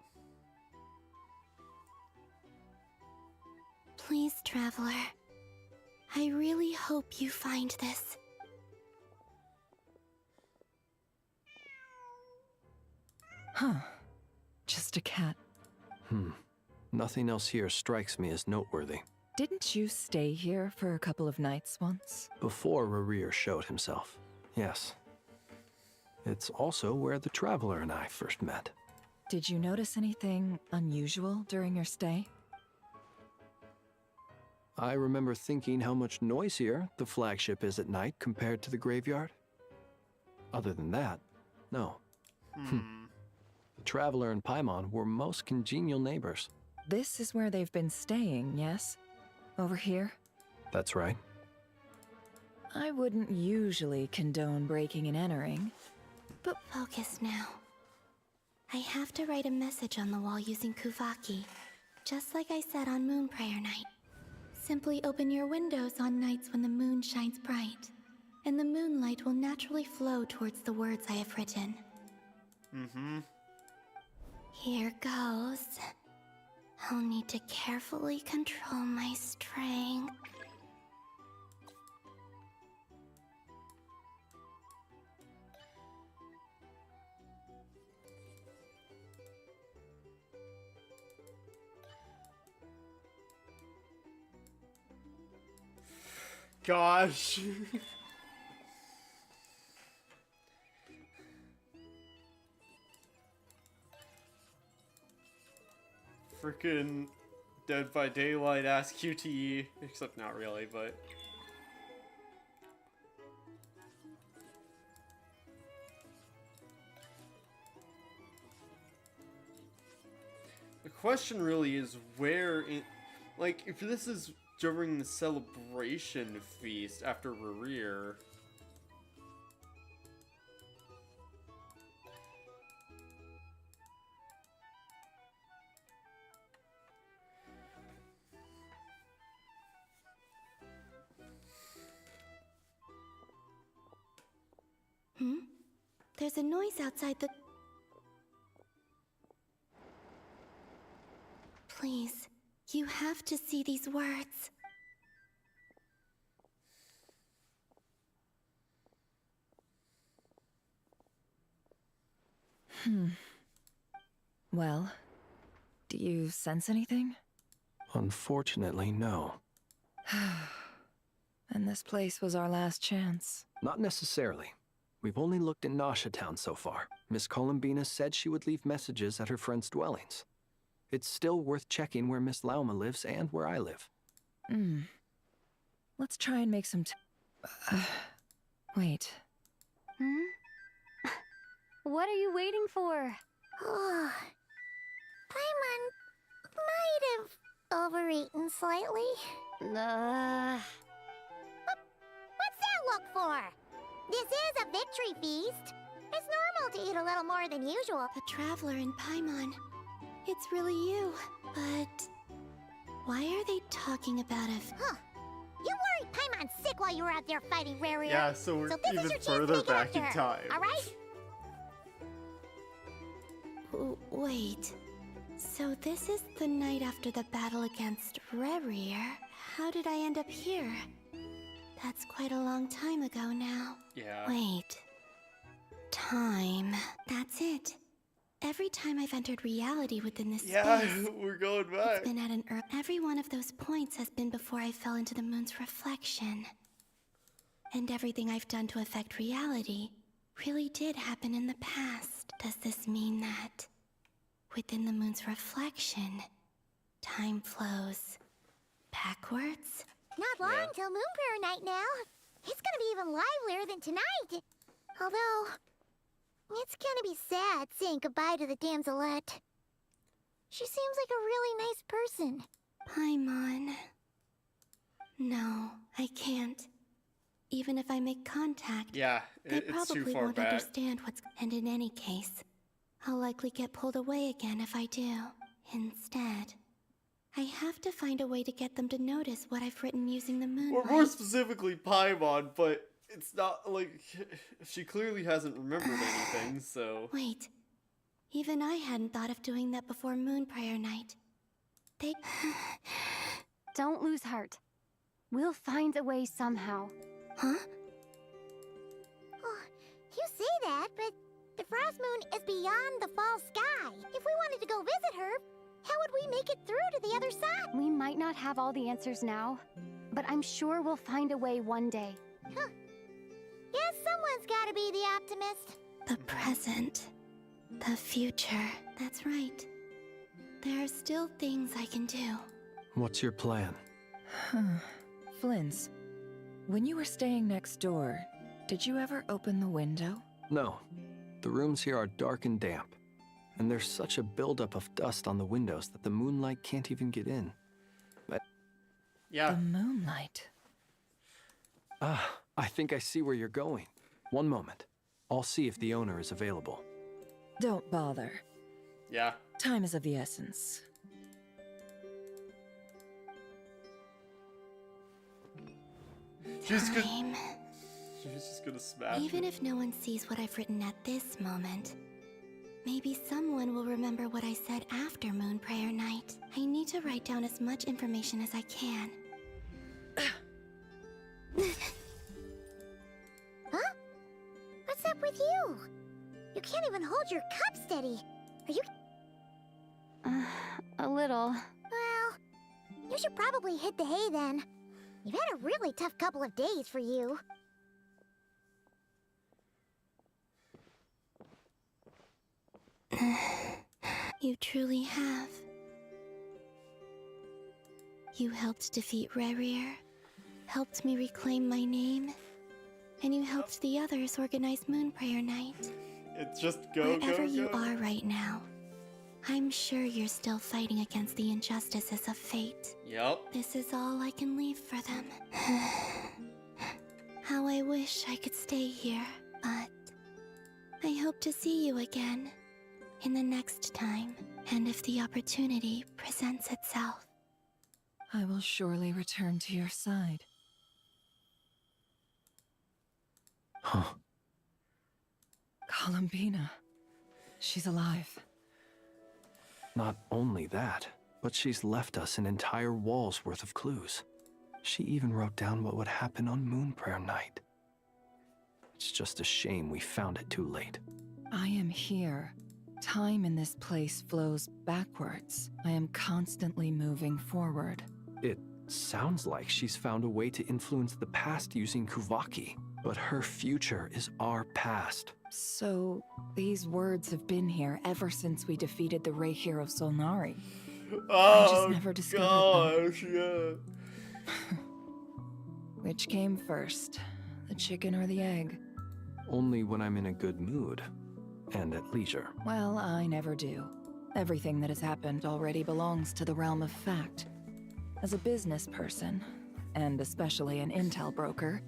Please, Traveler. I really hope you find this. Huh. Just a cat. Nothing else here strikes me as noteworthy. Didn't you stay here for a couple of nights once? Before Rarir showed himself, yes. It's also where the Traveler and I first met. Did you notice anything unusual during your stay? I remember thinking how much noisier the flagship is at night compared to the graveyard. Other than that, no. The Traveler and Paimon were most congenial neighbors. This is where they've been staying, yes? Over here? That's right. I wouldn't usually condone breaking and entering. But focus now. I have to write a message on the wall using Kuvaki, just like I said on Moon Prayer Night. Simply open your windows on nights when the moon shines bright, and the moonlight will naturally flow towards the words I have written. Here goes. I'll need to carefully control my strength. Gosh. Frickin' Dead by Daylight ass QTE. Except not really, but... The question really is where in... Like, if this is during the celebration feast after Rerir... There's a noise outside the... Please, you have to see these words. Well, do you sense anything? Unfortunately, no. And this place was our last chance. Not necessarily. We've only looked in Nasha Town so far. Miss Columbina said she would leave messages at her friends' dwellings. It's still worth checking where Miss Lauma lives and where I live. Let's try and make some wait. What are you waiting for? Oh, Paimon might have overeaten slightly. What's that look for? This is a victory feast. It's normal to eat a little more than usual. The Traveler and Paimon. It's really you. But why are they talking about it? Huh. You worried Paimon's sick while you were out there fighting Rerir. Yeah, so we're this even is your chance further to make it back in up to her, time. Alright? Wait. So this is the night after the battle against Rerir. How did I end up here? That's quite a long time ago now. Yeah. Wait. Time. That's it. Every time I've entered reality within this space, we're going back. it's been at an every one of those points has been before I fell into the moon's reflection. And everything I've done to affect reality really did happen in the past. Does this mean that within the moon's reflection, time flows backwards? Not long till Moon Prayer night now. It's gonna be even livelier than tonight. Although, it's gonna be sad saying goodbye to the damselette. She seems like a really nice person. Paimon. No, I can't. Even if I make contact, Yeah, they it's probably too far won't back. understand what's... And in any case, I'll likely get pulled away again if I do. Instead, I have to find a way to get them to notice what I've written using the Or moonlight. more specifically, Paimon, but it's not like... She clearly hasn't remembered anything, so... Wait. Even I hadn't thought of doing that before Moon Prayer night. They... Don't lose heart. We'll find a way somehow. Huh? Oh, you say that, but the Frost Moon is beyond the fall sky. If we wanted to go visit her, how would we make it through to the other side? We might not have all the answers now, but I'm sure we'll find a way one day. Huh. Guess someone's gotta be the optimist. The present. The future. That's right. There are still things I can do. What's your plan? Flynn's, when you were staying next door, did you ever open the window? No. The rooms here are dark and damp. And there's such a buildup of dust on the windows that the moonlight can't even get in. But... Yeah. The moonlight. I think I see where you're going. One moment. I'll see if the owner is available. Don't bother. Yeah. Time is of the essence. She's just gonna smash Even it. if no one sees what I've written at this moment, maybe someone will remember what I said after Moon Prayer night. I need to write down as much information as I can. Huh? What's up with you? You can't even hold your cup steady. Are you... A little. Well, you should probably hit the hay then. You've had a really tough couple of days for you. You truly have. You helped defeat Rerir, helped me reclaim my name, and you helped the others organize Moon Prayer Night. It's just go, Wherever go, you go. are right now, I'm sure you're still fighting against the injustices of fate. Yep. This is all I can leave for them. How I wish I could stay here, but I hope to see you again in the next time, and if the opportunity presents itself. I will surely return to your side. Huh. Columbina. She's alive. Not only that, but she's left us an entire wall's worth of clues. She even wrote down what would happen on Moon Prayer Night. It's just a shame we found it too late. I am here. Time in this place flows backwards. I am constantly moving forward. It sounds like she's found a way to influence the past using Kuvaki, but her future is our past. So, these words have been here ever since we defeated the Ray Hero Solnari. I just never discovered gosh, yeah. Which came first, the chicken or the egg? Only when I'm in a good mood and at leisure. Well, I never do. Everything that has happened already belongs to the realm of fact. As a business person, and especially an intel broker,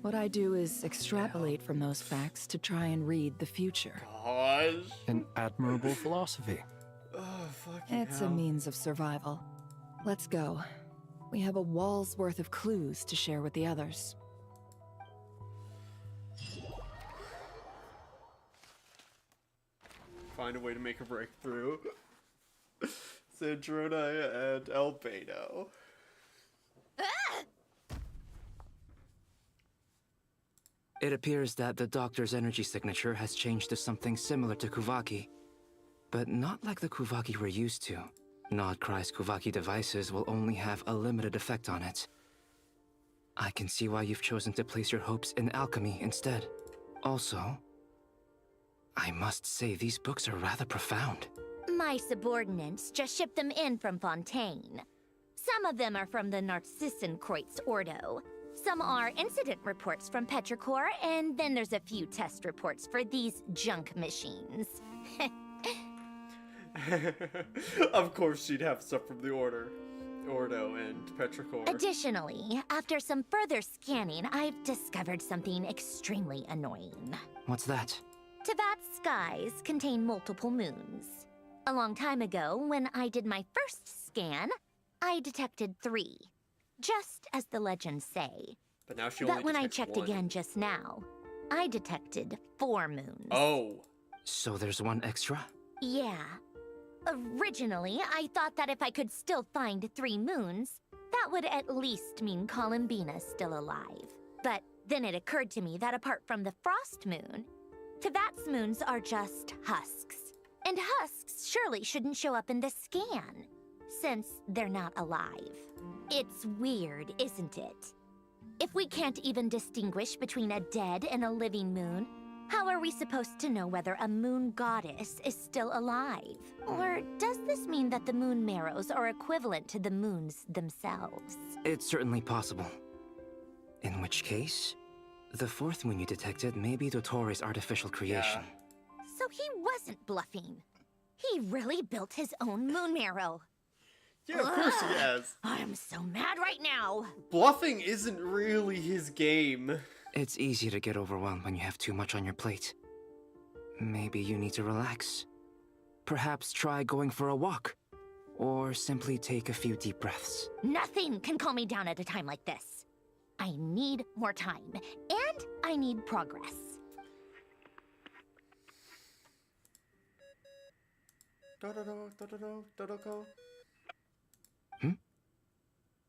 what I do is extrapolate from those facts to try and read the future. Gosh. An admirable philosophy. Oh, fucking It's hell. a means of survival. Let's go. We have a wall's worth of clues to share with the others. Find a way to make a breakthrough. Sandrona and Albano. It appears that the Doctor's energy signature has changed to something similar to Kuvaki, but not like the Kuvaki we're used to. Nodcry's Kuvaki devices will only have a limited effect on it. I can see why you've chosen to place your hopes in alchemy instead. Also, I must say these books are rather profound. My subordinates just shipped them in from Fontaine. Some of them are from the Narcissenkreuz Ordo. Some are incident reports from Petrichor, and then there's a few test reports for these junk machines. Of course she'd have stuff from the Ordo and Petrichor. Additionally, after some further scanning, I've discovered something extremely annoying. What's that? Tevat's skies contain multiple moons. A long time ago, when I did my first scan, I detected 3. Just as the legends say. But now she only But when I detects checked 1. again just now, I detected 4 moons. Oh. So there's one extra? Yeah. Originally, I thought that if I could still find 3 moons, that would at least mean Columbina's still alive. But then it occurred to me that apart from the frost moon, Tevat's moons are just husks. And husks surely shouldn't show up in the scan, since they're not alive. It's weird, isn't it? If we can't even distinguish between a dead and a living moon, how are we supposed to know whether a moon goddess is still alive? Or does this mean that the moon marrows are equivalent to the moons themselves? It's certainly possible. In which case, the 4th moon you detected may be Dottore's artificial creation. So he wasn't bluffing. He really built his own moon marrow. Yeah, of course he has. I am so mad right now. Bluffing isn't really his game. It's easy to get overwhelmed when you have too much on your plate. Maybe you need to relax. Perhaps try going for a walk. Or simply take a few deep breaths. Nothing can calm me down at a time like this. I need more time, and I need progress.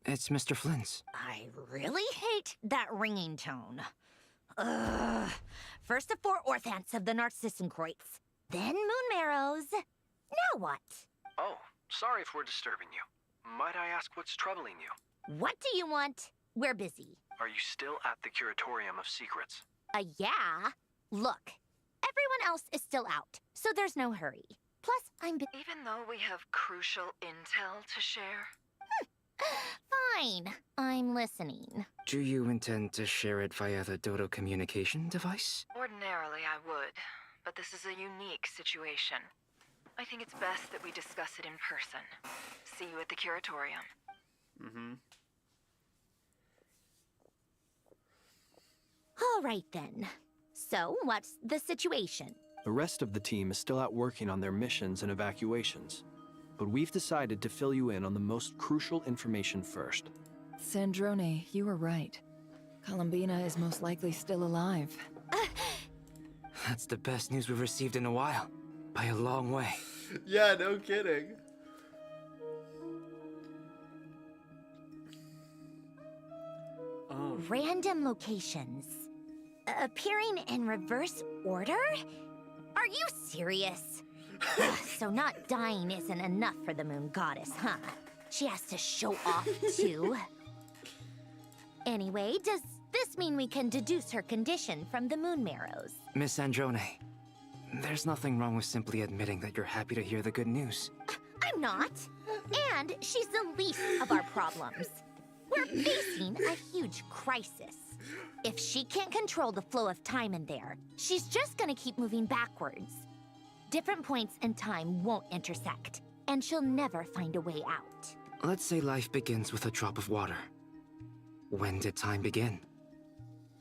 It's Mr. Flynn's. I really hate that ringing tone. Ugh. First the 4 orthants of the Narcissenkreuz, then moon marrows. Now what? Oh, sorry if we're disturbing you. Might I ask what's troubling you? What do you want? We're busy. Are you still at the Curatorium of Secrets? Yeah. Look, everyone else is still out, so there's no hurry. Plus, I'm Even though we have crucial intel to share? Fine. I'm listening. Do you intend to share it via the Dodo communication device? Ordinarily, I would, but this is a unique situation. I think it's best that we discuss it in person. See you at the curatorium. Mm-hmm. All right then. So, what's the situation? The rest of the team is still out working on their missions and evacuations, but we've decided to fill you in on the most crucial information first. Sandrone, you were right. Columbina is most likely still alive. That's the best news we've received in a while. By a long way. Yeah, no kidding. Oh. Random locations. Appearing in reverse order? Are you serious? So not dying isn't enough for the moon goddess, huh? She has to show off, too. Anyway, does this mean we can deduce her condition from the moon marrows? Miss Androne, there's nothing wrong with simply admitting that you're happy to hear the good news. I'm not. And she's the least of our problems. We're facing a huge crisis. If she can't control the flow of time in there, she's just gonna keep moving backwards. Different points in time won't intersect, and she'll never find a way out. Let's say life begins with a drop of water. When did time begin?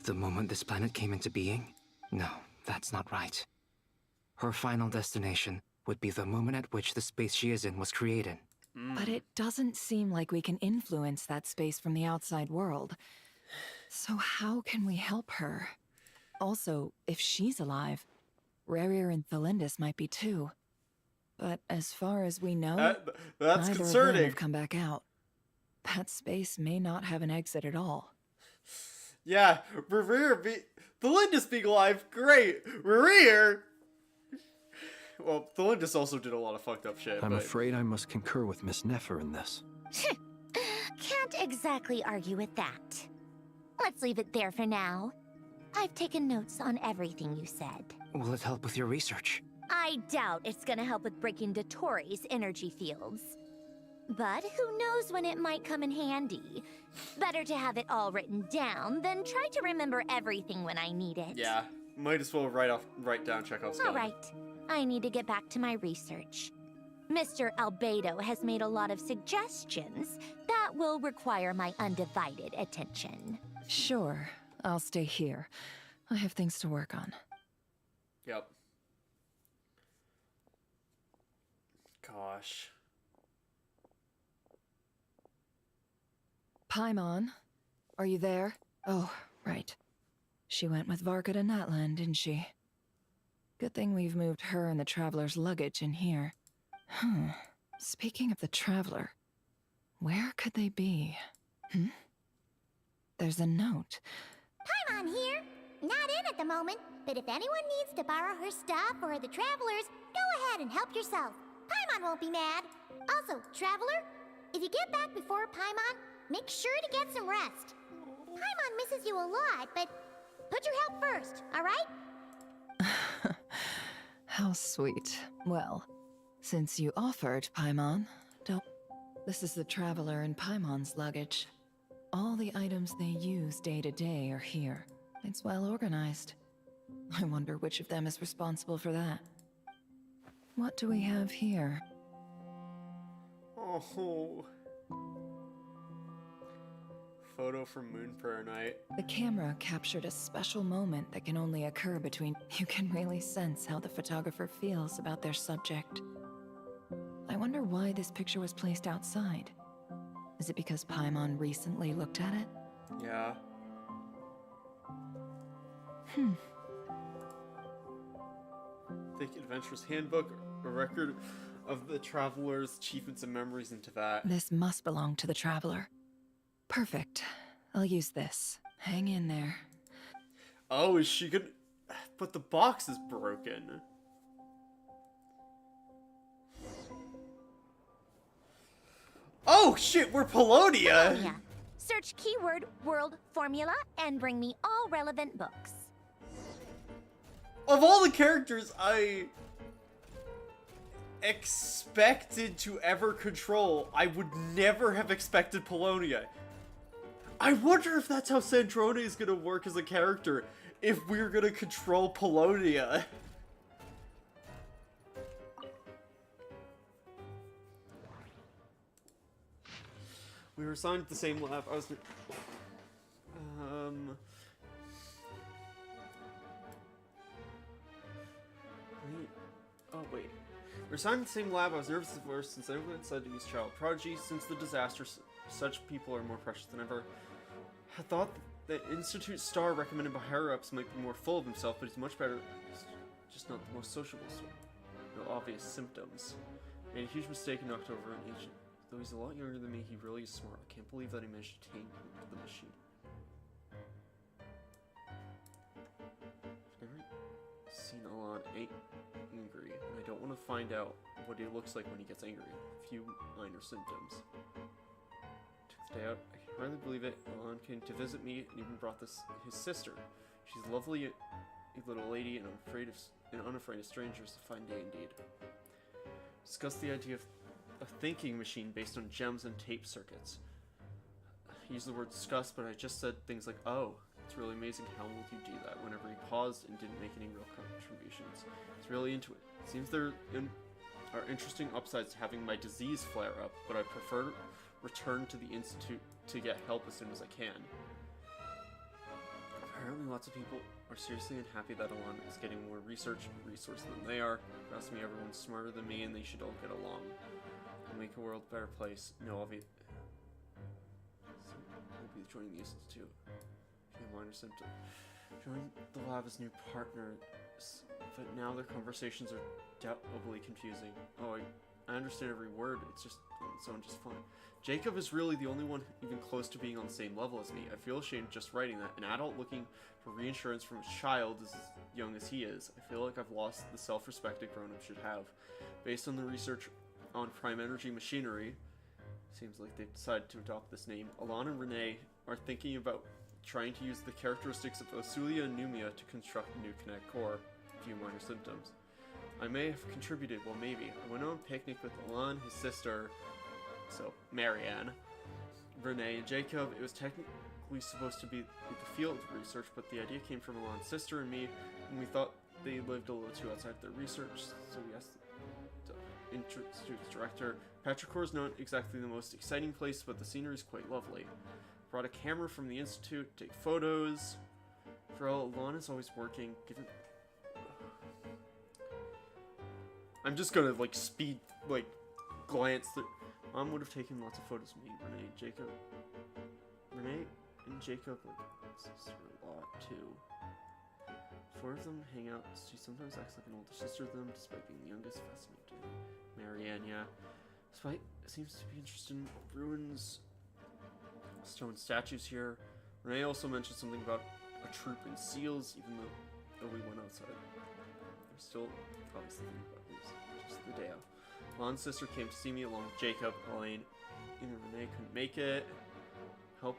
The moment this planet came into being? No, that's not right. Her final destination would be the moment at which the space she is in was created. But it doesn't seem like we can influence that space from the outside world. So how can we help her? Also, if she's alive, Rarir and Thalindus might be too. But as far as we know, that's neither concerning. of them have come back out. That space may not have an exit at all. Yeah, Thalindus being alive, great. Rarir. Well, Thalindus also did a lot of fucked up shit. I'm afraid I must concur with Miss Nefer in this. Can't exactly argue with that. Let's leave it there for now. I've taken notes on everything you said. Will it help with your research? I doubt it's gonna help with breaking Dottore's energy fields. But who knows when it might come in handy. Better to have it all written down than try to remember everything when I need it. Yeah, might as well write down Chekhov's gun. All right, I need to get back to my research. Mr. Albedo has made a lot of suggestions that will require my undivided attention. Sure, I'll stay here. I have things to work on. Yep. Gosh. Paimon, are you there? Oh, right. She went with Varka to Natlan, didn't she? Good thing we've moved her and the Traveler's luggage in here. Speaking of the Traveler, where could they be? There's a note. Paimon here. Not in at the moment, but if anyone needs to borrow her stuff or the Travelers, go ahead and help yourself. Paimon won't be mad. Also, Traveler, if you get back before Paimon, make sure to get some rest. Paimon misses you a lot, but put your help first, all right? How sweet. Well, since you offered, Paimon, don't... This is the Traveler and Paimon's luggage. All the items they use day to day are here. It's well organized. I wonder which of them is responsible for that. What do we have here? Oh. Photo from Moon Prayer Night. The camera captured a special moment that can only occur between... You can really sense how the photographer feels about their subject. I wonder why this picture was placed outside. Is it because Paimon recently looked at it? Yeah. Take Adventurer's Handbook, a record of the Traveler's achievements and memories into that. This must belong to the Traveler. Perfect. I'll use this. Hang in there. Oh, is she gonna... But the box is broken. Oh shit, we're Polonia! Polonia. Search keyword world formula and bring me all relevant books. Of all the characters I expected to ever control, I would never have expected Polonia. I wonder if that's how Sandrone is gonna work as a character, if we're gonna control Polonia. We were assigned to the same lab. I was... Oh, wait. We're assigned to the same lab. I was nervous at first since everyone decided to use child prodigy. Since the disaster, such people are more precious than ever. I thought that Institute Star recommended by higher-ups might be more full of himself, but he's much better. He's just not the most sociable sort. No obvious symptoms. Made a huge mistake and knocked over an ancient. Though he's a lot younger than me, he really is smart. I can't believe that he managed to tame the machine. I've never seen Alon angry, and I don't want to find out what he looks like when he gets angry. A few minor symptoms. Took the day out. I can hardly believe it. Alon came to visit me and even brought his sister. She's a lovely little lady and unafraid of strangers. A fine day indeed. Discussed the idea of a thinking machine based on gems and tape circuits. I used the word discuss, but I just said things like, oh, it's really amazing how will you do that, whenever he paused and didn't make any real contributions. He's really into it. Seems there are interesting upsides to having my disease flare up, but I prefer to return to the Institute to get help as soon as I can. Apparently lots of people are seriously unhappy that Alon is getting more research resources than they are. Trust me, everyone's smarter than me and they should all get along. Make a world a better place. No, I'll be joining the Institute. Few minor symptoms. Join the lab as new partners, but now their conversations are doubly confusing. Oh, I understand every word. It's just on its own, just fine. Jacob is really the only one even close to being on the same level as me. I feel ashamed just writing that. An adult looking for reinsurance from a child as young as he is. I feel like I've lost the self-respect a grown-up should have. Based on the research on prime energy machinery, seems like they've decided to adopt this name. Alon and Renee are thinking about trying to use the characteristics of Osulia and Numia to construct a new Connect core. A few minor symptoms. I may have contributed, well maybe. I went on a picnic with Alon, his sister, so Marianne, Renee, and Jacob. It was technically supposed to be the field research, but the idea came from Alon's sister and me, and we thought they lived a little too outside their research, so we asked Institute's director. Petrichor is not exactly the most exciting place, but the scenery is quite lovely. Brought a camera from the Institute to take photos. For all, Alon is always working. I'm just gonna glance through. Mom would have taken lots of photos of me, Renee and Jacob like sister a lot too. Four of them hang out. She sometimes acts like an older sister to them, despite being the youngest. Fascinating. Marianne, yeah. Despite seems to be interested in ruins, stone statues here. Renee also mentioned something about a troop in seals, even though we went outside. We're still obviously thinking about this. Just the day out. Alon's sister came to see me along with Jacob. Elaine and Renee couldn't make it. Help.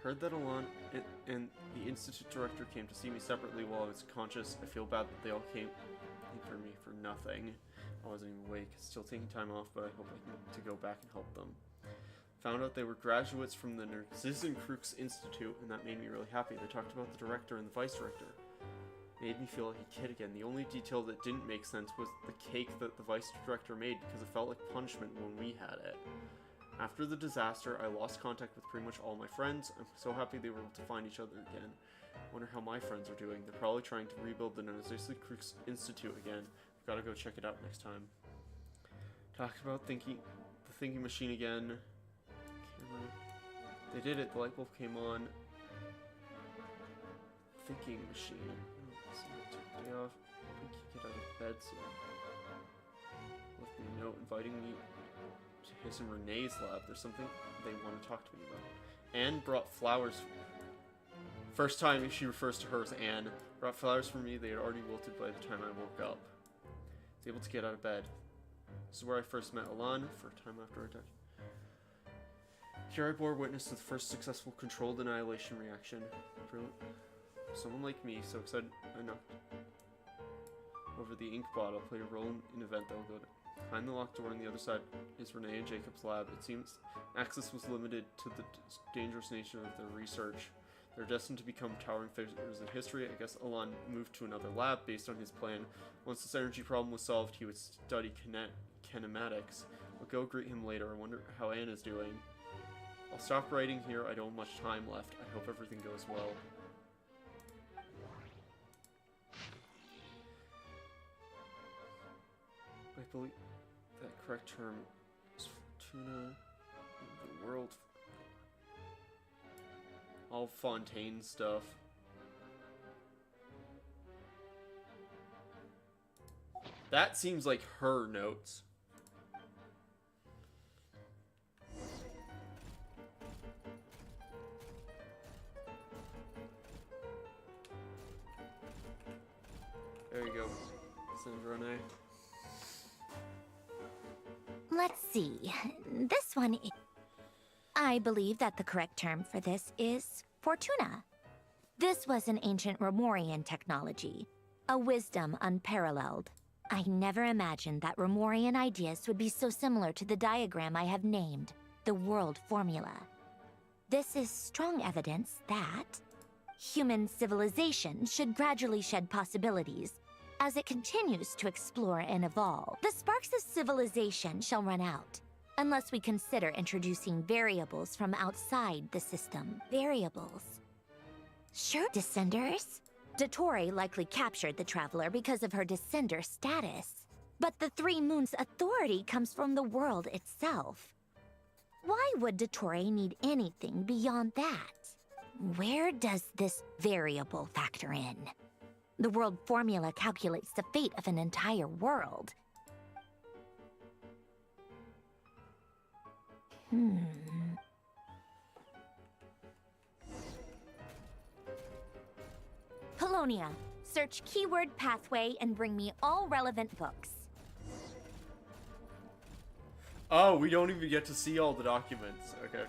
Heard that Alon and the Institute director came to see me separately while I was conscious. I feel bad that they all came for me for nothing. I wasn't even awake. Still taking time off, but I hope I can to go back and help them. Found out they were graduates from the Narcissenkrux Institute, and that made me really happy. They talked about the director and the vice director. Made me feel like a kid again. The only detail that didn't make sense was the cake that the vice director made, because it felt like punishment when we had it. After the disaster, I lost contact with pretty much all my friends. I'm so happy they were able to find each other again. Wonder how my friends are doing. They're probably trying to rebuild the Narcissenkrux Institute again. We've got to go check it out next time. Talked about the thinking machine again. Camera. They did it. The light bulb came on. Thinking machine. Took the day off. I think he get out of bed soon. Left me a note inviting me to his and Renee's lab. There's something they want to talk to me about. Anne brought flowers. First time she refers to her as Anne. Brought flowers for me. They had already wilted by the time I woke up. I was able to get out of bed. This is where I first met Alon, for a time after I died. Here I bore witness to the first successful controlled annihilation reaction. For someone like me, so excited I knocked over the ink bottle, played a role in an event that will go Behind the locked door on the other side is Renee and Jacob's lab. It seems access was limited to the dangerous nature of their research. They're destined to become towering figures in history. I guess Alon moved to another lab based on his plan. Once this energy problem was solved, he would study kinematics. We'll go greet him later. I wonder how Anna's doing. I'll stop writing here. I don't have much time left. I hope everything goes well. I believe that correct term is Fortuna. The world. All Fontaine stuff. That seems like her notes. There you go, Sandrone. Let's see. This one is... I believe that the correct term for this is Fortuna. This was an ancient Remorian technology, a wisdom unparalleled. I never imagined that Remorian ideas would be so similar to the diagram I have named, the world formula. This is strong evidence that human civilization should gradually shed possibilities as it continues to explore and evolve. The sparks of civilization shall run out, unless we consider introducing variables from outside the system. Variables? Sure, descenders. Dottore likely captured the Traveler because of her descender status. But the Three Moons' authority comes from the world itself. Why would Dottore need anything beyond that? Where does this variable factor in? The world formula calculates the fate of an entire world. Polonia, search keyword pathway and bring me all relevant books. Oh, we don't even get to see all the documents. Okay.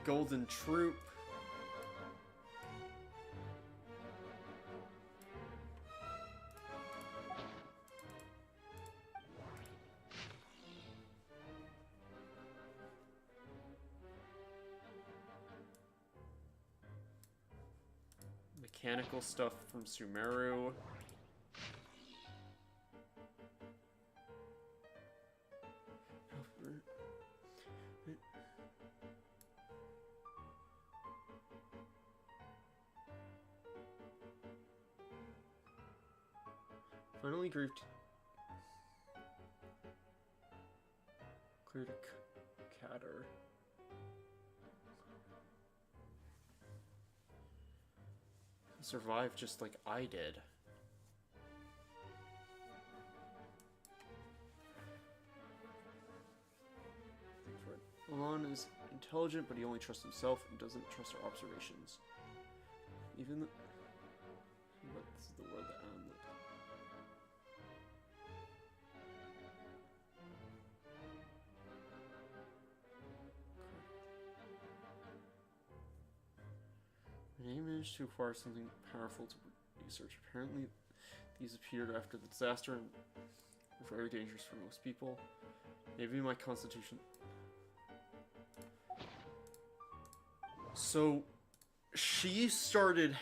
Golden Troop. Mechanical stuff from Sumeru. Finally grouped. Cleared a catter. Survived just like I did. Alon is intelligent, but he only trusts himself and doesn't trust our observations. Even the... But this is the world that I'm living. Renee managed to acquire something powerful to research. Apparently, these appeared after the disaster and were very dangerous for most people. Maybe my constitution... So, she started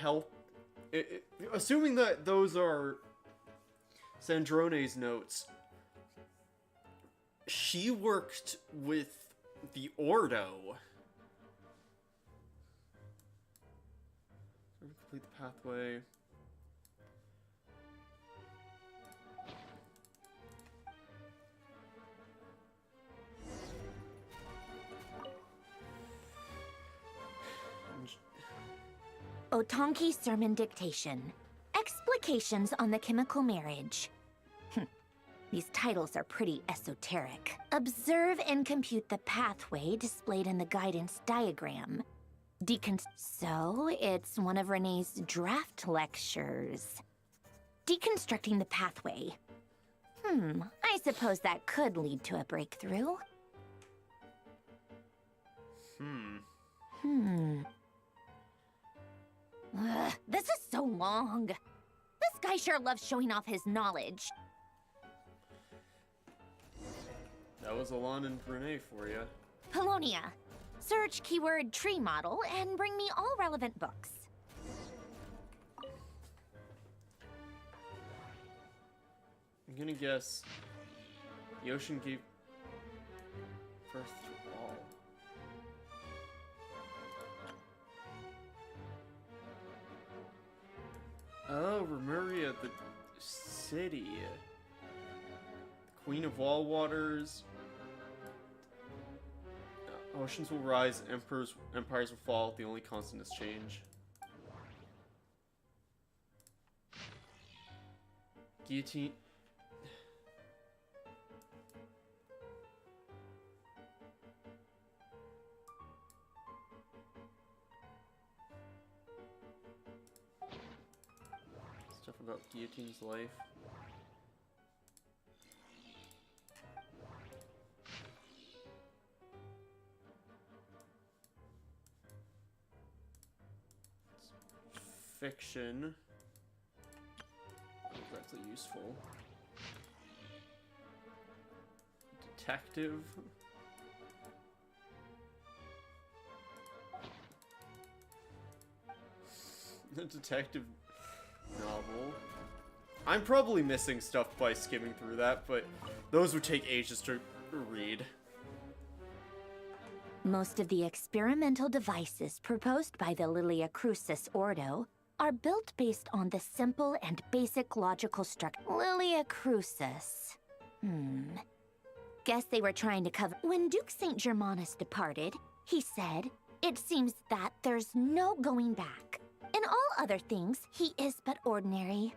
assuming that those are Sandrone's notes, she worked with the Ordo. Complete the pathway. Otonki Sermon Dictation. Explications on the Chemical Marriage. These titles are pretty esoteric. Observe and compute the pathway displayed in the guidance diagram. So, it's one of Renee's draft lectures. Deconstructing the pathway. I suppose that could lead to a breakthrough. This is so so long. This guy sure loves showing off his knowledge. That was Alon and Renee for you. Polonia. Search keyword tree model and bring me all relevant books. I'm gonna guess the ocean gave birth to all. Oh, Remuria, the city. The Queen of All Waters. Oceans will rise, empires will fall, the only constant is change. Guillotine. Stuff about Guillotine's life. Fiction. That's useful. Detective. A detective novel. I'm probably missing stuff by skimming through that, but those would take ages to read. Most of the experimental devices proposed by the Lilia Crucis Ordo are built based on the simple and basic logical structure. Lilia Crucis. Guess they were trying to cover. When Duke St. Germanus departed, he said, "It seems that there's no going back. In all other things, he is but ordinary."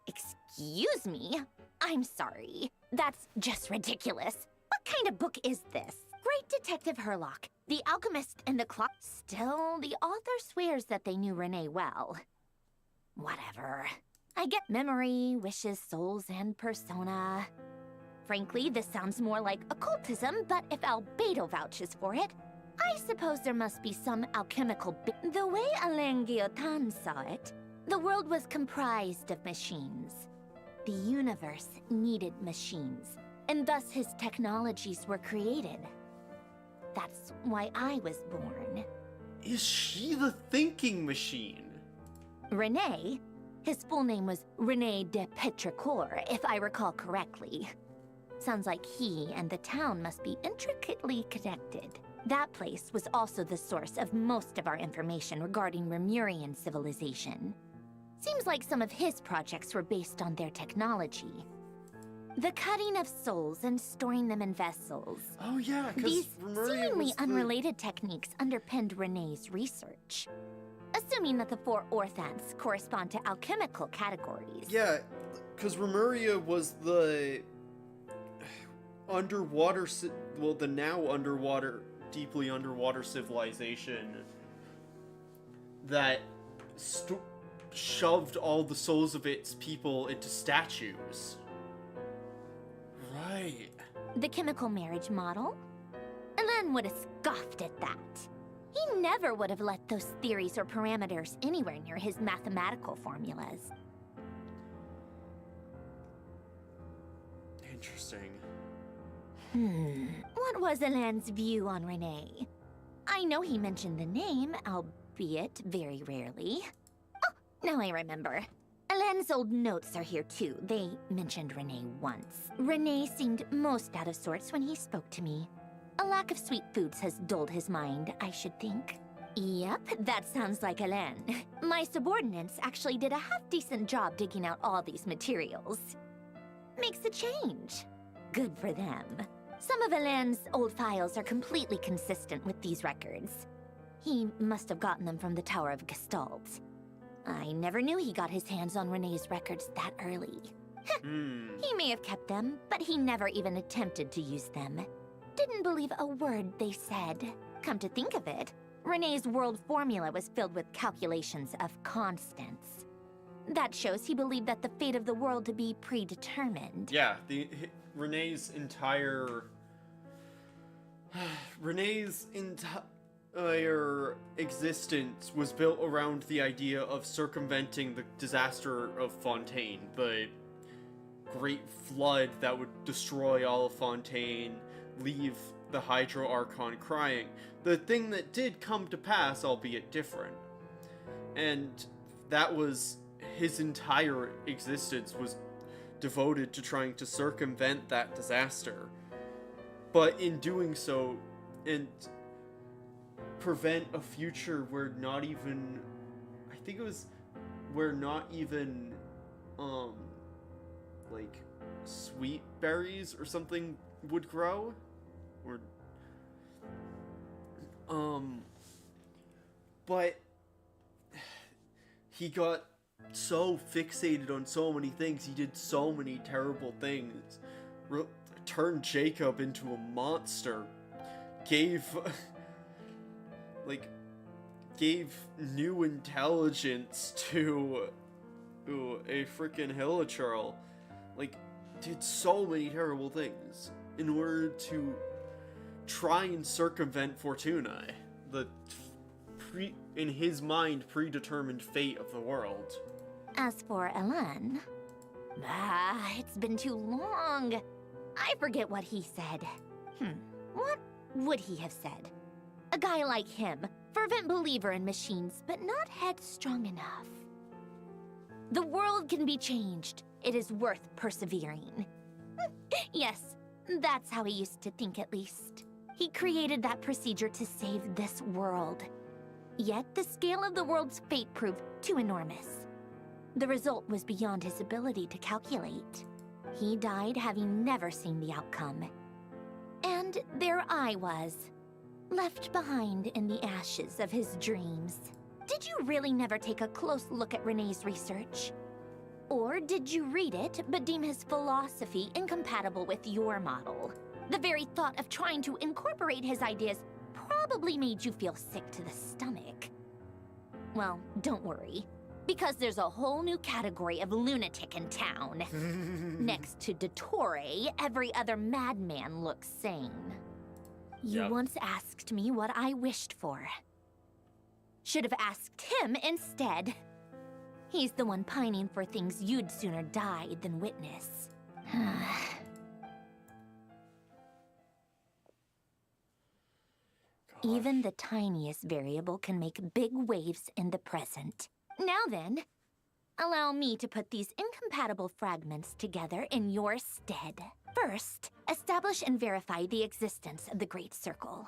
Excuse me? I'm sorry. That's just ridiculous. What kind of book is this? Great Detective Herlock, The Alchemist and the Clock. Still, the author swears that they knew Renee well. Whatever. I get memory, wishes, souls, and persona. Frankly, this sounds more like occultism, but if Albedo vouches for it, I suppose there must be some alchemical The way Alain Guillotin saw it, the world was comprised of machines. The universe needed machines, and thus his technologies were created. That's why I was born. Is she the thinking machine? Renee? His full name was Rene de Petrichor, if I recall correctly. Sounds like he and the town must be intricately connected. That place was also the source of most of our information regarding Remurian civilization. Seems like some of his projects were based on their technology. The cutting of souls and storing them in vessels. Oh yeah, because These seemingly unrelated techniques underpinned Renee's research. Assuming that the 4 orthants correspond to alchemical categories. Yeah, because Remuria was the underwater, well, the now underwater, deeply underwater civilization that shoved all the souls of its people into statues. Right. The chemical marriage model? Alain would have scoffed at that. He never would have let those theories or parameters anywhere near his mathematical formulas. Interesting. What was Alain's view on Renee? I know he mentioned the name, albeit very rarely. Oh, now I remember. Alain's old notes are here too. They mentioned Renee once. Renee seemed most out of sorts when he spoke to me. A lack of sweet foods has dulled his mind, I should think. Yep, that sounds like Alain. My subordinates actually did a half-decent job digging out all these materials. Makes a change. Good for them. Some of Alain's old files are completely consistent with these records. He must have gotten them from the Tower of Gestalt. I never knew he got his hands on Renee's records that early. He may have kept them, but he never even attempted to use them. Didn't believe a word they said. Come to think of it, Renee's world formula was filled with calculations of constants. That shows he believed that the fate of the world to be predetermined. Yeah, Renee's entire existence was built around the idea of circumventing the disaster of Fontaine, the great flood that would destroy all of Fontaine, leave the Hydro Archon crying. The thing that did come to pass, albeit different. And that was his entire existence was devoted to trying to circumvent that disaster. But in doing so, and prevent a future where not even, I think it was, where not even, like, sweet berries or something would grow? Or, but he got so fixated on so many things, he did so many terrible things, turned Jacob into a monster, gave new intelligence to a freaking Hilichurl, like, did so many terrible things in order to try and circumvent Fortunae, the in his mind predetermined fate of the world. As for Elan, it's been too long. I forget what he said. What would he have said? A guy like him, fervent believer in machines, but not headstrong enough. The world can be changed. It is worth persevering. Yes, that's how he used to think, at least. He created that procedure to save this world. Yet the scale of the world's fate proved too enormous. The result was beyond his ability to calculate. He died having never seen the outcome. And there I was, left behind in the ashes of his dreams. Did you really never take a close look at Renee's research? Or did you read it, but deem his philosophy incompatible with your model? The very thought of trying to incorporate his ideas probably made you feel sick to the stomach. Well, don't worry, because there's a whole new category of lunatic in town. Next to Dottore, every other madman looks sane. You once asked me what I wished for. Should have asked him instead. He's the one pining for things you'd sooner die than witness. Even the tiniest variable can make big waves in the present. Now then, allow me to put these incompatible fragments together in your stead. First, establish and verify the existence of the Great Circle.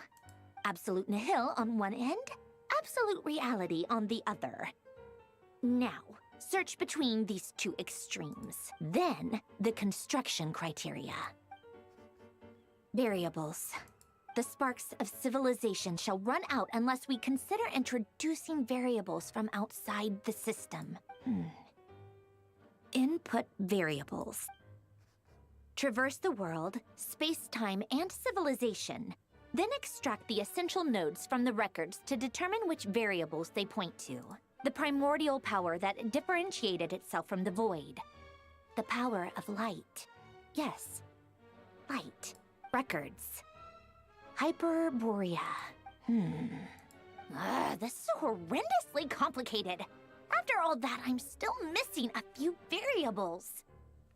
Absolute nihil on one end, absolute reality on the other. Now, search between these two extremes. Then, the construction criteria. Variables. The sparks of civilization shall run out unless we consider introducing variables from outside the system. Input variables. Traverse the world, space-time, and civilization. Then extract the essential nodes from the records to determine which variables they point to. The primordial power that differentiated itself from the void. The power of light. Yes, light. Records. Hyperborea. This is horrendously complicated. After all that, I'm still missing a few variables.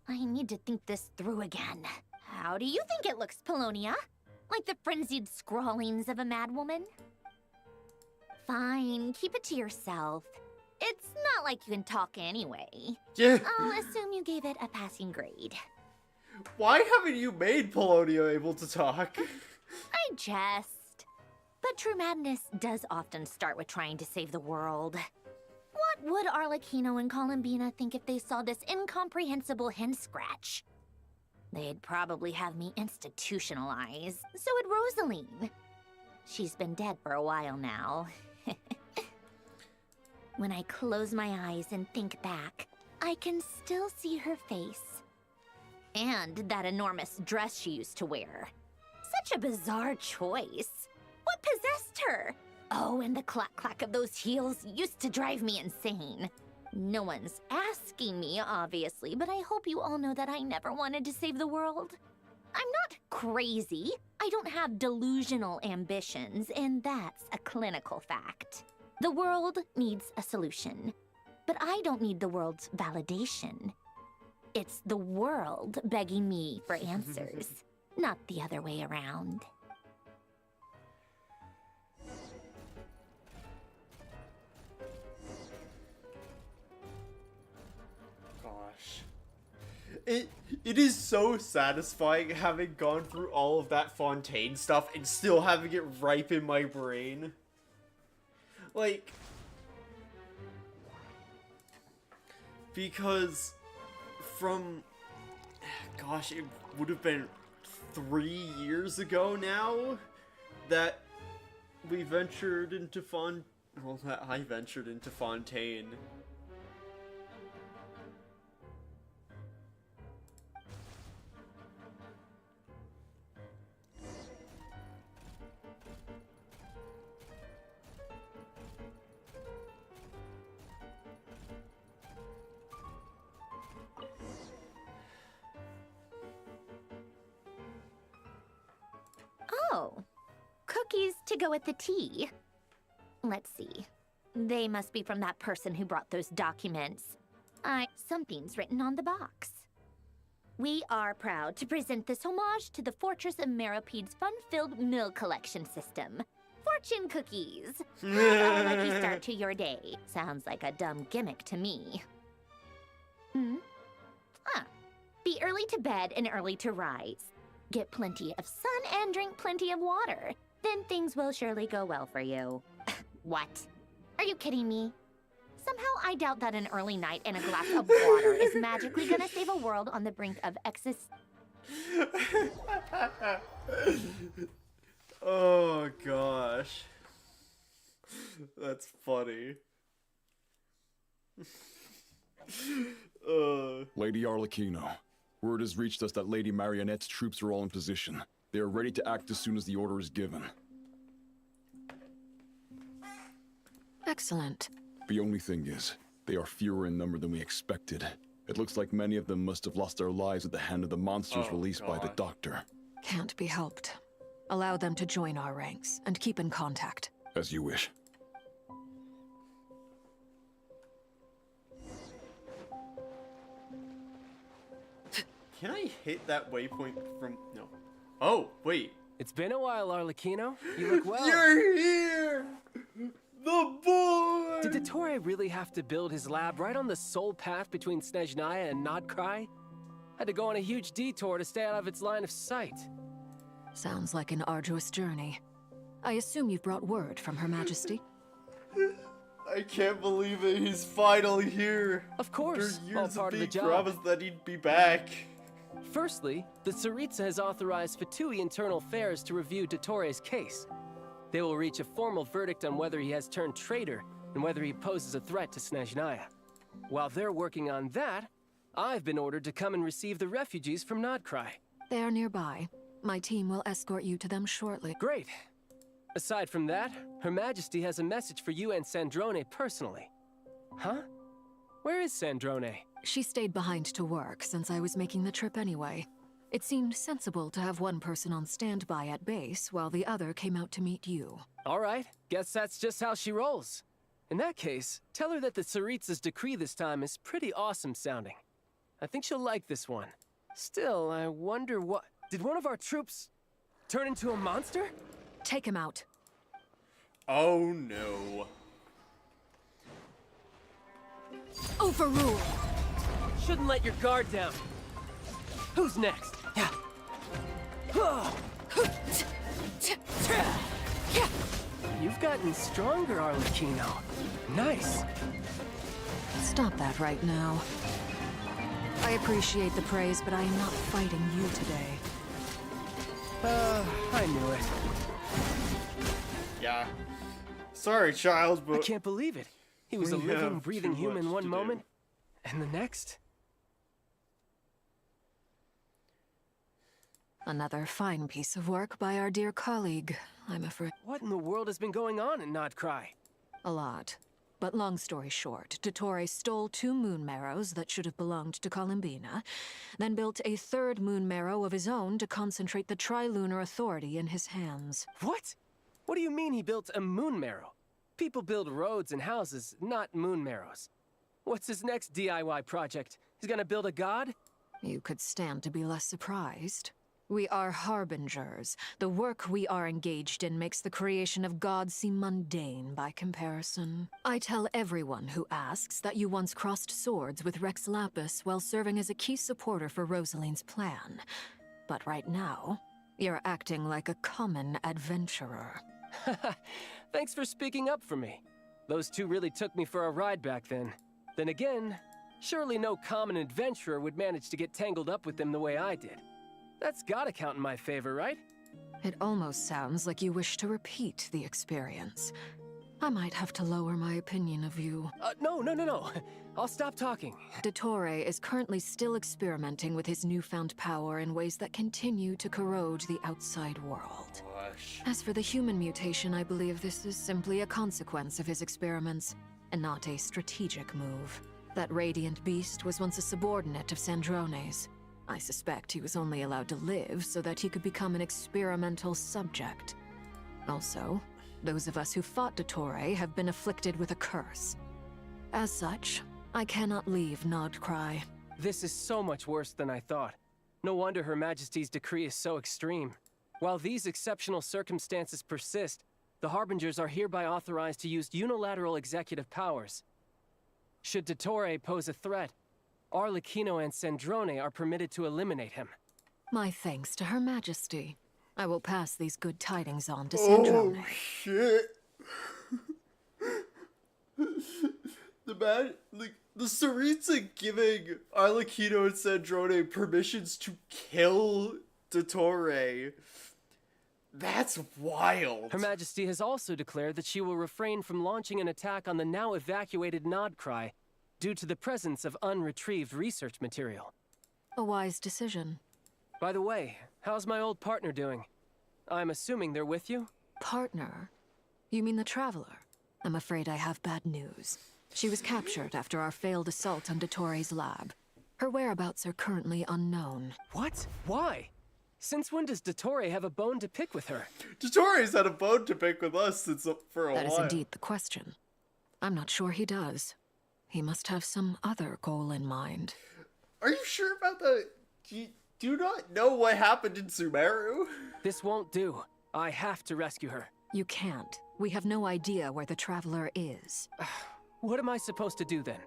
I need to think this through again. How do you think it looks, Polonia? Like the frenzied scrawlings of a madwoman? Fine, keep it to yourself. It's not like you can talk anyway. I'll assume you gave it a passing grade. Why haven't you made Polonia able to talk? I jest. But true madness does often start with trying to save the world. What would Arlecchino and Columbina think if they saw this incomprehensible hen scratch? They'd probably have me institutionalized. So would Rosaline. She's been dead for a while now. When I close my eyes and think back, I can still see her face. And that enormous dress she used to wear. Such a bizarre choice. What possessed her? Oh, and the clack-clack of those heels used to drive me insane. No one's asking me, obviously, but I hope you all know that I never wanted to save the world. I'm not crazy. I don't have delusional ambitions, and that's a clinical fact. The world needs a solution, but I don't need the world's validation. It's the world begging me for answers, not the other way around. Gosh. It is so satisfying having gone through all of that Fontaine stuff and still having it ripe in my brain. Like, because from, gosh, it would have been 3 years ago now that we ventured into that I ventured into Fontaine. Oh, cookies to go with the tea. Let's see. They must be from that person who brought those documents. Something's written on the box. We are proud to present this homage to the Fortress of Meropede's fun-filled mill collection system. Fortune cookies. Have a lucky start to your day. Sounds like a dumb gimmick to me. Be early to bed and early to rise. Get plenty of sun and drink plenty of water. Then things will surely go well for you. What? Are you kidding me? Somehow I doubt that an early night and a glass of water is magically gonna save a world on the brink of Oh gosh. That's funny. Lady Arlecchino, word has reached us that Lady Marionette's troops are all in position. They are ready to act as soon as the order is given. Excellent. The only thing is, they are fewer in number than we expected. It looks like many of them must have lost their lives at the hand of the monsters released by the Doctor. Can't be helped. Allow them to join our ranks, and keep in contact. As you wish. Can I hit that waypoint from... No. Oh, wait. It's been a while, Arlecchino. You look well. You're here! The boy! Did Dottore really have to build his lab right on the sole path between Snezhnaya and Nodcry? Had to go on a huge detour to stay out of its line of sight. Sounds like an arduous journey. I assume you've brought word from Her Majesty? I can't believe it. He's finally here. Of course. After years All part of the job. promise that he'd be back. Firstly, the Tsaritsa has authorized Fatui Internal Affairs to review Dottore's case. They will reach a formal verdict on whether he has turned traitor and whether he poses a threat to Snezhnaya. While they're working on that, I've been ordered to come and receive the refugees from Nodcry. They are nearby. My team will escort you to them shortly. Great. Aside from that, Her Majesty has a message for you and Sandrone personally. Huh? Where is Sandrone? She stayed behind to work since I was making the trip anyway. It seemed sensible to have one person on standby at base while the other came out to meet you. All right, guess that's just how she rolls. In that case, tell her that the Tsaritsa's decree this time is pretty awesome sounding. I think she'll like this one. Still, I wonder what... Did one of our troops turn into a monster? Take him out. Oh no. Overrule! Shouldn't let your guard down. Who's next? You've gotten stronger, Arlecchino. Nice. Stop that right now. I appreciate the praise, but I am not fighting you today. I knew it. Yeah. Sorry, child, but... I can't believe it. He was a we living, have breathing too human much one to moment, do. and the next... Another fine piece of work by our dear colleague, I'm afraid. What in the world has been going on in Nodcry? A lot. but long story short, Dottore stole 2 moon marrows that should have belonged to Columbina, then built a 3rd moon marrow of his own to concentrate the Trilunar Authority in his hands. What? What do you mean he built a moon marrow? People build roads and houses, not moon marrows. What's his next DIY project? He's gonna build a god? You could stand to be less surprised. We are harbingers. The work we are engaged in makes the creation of gods seem mundane by comparison. I tell everyone who asks that you once crossed swords with Rex Lapis while serving as a key supporter for Rosaline's plan. But right now, you're acting like a common adventurer. Thanks for speaking up for me. Those 2 really took me for a ride back then. Then again, surely no common adventurer would manage to get tangled up with them the way I did. That's gotta count in my favor, right? It almost sounds like you wish to repeat the experience. I might have to lower my opinion of you. No. I'll stop talking. Dottore is currently still experimenting with his newfound power in ways that continue to corrode the outside world. Gosh. As for the human mutation, I believe this is simply a consequence of his experiments, and not a strategic move. That radiant beast was once a subordinate of Sandrone's. I suspect he was only allowed to live so that he could become an experimental subject. Also, those of us who fought Dottore have been afflicted with a curse. As such, I cannot leave Nodcry. This is so much worse than I thought. No wonder Her Majesty's decree is so extreme. While these exceptional circumstances persist, the Harbingers are hereby authorized to use unilateral executive powers. Should Dottore pose a threat, Arlecchino and Sandrone are permitted to eliminate him. My thanks to Her Majesty. I will pass these good tidings on to Sandrone. Oh, shit. The Saritsa giving Arlecchino and Sandrone permissions to kill Dottore. That's wild. Her Majesty has also declared that she will refrain from launching an attack on the now evacuated Nodcry due to the presence of unretrieved research material. A wise decision. By the way, how's my old partner doing? I'm assuming they're with you? Partner? You mean the Traveler? I'm afraid I have bad news. She was captured after our failed assault on Dottore's lab. Her whereabouts are currently unknown. What? Why? Since when does Dottore have a bone to pick with her? Dottore's had a bone to pick with us for a while. That is indeed the question. I'm not sure he does. He must have some other goal in mind. Are you sure about that? Do you not know what happened in Sumeru? This won't do. I have to rescue her. You can't. We have no idea where the Traveler is. What am I supposed to do then?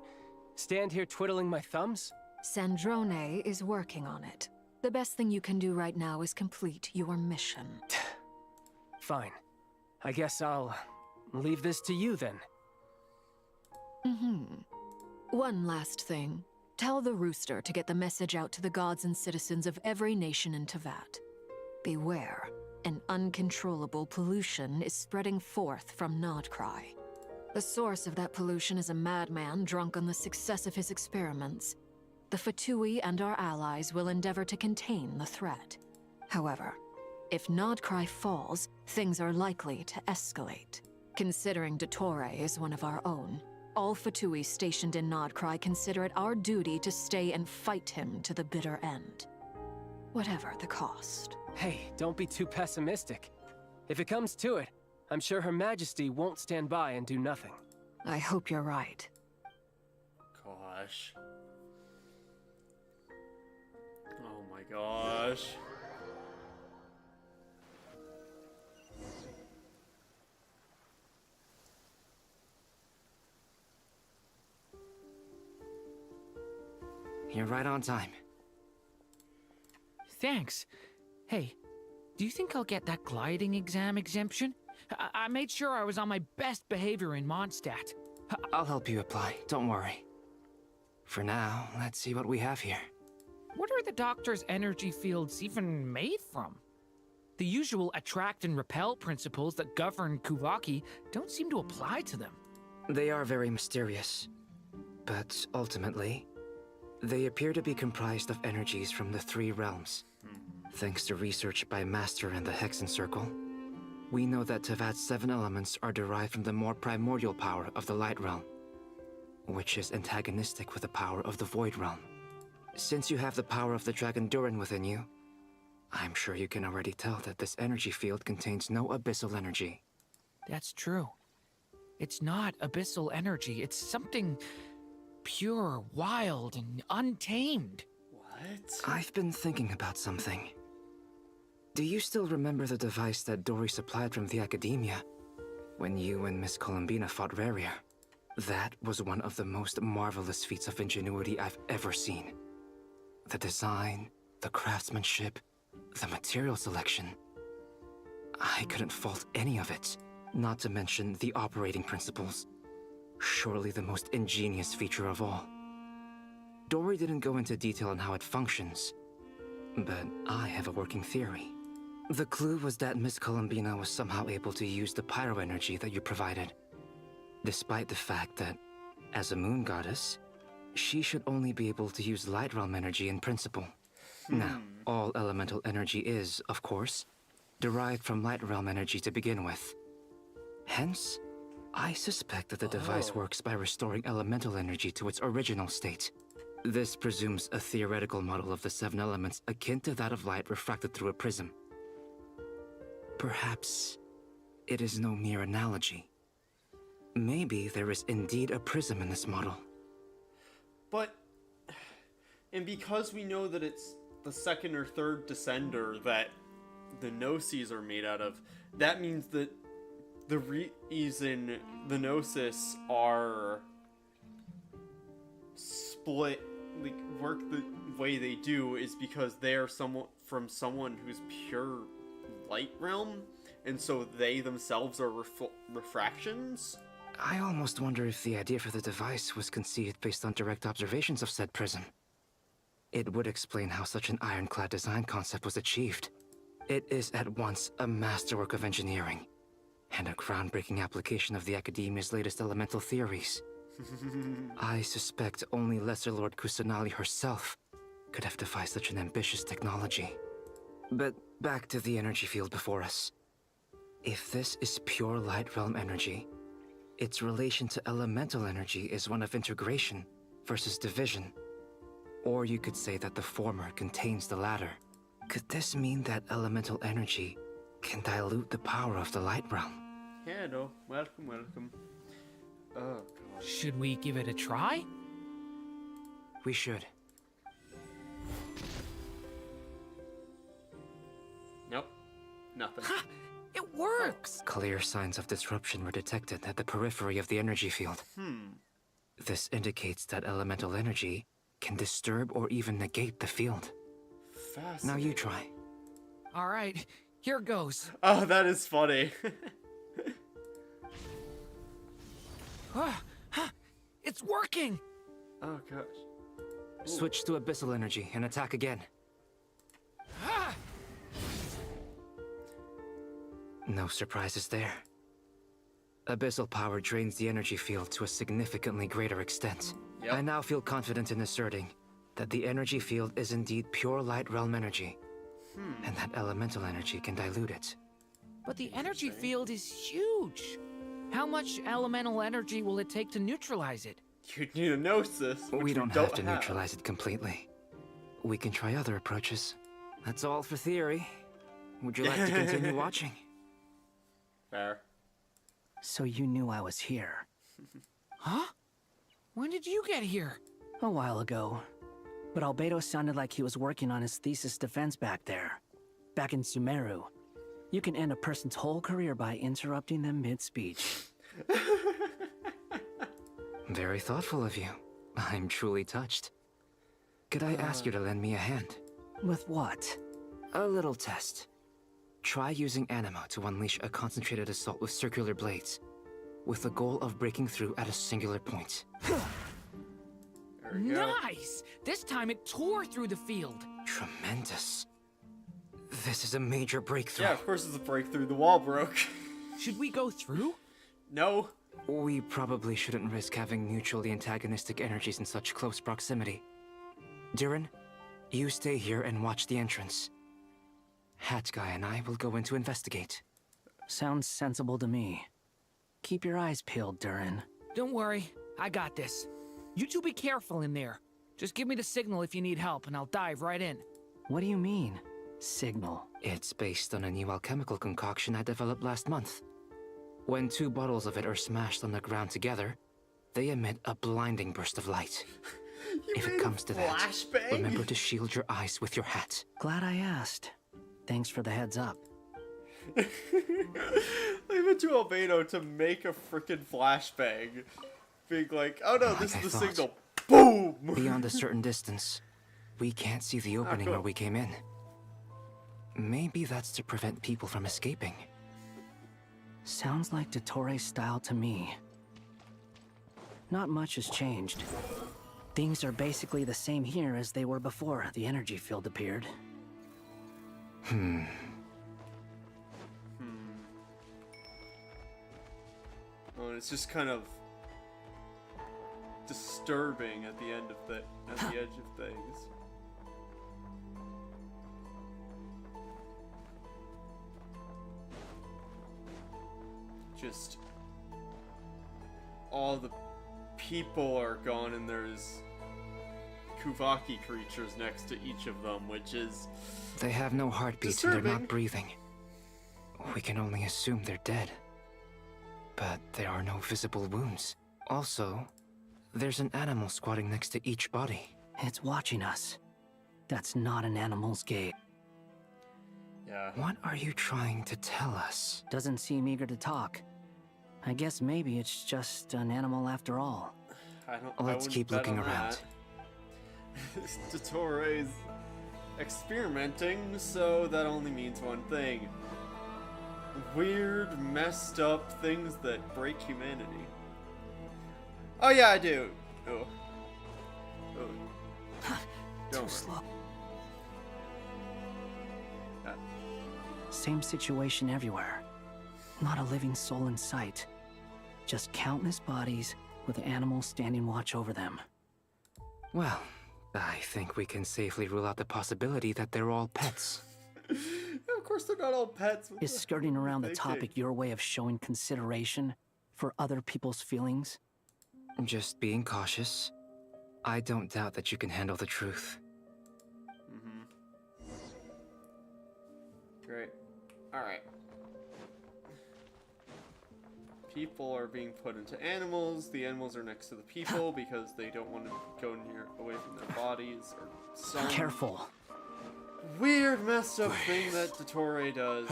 Stand here twiddling my thumbs? Sandrone is working on it. The best thing you can do right now is complete your mission. Fine. I guess I'll leave this to you then. One last thing. Tell the Rooster to get the message out to the gods and citizens of every nation in Teyvat. Beware. An uncontrollable pollution is spreading forth from Nodcry. The source of that pollution is a madman drunk on the success of his experiments. The Fatui and our allies will endeavor to contain the threat. However, if Nodcry falls, things are likely to escalate. Considering Dottore is one of our own, all Fatui stationed in Nodcry consider it our duty to stay and fight him to the bitter end. Whatever the cost. Hey, don't be too pessimistic. If it comes to it, I'm sure Her Majesty won't stand by and do nothing. I hope you're right. Gosh. Oh my gosh. You're right on time. Thanks. Hey, do you think I'll get that gliding exam exemption? I made sure I was on my best behavior in Mondstadt. I'll help you apply, don't worry. For now, let's see what we have here. What are the Doctor's energy fields even made from? The usual attract and repel principles that govern Kuvaki don't seem to apply to them. They are very mysterious, but ultimately, they appear to be comprised of energies from the 3 realms. Thanks to research by Master and the Hexen Circle, We know that Tevat's 7 elements are derived from the more primordial power of the Light Realm, which is antagonistic with the power of the Void Realm. Since you have the power of the Dragon Durin within you, I'm sure you can already tell that this energy field contains no abyssal energy. That's true. It's not abyssal energy. It's something pure, wild, and untamed. What? I've been thinking about something. Do you still remember the device that Dottore supplied from the Academia when you and Miss Columbina fought Raria? That was one of the most marvelous feats of ingenuity I've ever seen. The design, the craftsmanship, the material selection. I couldn't fault any of it, not to mention the operating principles. Surely the most ingenious feature of all. Dottore didn't go into detail on how it functions, but I have a working theory. The clue was that Miss Columbina was somehow able to use the pyro energy that you provided, despite the fact that, as a moon goddess, she should only be able to use Light Realm energy in principle. Now, all elemental energy is, of course, derived from Light Realm energy to begin with. Hence, I suspect that the device works by restoring elemental energy to its original state. This presumes a theoretical model of the 7 elements akin to that of light refracted through a prism. Perhaps it is no mere analogy. Maybe there is indeed a prism in this model. But, and because we know that it's the 2nd or 3rd descender that the Gnosis are made out of, that means that the reason the Gnosis are split, like, work the way they do is because they are from someone who's pure light realm, and so they themselves are refractions? I almost wonder if the idea for the device was conceived based on direct observations of said prism. It would explain how such an ironclad design concept was achieved. It is at once a masterwork of engineering and a groundbreaking application of the Academia's latest elemental theories. I suspect only Lesser Lord Kusanali herself could have devised such an ambitious technology. But back to the energy field before us. If this is pure Light Realm energy, its relation to elemental energy is one of integration versus division. Or you could say that the former contains the latter. Could this mean that elemental energy can dilute the power of the Light Realm? Yeah, no. Welcome, welcome. Oh, God. Should we give it a try? We should. Nope. Nothing. It works! Clear signs of disruption were detected at the periphery of the energy field. This indicates that elemental energy can disturb or even negate the field. Now you try. All right, here goes. Oh, that is funny. It's working! Oh, gosh. Switch to abyssal energy and attack again. No surprises there. Abyssal power drains the energy field to a significantly greater extent. Yep. I now feel confident in asserting that the energy field is indeed pure Light Realm energy, and that elemental energy can dilute it. But the energy field is huge. How much elemental energy will it take to neutralize it? You'd need a Gnosis, which We don't have to neutralize it completely. We can try other approaches. That's all for theory. Would you like to continue watching? Fair. So you knew I was here. Huh? When did you get here? A while ago. But Albedo sounded like he was working on his thesis defense back there. Back in Sumeru. You can end a person's whole career by interrupting them mid-speech. Very thoughtful of you. I'm truly touched. Could I ask you to lend me a hand? With what? A little test. Try using Anima to unleash a concentrated assault with circular blades, with the goal of breaking through at a singular point. Nice! This time it tore through the field. Tremendous. This is a major breakthrough. Yeah, of course it's a breakthrough. The wall broke. Should we go through? No. We probably shouldn't risk having mutually antagonistic energies in such close proximity. Durin, you stay here and watch the entrance. Hat Guy and I will go in to investigate. Sounds sensible to me. Keep your eyes peeled, Durin. Don't worry, I got this. You two be careful in there. Just give me the signal if you need help, and I'll dive right in. What do you mean, signal? It's based on a new alchemical concoction I developed last month. When 2 bottles of it are smashed on the ground together, they emit a blinding burst of light. If it comes to that, remember to shield your eyes with your hat. Glad I asked. Thanks for the heads up. Leave it to Albedo to make a frickin' flashbang. Being like, oh no, this is the signal. Boom! Beyond a certain distance, we can't see the opening where we came in. Maybe that's to prevent people from escaping. Sounds like Dottore's style to me. Not much has changed. Things are basically the same here as they were before the energy field appeared. Oh, and it's just kind of disturbing at the end of the edge of things. Just all the people are gone, and there's Kuvaki creatures next to each of them, which is They have no heartbeats and they're not breathing. We can only assume they're dead. But there are no visible wounds. Also, there's an animal squatting next to each body. It's watching us. That's not an animal's gait. Yeah. What are you trying to tell us? Doesn't seem eager to talk. I guess maybe it's just an animal after all. Let's keep looking around. Dottore's experimenting, so that only means one thing. Weird, messed up things that break humanity. Oh yeah, I do. Oh. Don't worry. Slow. Same situation everywhere. Not a living soul in sight. Just countless bodies with animals standing watch over them. Well, I think we can safely rule out the possibility that they're all pets. Of course they're not all pets. Is skirting around the topic your way of showing consideration for other people's feelings? Just being cautious. I don't doubt that you can handle the truth. Great. Alright. People are being put into animals. The animals are next to the people because they don't want to go away from their bodies or some Careful. weird messed up thing that Dottore does.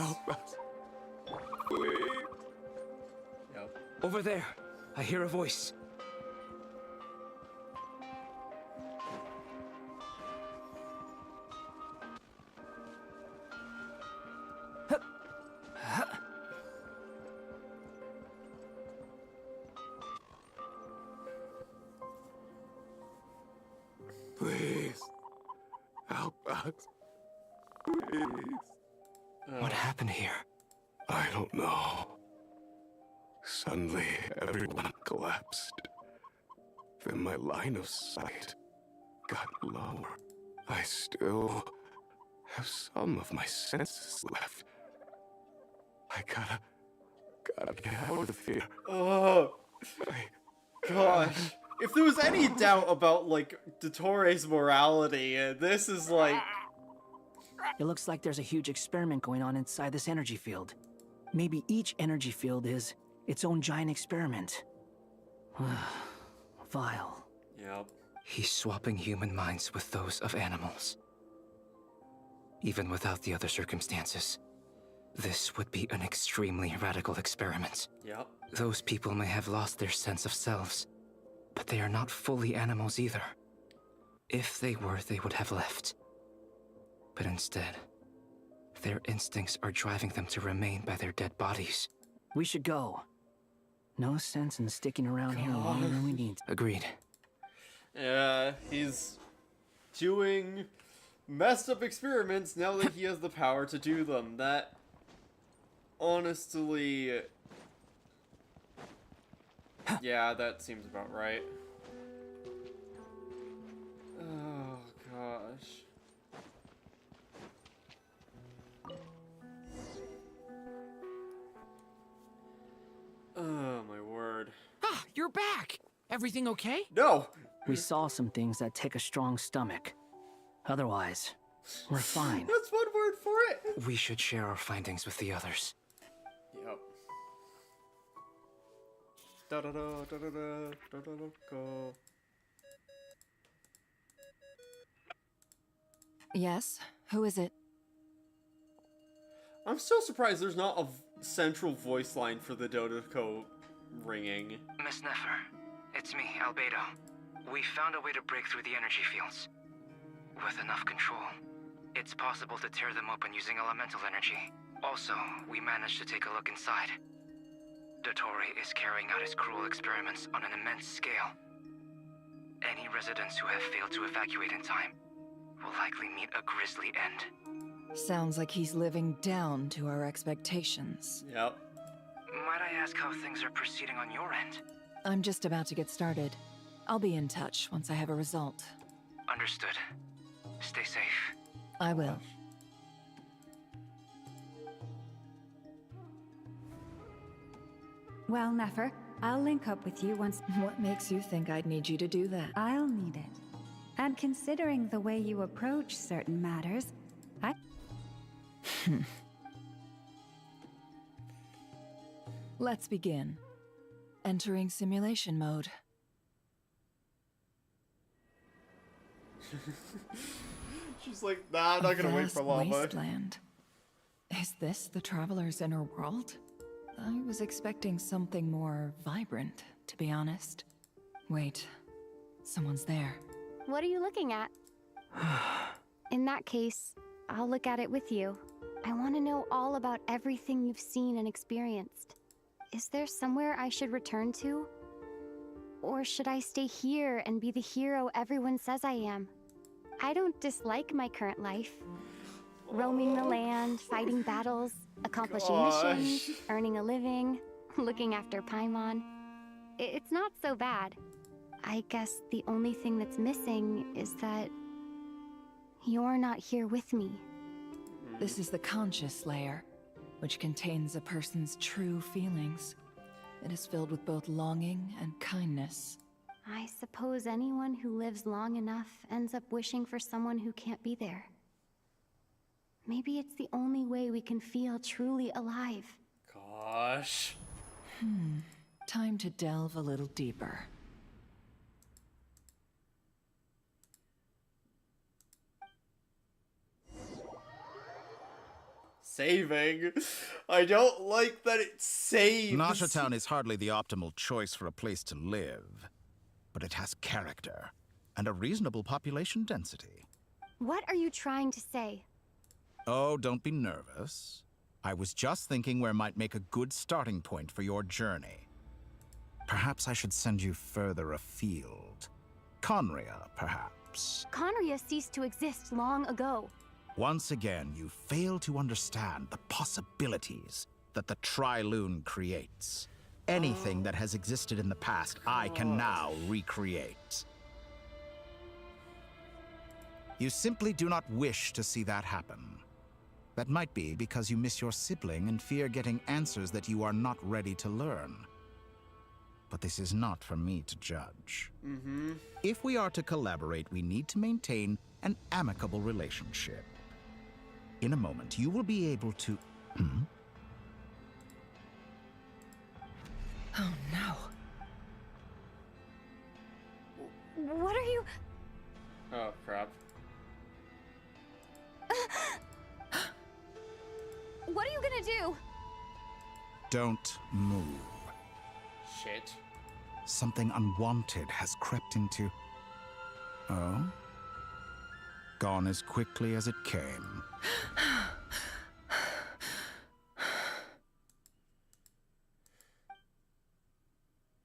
Yep. Over there. I hear a voice. Please, help us. Please. What happened here? I don't know. Suddenly, everyone collapsed. Then my line of sight got lower. I still have some of my senses left. I gotta get out of here. Oh, gosh. If there was any doubt about, like, Dottore's morality, this is like... It looks like there's a huge experiment going on inside this energy field. Maybe each energy field is its own giant experiment. Vile. Yep. He's swapping human minds with those of animals. Even without the other circumstances, this would be an extremely radical experiment. Yep. Those people may have lost their sense of selves, but they are not fully animals either. If they were, they would have left. But instead, their instincts are driving them to remain by their dead bodies. We should go. No sense in sticking around here longer than we need. Agreed. Yeah, he's doing messed up experiments now that he has the power to do them. That, honestly... Yeah, that seems about right. Oh, gosh. you're back. Everything okay? No. We saw some things that take a strong stomach. Otherwise, we're fine. That's one word for it. We should share our findings with the others. Yep. Da da da da da da da da da go. Yes? Who is it? I'm still surprised there's not a central voice line for the Dottore ringing. Miss Nefer, it's me, Albedo. We found a way to break through the energy fields. With enough control, it's possible to tear them open using elemental energy. Also, we managed to take a look inside. Dottore is carrying out his cruel experiments on an immense scale. Any residents who have failed to evacuate in time will likely meet a grisly end. Sounds like he's living down to our expectations. Yep. Might I ask how things are proceeding on your end? I'm just about to get started. I'll be in touch once I have a result. Understood. Stay safe. I will. Well, Nefer, I'll link up with you once. What makes you think I'd need you to do that? I'll need it. And considering the way you approach certain matters, Let's begin. Entering simulation mode. She's like, nah, I'm not gonna wait for long. Wasteland. Is this the Traveler's inner world? I was expecting something more vibrant, to be honest. Wait, someone's there. What are you looking at? In that case, I'll look at it with you. I want to know all about everything you've seen and experienced. Is there somewhere I should return to? Or should I stay here and be the hero everyone says I am? I don't dislike my current life. Roaming the land, fighting battles, accomplishing missions, earning a living, looking after Paimon. It's not so bad. I guess the only thing that's missing is that you're not here with me. This is the conscious layer, which contains a person's true feelings. It is filled with both longing and kindness. I suppose anyone who lives long enough ends up wishing for someone who can't be there. Maybe it's the only way we can feel truly alive. Gosh. Time to delve a little deeper. Saving. I don't like that it saves. Nasha Town is hardly the optimal choice for a place to live, but it has character and a reasonable population density. What are you trying to say? Oh, don't be nervous. I was just thinking where might make a good starting point for your journey. Perhaps I should send you further afield. Conria, perhaps. Conria ceased to exist long ago. Once again, you fail to understand the possibilities that the Tri-Lune creates. Anything that has existed in the past, I can now recreate. You simply do not wish to see that happen. That might be because you miss your sibling and fear getting answers that you are not ready to learn. But this is not for me to judge. If we are to collaborate, we need to maintain an amicable relationship. In a moment, you will be able to... Oh no. What are you... Oh, crap. What are you gonna do? Don't move. Shit. Something unwanted has crept into... Oh? Gone as quickly as it came.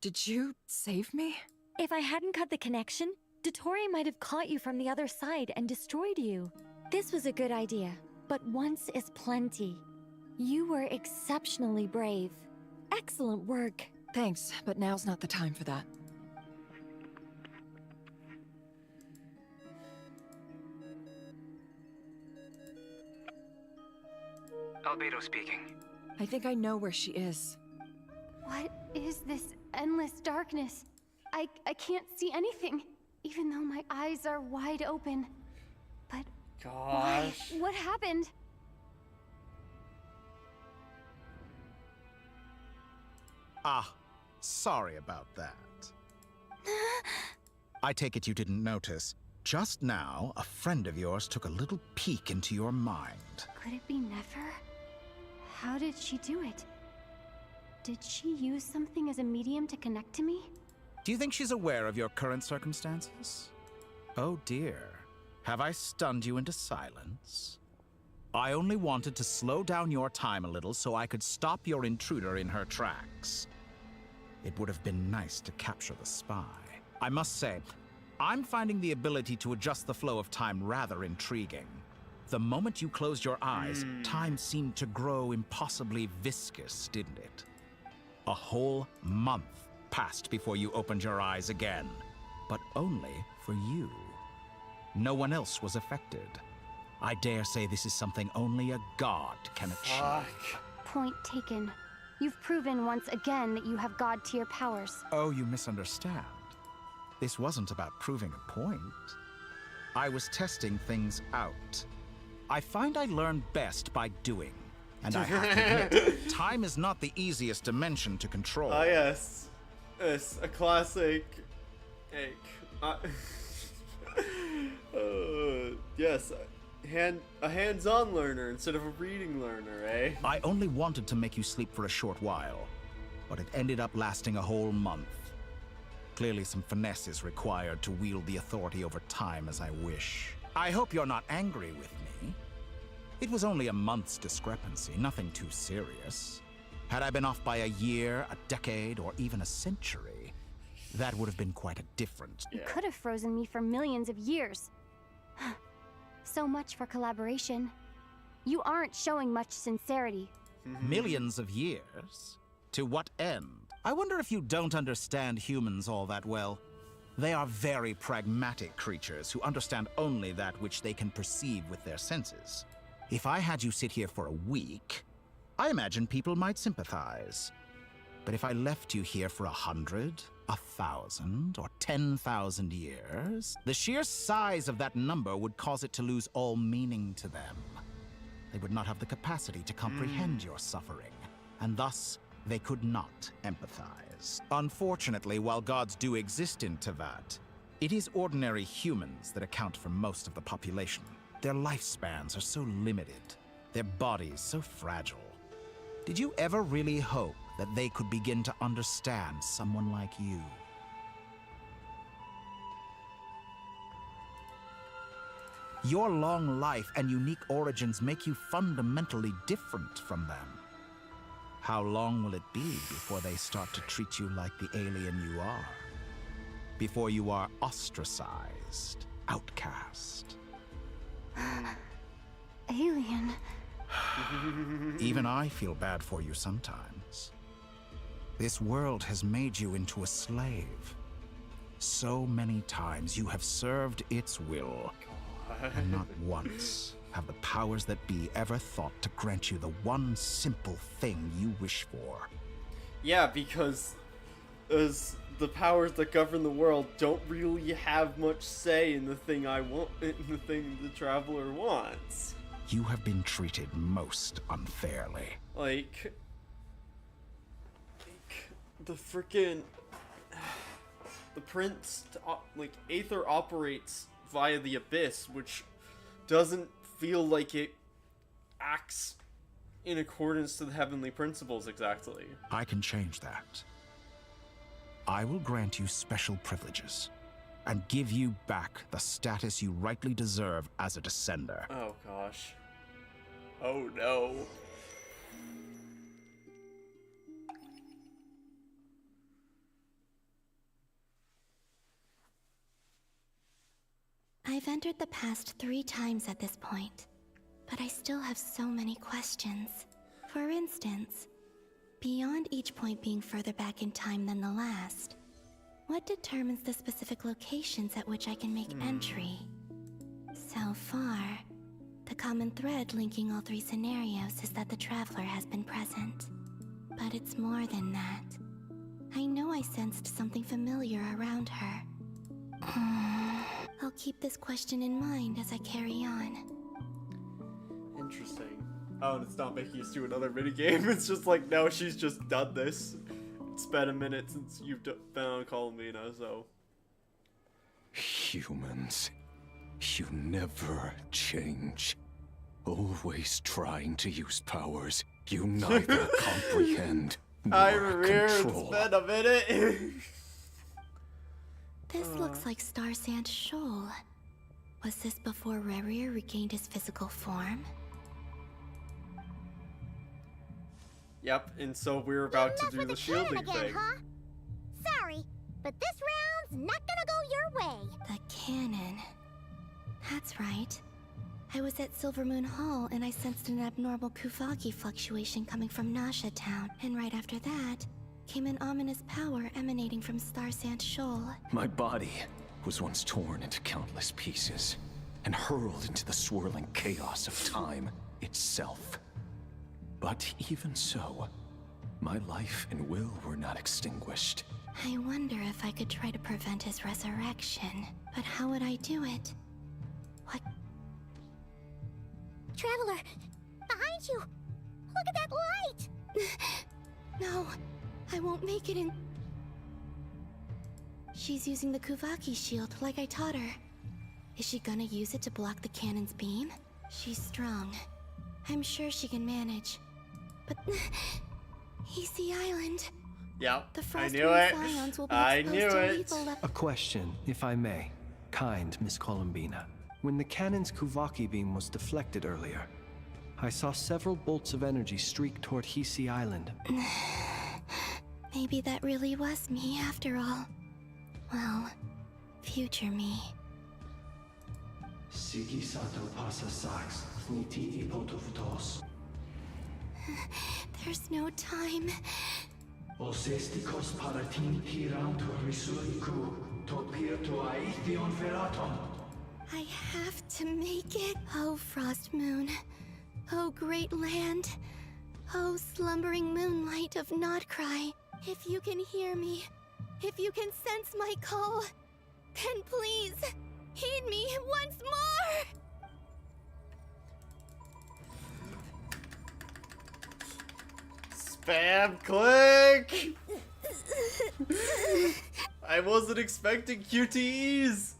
Did you save me? If I hadn't cut the connection, Dottore might have caught you from the other side and destroyed you. This was a good idea, but once is plenty. You were exceptionally brave. Excellent work. Thanks, but now's not the time for that. Albedo speaking. I think I know where she is. What is this endless darkness? I can't see anything, even though my eyes are wide open. But why? Gosh. What happened? Ah, sorry about that. I take it you didn't notice. Just now, a friend of yours took a little peek into your mind. Could it be Nefer? How did she do it? Did she use something as a medium to connect to me? Do you think she's aware of your current circumstances? Oh dear. Have I stunned you into silence? I only wanted to slow down your time a little so I could stop your intruder in her tracks. It would have been nice to capture the spy. I must say, I'm finding the ability to adjust the flow of time rather intriguing. The moment you closed your eyes, time seemed to grow impossibly viscous, didn't it? A whole month passed before you opened your eyes again, but only for you. No one else was affected. I dare say this is something only a god can achieve. Point taken. You've proven once again that you have god-tier powers. Oh, you misunderstand. This wasn't about proving a point. I was testing things out. I find I learn best by doing. And I have to admit, time is not the easiest dimension to control. Ah, yes. Yes, a classic. Yes, a hands-on learner instead of a reading learner, eh? I only wanted to make you sleep for a short while, but it ended up lasting a whole month. Clearly some finesse is required to wield the authority over time as I wish. I hope you're not angry with me. It was only a month's discrepancy, nothing too serious. Had I been off by a year, a decade, or even a century, that would have been quite a different... You could have frozen me for millions of years. So much for collaboration. You aren't showing much sincerity. Millions of years? To what end? I wonder if you don't understand humans all that well. They are very pragmatic creatures who understand only that which they can perceive with their senses. If I had you sit here for a week, I imagine people might sympathize. But if I left you here for 100, 1,000, or 10,000 years, the sheer size of that number would cause it to lose all meaning to them. They would not have the capacity to comprehend your suffering, and thus they could not empathize. Unfortunately, while gods do exist in Teyvat, it is ordinary humans that account for most of the population. Their lifespans are so limited, their bodies so fragile. Did you ever really hope that they could begin to understand someone like you? Your long life and unique origins make you fundamentally different from them. How long will it be before they start to treat you like the alien you are? Before you are ostracized, outcast? Alien. Even I feel bad for you sometimes. This world has made you into a slave. So many times you have served its will, and not once have the powers that be ever thought to grant you the one simple thing you wish for. Yeah, because as the powers that govern the world don't really have much say in the thing I want, in the thing the Traveler wants. You have been treated most unfairly. Like the frickin' the prince, like, Aether operates via the Abyss, which doesn't feel like it acts in accordance to the heavenly principles exactly. I can change that. I will grant you special privileges and give you back the status you rightly deserve as a descender. Oh gosh. Oh no. I've entered the past 3 times at this point, but I still have so many questions. For instance, beyond each point being further back in time than the last, what determines the specific locations at which I can make entry? So far, the common thread linking all 3 scenarios is that the Traveler has been present. But it's more than that. I know I sensed something familiar around her. I'll keep this question in mind as I carry on. Interesting. Oh, and it's not making us do another minigame. It's just like, no, she's just done this. It's been a minute since you've been on Columbina, so. Humans, you never change. Always trying to use powers you neither comprehend nor control. It's been a minute. This looks like Star Sand Shoal. Was this before Rerir regained his physical form? Yep, and so we're about to do the shielding thing. Huh? Sorry, but this round's not gonna go your way. The cannon. That's right. I was at Silvermoon Hall and I sensed an abnormal Kuvaki fluctuation coming from Nasha Town, and right after that came an ominous power emanating from Star Sand Shoal. My body was once torn into countless pieces and hurled into the swirling chaos of time itself. But even so, my life and will were not extinguished. I wonder if I could try to prevent his resurrection. But how would I do it? What? Traveler, behind you! Look at that light! No, I won't make it in. She's using the Kuvaki shield like I taught her. Is she gonna use it to block the cannon's beam? She's strong. I'm sure she can manage. But Easy Island. Yep, the I knew it. Will be I knew it. A question, if I may. Kind Miss Columbina. When the cannon's Kuvaki beam was deflected earlier, I saw several bolts of energy streak toward Hisi Island. Maybe that really was me after all. Well, future me. Sigi sato pasa sax, niti ipotovtos. There's no time. Osestikos paratin hirantur risuriku, topirto aithion feraton. I have to make it. Oh, Frost Moon. Oh, great land. Oh, slumbering moonlight of Nodcry. If you can hear me, if you can sense my call, then please, heed me once more! Spam click! I wasn't expecting QTEs!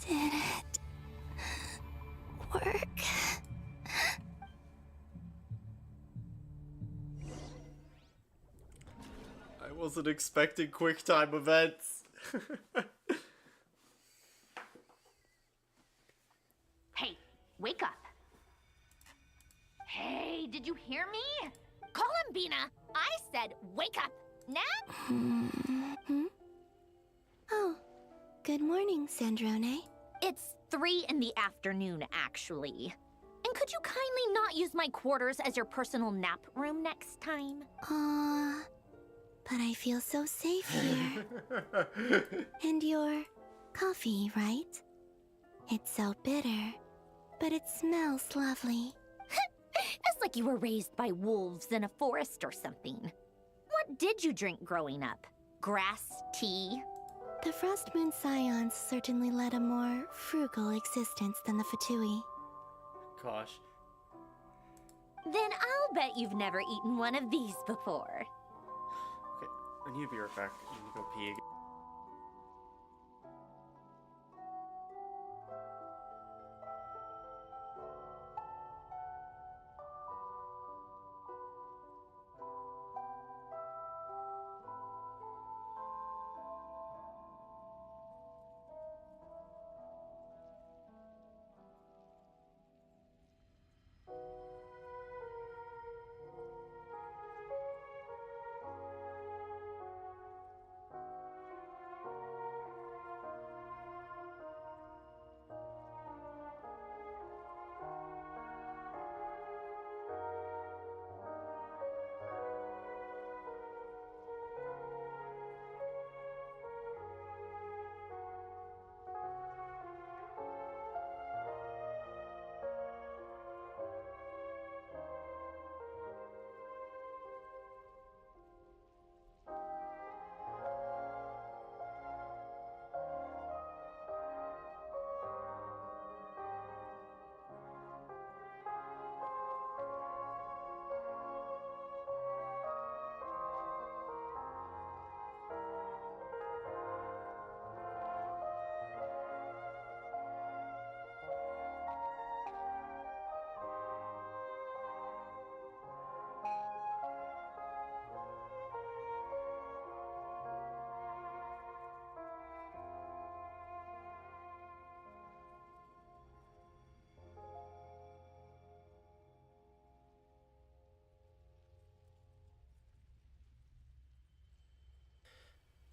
Did it work? I wasn't expecting QuickTime events. Hey, wake up. Hey, did you hear me? Columbina, I said wake up. Now? Oh, good morning, Sandrone. It's 3 in the afternoon, actually. And could you kindly not use my quarters as your personal nap room next time? But I feel so safe here. And your coffee, right? It's so bitter, but it smells lovely. It's like you were raised by wolves in a forest or something. What did you drink growing up? Grass tea? The Frost Moon Scions certainly led a more frugal existence than the Fatui. Gosh. Then I'll bet you've never eaten one of these before. Okay, I need to be right back. I need to go pee again.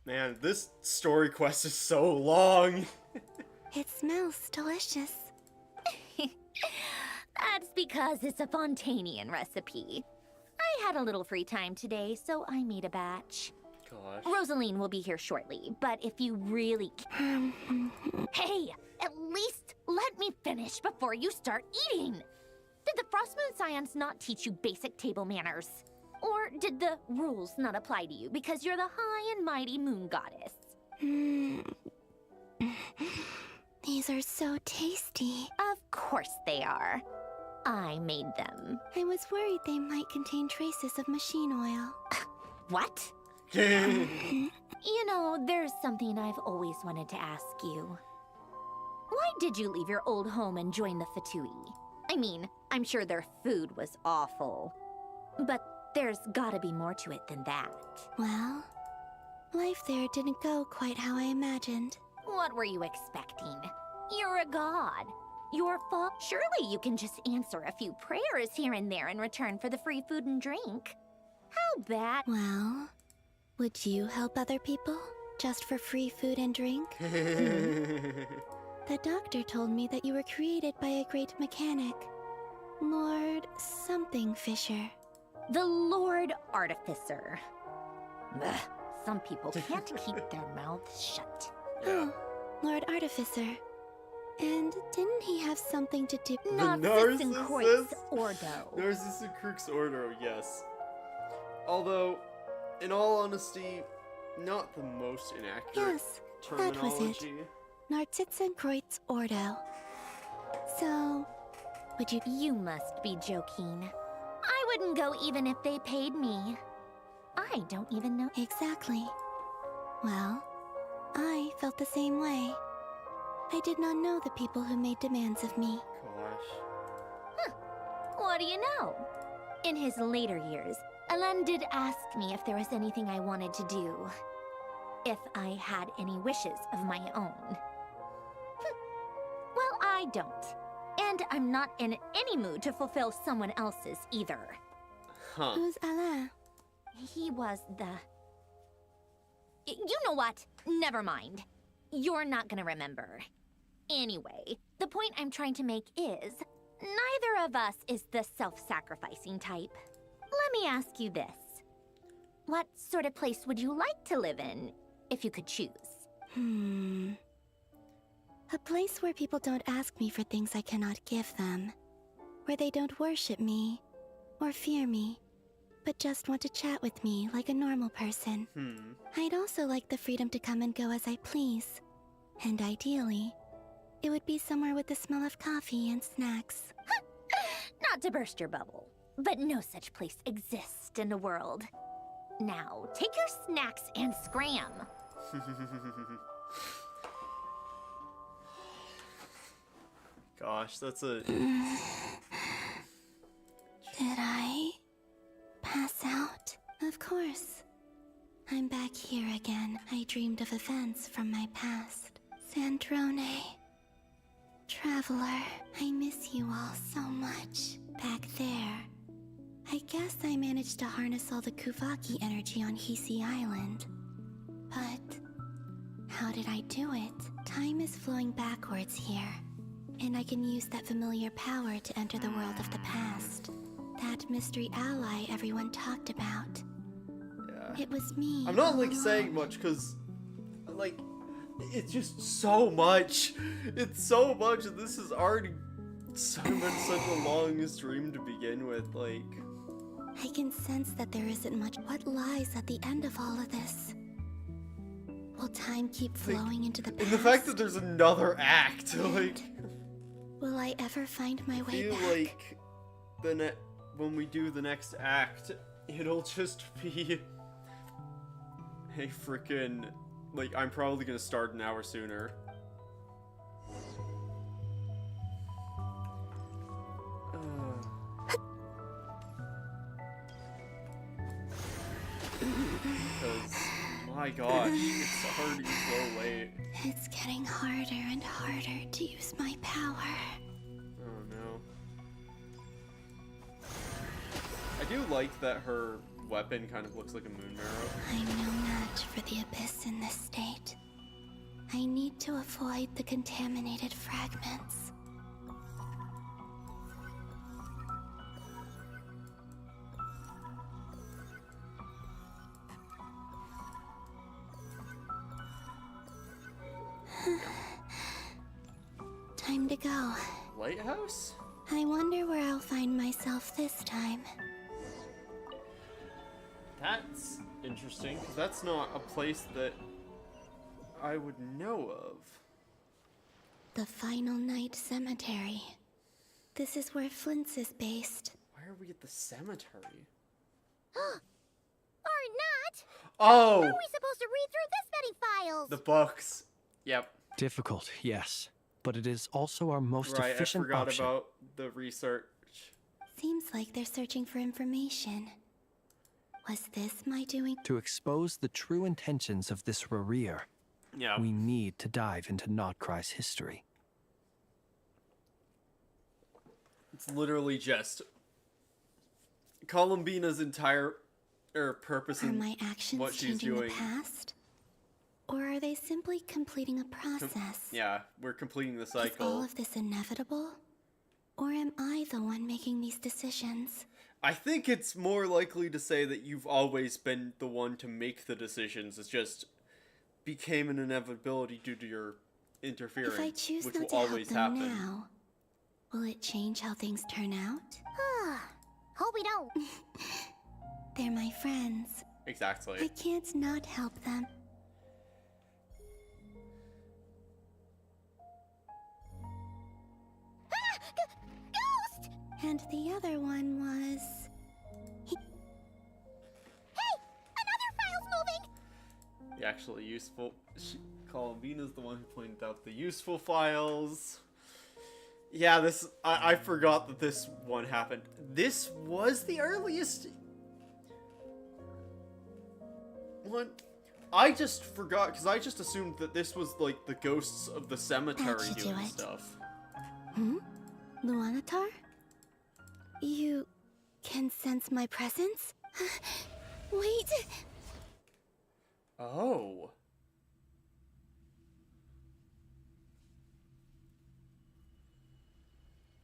Man, this story quest is so long. It smells delicious. That's because it's a Fontanian recipe. I had a little free time today, so I made a batch. Gosh. Rosaline will be here shortly, but if you really Hey, at least let me finish before you start eating! Did the Frost Moon Scions not teach you basic table manners? Or did the rules not apply to you because you're the high and mighty moon goddess? These are so tasty. Of course they are. I made them. I was worried they might contain traces of machine oil. What? You know, there's something I've always wanted to ask you. Why did you leave your old home and join the Fatui? I mean, I'm sure their food was awful. But there's gotta be more to it than that. Well, life there didn't go quite how I imagined. What were you expecting? You're a god. Your fault? Surely you can just answer a few prayers here and there in return for the free food and drink. How bad? Well, would you help other people just for free food and drink? The doctor told me that you were created by a great mechanic, Lord something Fisher. The Lord Artificer. Ugh, some people can't keep their mouths shut. Oh, Lord Artificer. And didn't he have something to do? Narcissus and Croix Ordo. Narcissus and Croix Ordo, yes. Although, in all honesty, not the most inaccurate Yes, terminology. that was it. Narcissus and Croix Ordo. So, would you? You must be joking. I wouldn't go even if they paid me. I don't even know. Exactly. Well, I felt the same way. I did not know the people who made demands of me. Gosh. What do you know? In his later years, Alan did ask me if there was anything I wanted to do. If I had any wishes of my own. Well, I don't. And I'm not in any mood to fulfill someone else's either. Huh. Who's Alain? He was the... You know what? Never mind. You're not gonna remember. Anyway, the point I'm trying to make is, neither of us is the self-sacrificing type. Let me ask you this. What sort of place would you like to live in, if you could choose? A place where people don't ask me for things I cannot give them. Where they don't worship me, or fear me, but just want to chat with me like a normal person. I'd also like the freedom to come and go as I please. And ideally, it would be somewhere with the smell of coffee and snacks. Not to burst your bubble, but no such place exists in the world. Now, take your snacks and scram. Gosh, that's a... Did I pass out? Of course. I'm back here again. I dreamed of events from my past. Sandrone. Traveler, I miss you all so much. Back there. I guess I managed to harness all the Kuvaki energy on Hisi Island. But how did I do it? Time is flowing backwards here. And I can use that familiar power to enter the world of the past. That mystery ally everyone talked about. Yeah. It was me. I'm not, all like, saying along. much, because, like, it's just so much. It's so much, and this has already been such a long dream to begin with, like... I can sense that there isn't much. What lies at the end of all of this? Will time keep flowing into the past? And the fact that there's another act, like... Will I ever find my I way feel back? like when we do the next act, it'll just be a freaking... Like, I'm probably gonna start an hour sooner. Because, my gosh, it's already so late. It's getting harder and harder to use my power. Oh no. I do like that her weapon kind of looks like a moon marrow. I'm no match much for the Abyss in this state. I need to avoid the contaminated fragments. Time to go. Lighthouse? I wonder where I'll find myself this time. That's interesting, because that's not a place that I would know of. The Final Night Cemetery. This is where Flint's is based. Why are we at the cemetery? Or not! Oh! How are we supposed to read through this many files? The books. Yep. Difficult, yes. But it is also our most Right, efficient I forgot option. about the research. Seems like they're searching for information. Was this my doing? To expose the true intentions of this Rereer, Yeah. we need to dive into Notcry's history. It's literally just Columbina's entire purpose Are in my actions what she's changing doing. the past? Or are they simply completing a process? Yeah, we're completing the Is all cycle. of this inevitable? Or am I the one making these decisions? I think it's more likely to say that you've always been the one to make the decisions. It's just became an inevitability due to your interference, If I choose which not will to help always them happen. now, will it change how things turn out? Hope we don't. They're my friends. Exactly. I can't not help them. Ghost! And the other one was... Hey! Another file's moving! The actually useful... Columbina's the one who pointed out the useful files. Yeah, this... I forgot that this one happened. This was the earliest one. I just forgot, because I just assumed that this was, like, the ghosts of the cemetery How'd you doing do it? stuff. Luanatar? You can sense my presence? Wait! Oh.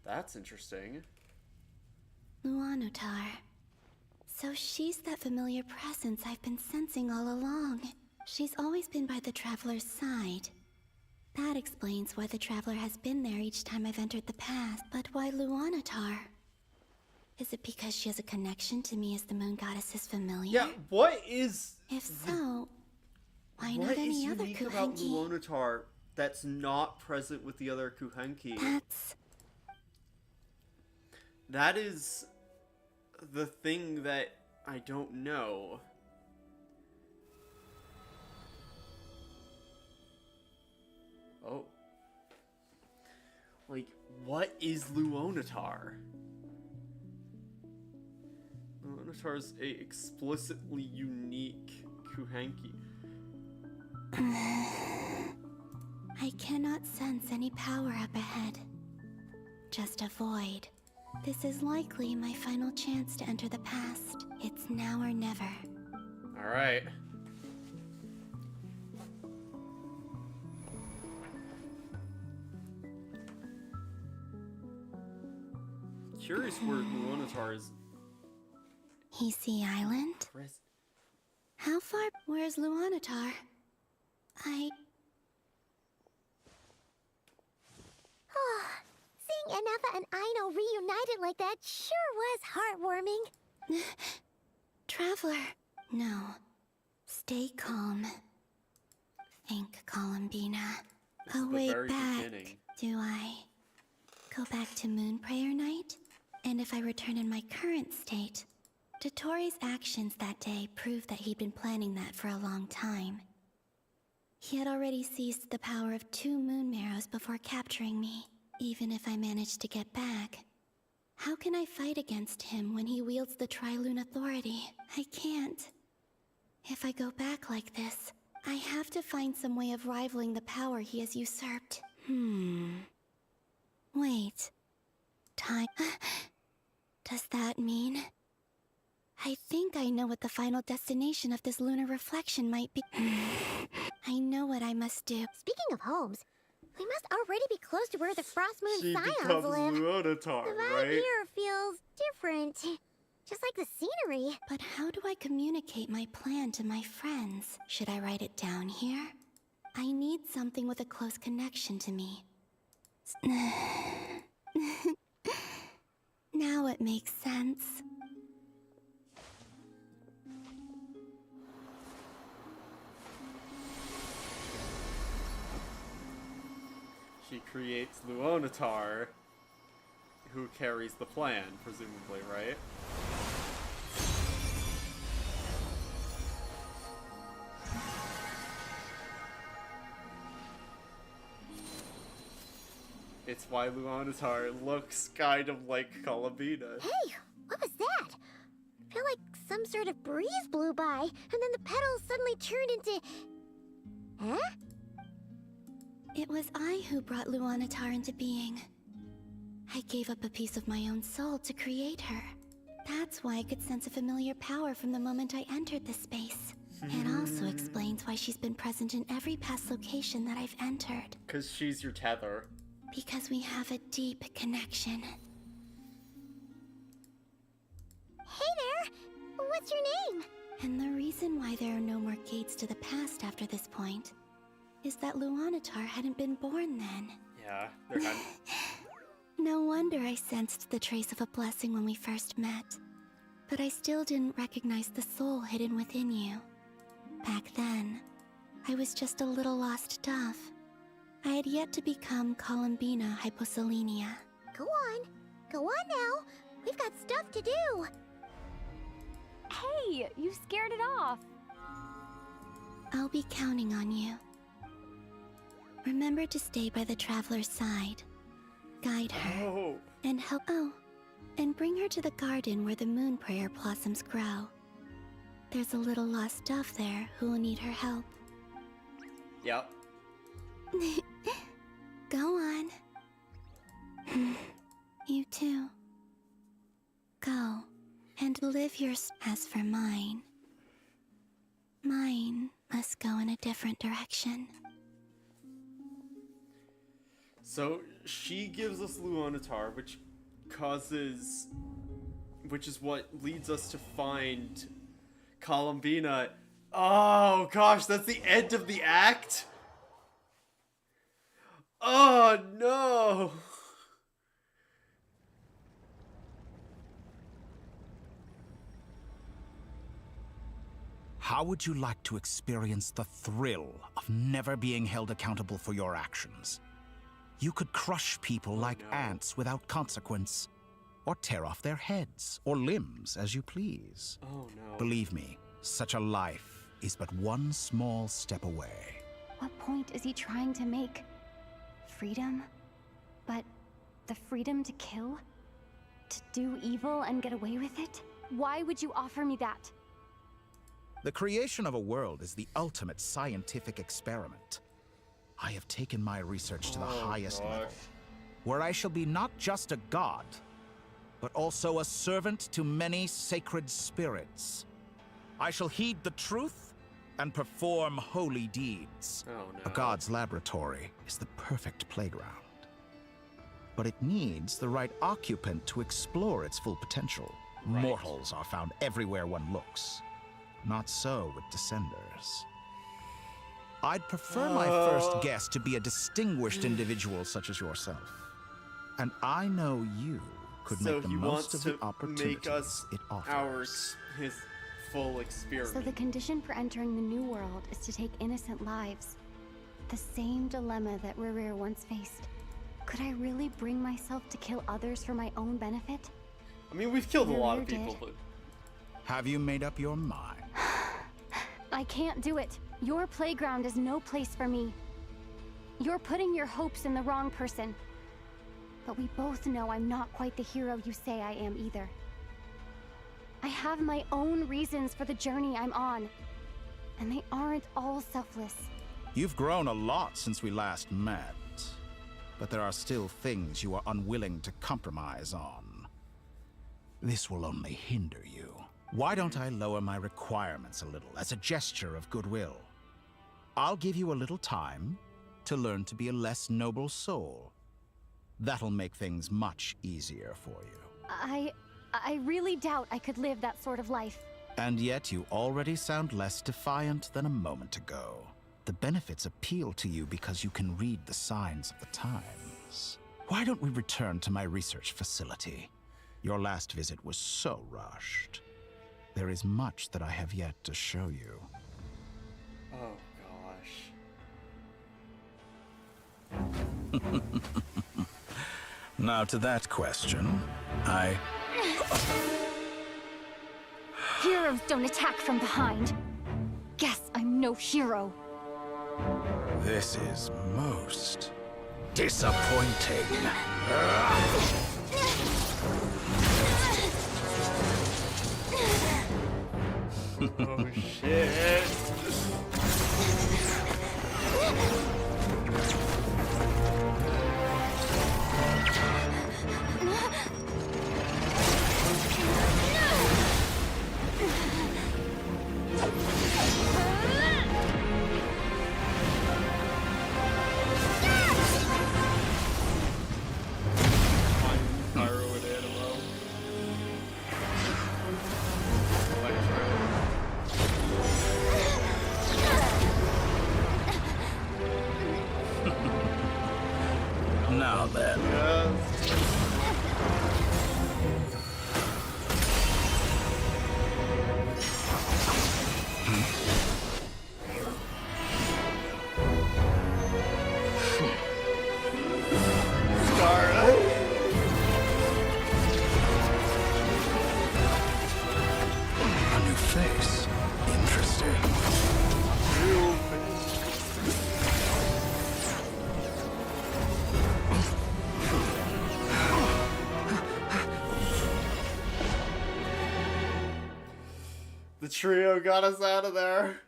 That's interesting. Luanatar. So she's that familiar presence I've been sensing all along. She's always been by the Traveler's side. That explains why the Traveler has been there each time I've entered the past. But why Luanatar? Is it because she has a connection to me as the Moon Goddess's familiar? Yeah, what is... If so, why what not is any other unique about Kuhenki? Luonatar that's not present with the other Kuhenki? That is the thing that I don't know. Oh. Like, what is Luonatar? Luonatar is a explicitly unique Kuhenki. I cannot sense any power up ahead. Just a void. This is likely my final chance to enter the past. It's now or never. Alright. Curious where Luonatar is. Heasy Island? How far? Where's Luonatar? Seeing Anefa and Aino reunited like that sure was heartwarming. Traveler. No. Stay calm. Think, Columbina. is the Wait very back. beginning. Do I go back to Moon Prayer Night? And if I return in my current state, Dottore's actions that day proved that he'd been planning that for a long time. He had already seized the power of 2 Moon Marrows before capturing me. Even if I managed to get back, how can I fight against him when he wields the Tri-Lune Authority? I can't. If I go back like this, I have to find some way of rivaling the power he has usurped. Wait. Time... Does that mean... I think I know what the final destination of this lunar reflection might be. I know what I must do. Speaking of homes, we must already be close to where the Frost Moon She Scions becomes live. Luonatar, The vibe right? here feels different. Just like the scenery. But how do I communicate my plan to my friends? Should I write it down here? I need something with a close connection to me. Now it makes sense. She creates Luonatar, who carries the plan, presumably, right? It's why Luonatar looks kind of like Columbina. Hey, what was that? I feel like some sort of breeze blew by, and then the petals suddenly turned into... Huh? It was I who brought Luonatar into being. I gave up a piece of my own soul to create her. That's why I could sense a familiar power from the moment I entered this space. It also explains why she's been present in every past location that I've entered. Because she's your tether. Because we have a deep connection. Hey there! What's your name? And the reason why there are no more gates to the past after this point is that Luonatar hadn't been born then. Yeah, they're kind No wonder I sensed the trace of a blessing when we first met. But I still didn't recognize the soul hidden within you. Back then, I was just a little lost dove. I had yet to become Columbina Hyposelenia. Go on. Go on now. We've got stuff to do. Hey, you scared it off. I'll be counting on you. Remember to stay by the traveler's side. Guide her. And help. Oh, and bring her to the garden where the moon prayer blossoms grow. There's a little lost dove there who will need her help. Yep. Go on. You too. Go and live yours. As for mine must go in a different direction. So she gives us Luonatar, which is what leads us to find Columbina. Oh gosh, that's the end of the act? Oh no! How would you like to experience the thrill of never being held accountable for your actions? You could crush people like ants without consequence, or tear off their heads or limbs as you please. Oh no. Believe me, such a life is but one small step away. What point is he trying to make? Freedom? But the freedom to kill? To do evil and get away with it? Why would you offer me that? The creation of a world is the ultimate scientific experiment. I have taken my research to the highest level, where I shall be not just a god, but also a servant to many sacred spirits. I shall heed the truth and perform holy deeds. Oh, no. A god's laboratory is the perfect playground. But it needs the right occupant to explore its full potential. Right. Mortals are found everywhere one looks. Not so with Descenders. I'd prefer my first guest to be a distinguished individual such as yourself. And I know you could make the most of the opportunities make us it offers. his full experiment. So the condition for entering the new world is to take innocent lives. The same dilemma that Rere once faced. Could I really bring myself to kill others for my own benefit? I mean, we've killed a lot of Rere people, did. but... Have you made up your mind? I can't do it. Your playground is no place for me. You're putting your hopes in the wrong person. But we both know I'm not quite the hero you say I am either. I have my own reasons for the journey I'm on. And they aren't all selfless. You've grown a lot since we last met. But there are still things you are unwilling to compromise on. This will only hinder you. Why don't I lower my requirements a little as a gesture of goodwill? I'll give you a little time to learn to be a less noble soul. That'll make things much easier for you. I really doubt I could live that sort of life. And yet you already sound less defiant than a moment ago. The benefits appeal to you because you can read the signs of the times. Why don't we return to my research facility? Your last visit was so rushed. There is much that I have yet to show you. Oh, gosh. Now to that question, Heroes don't attack from behind. Guess I'm no hero. This is most disappointing. Oh, shit. Now then. A new face. Interesting. The trio got us out of there.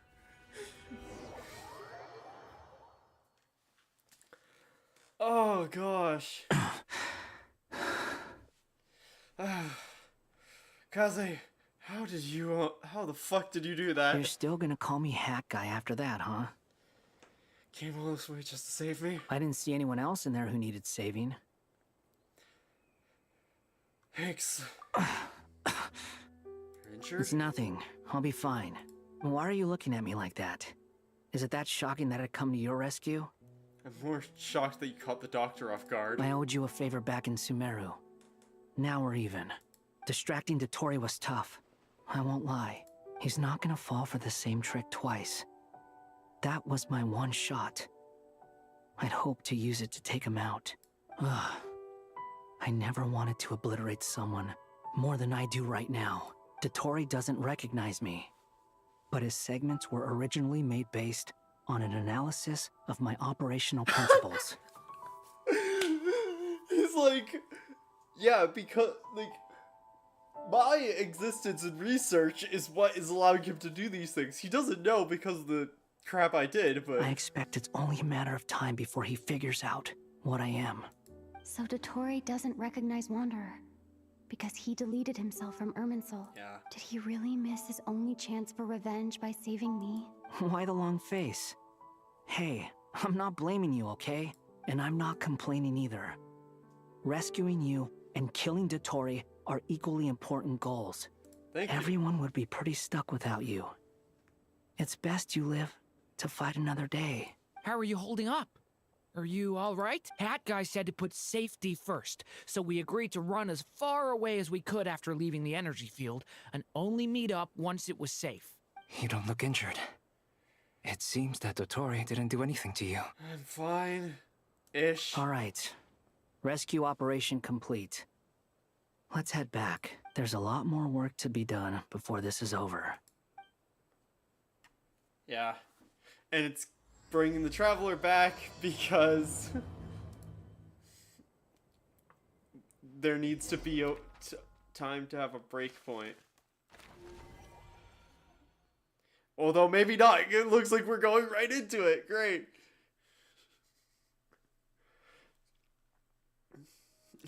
Oh, gosh. Kaze, how the fuck did you do that? You're still gonna call me Hat Guy after that, huh? Came all this way just to save me? I didn't see anyone else in there who needed saving. Thanks. You're injured? It's nothing. I'll be fine. Why are you looking at me like that? Is it that shocking that I'd come to your rescue? I'm more shocked that you caught the doctor off guard. I owed you a favor back in Sumeru. Now we're even. Distracting Dottore was tough. I won't lie. He's not gonna fall for the same trick twice. That was my one shot. I'd hoped to use it to take him out. Ugh. I never wanted to obliterate someone more than I do right now. Dottore doesn't recognize me. But his segments were originally made based on an analysis of my operational principles. He's like, yeah, because, like, my existence and research is what is allowing him to do these things. He doesn't know because of the crap I did, but... I expect it's only a matter of time before he figures out what I am. So Dottore doesn't recognize Wanderer because he deleted himself from Irminsul. Yeah. Did he really miss his only chance for revenge by saving me? Why the long face? Hey, I'm not blaming you, okay? And I'm not complaining either. Rescuing you and killing Dottore are equally important goals. Thank you. Everyone would be pretty stuck without you. It's best you live to fight another day. How are you holding up? Are you all right? Hat Guy said to put safety first, so we agreed to run as far away as we could after leaving the energy field, and only meet up once it was safe. You don't look injured. It seems that Dottore didn't do anything to you. I'm fine. Ish. All right. Rescue operation complete. Let's head back. There's a lot more work to be done before this is over. Yeah. And it's bringing the Traveler back because there needs to be time to have a break point. Although maybe not. It looks like we're going right into it. Great.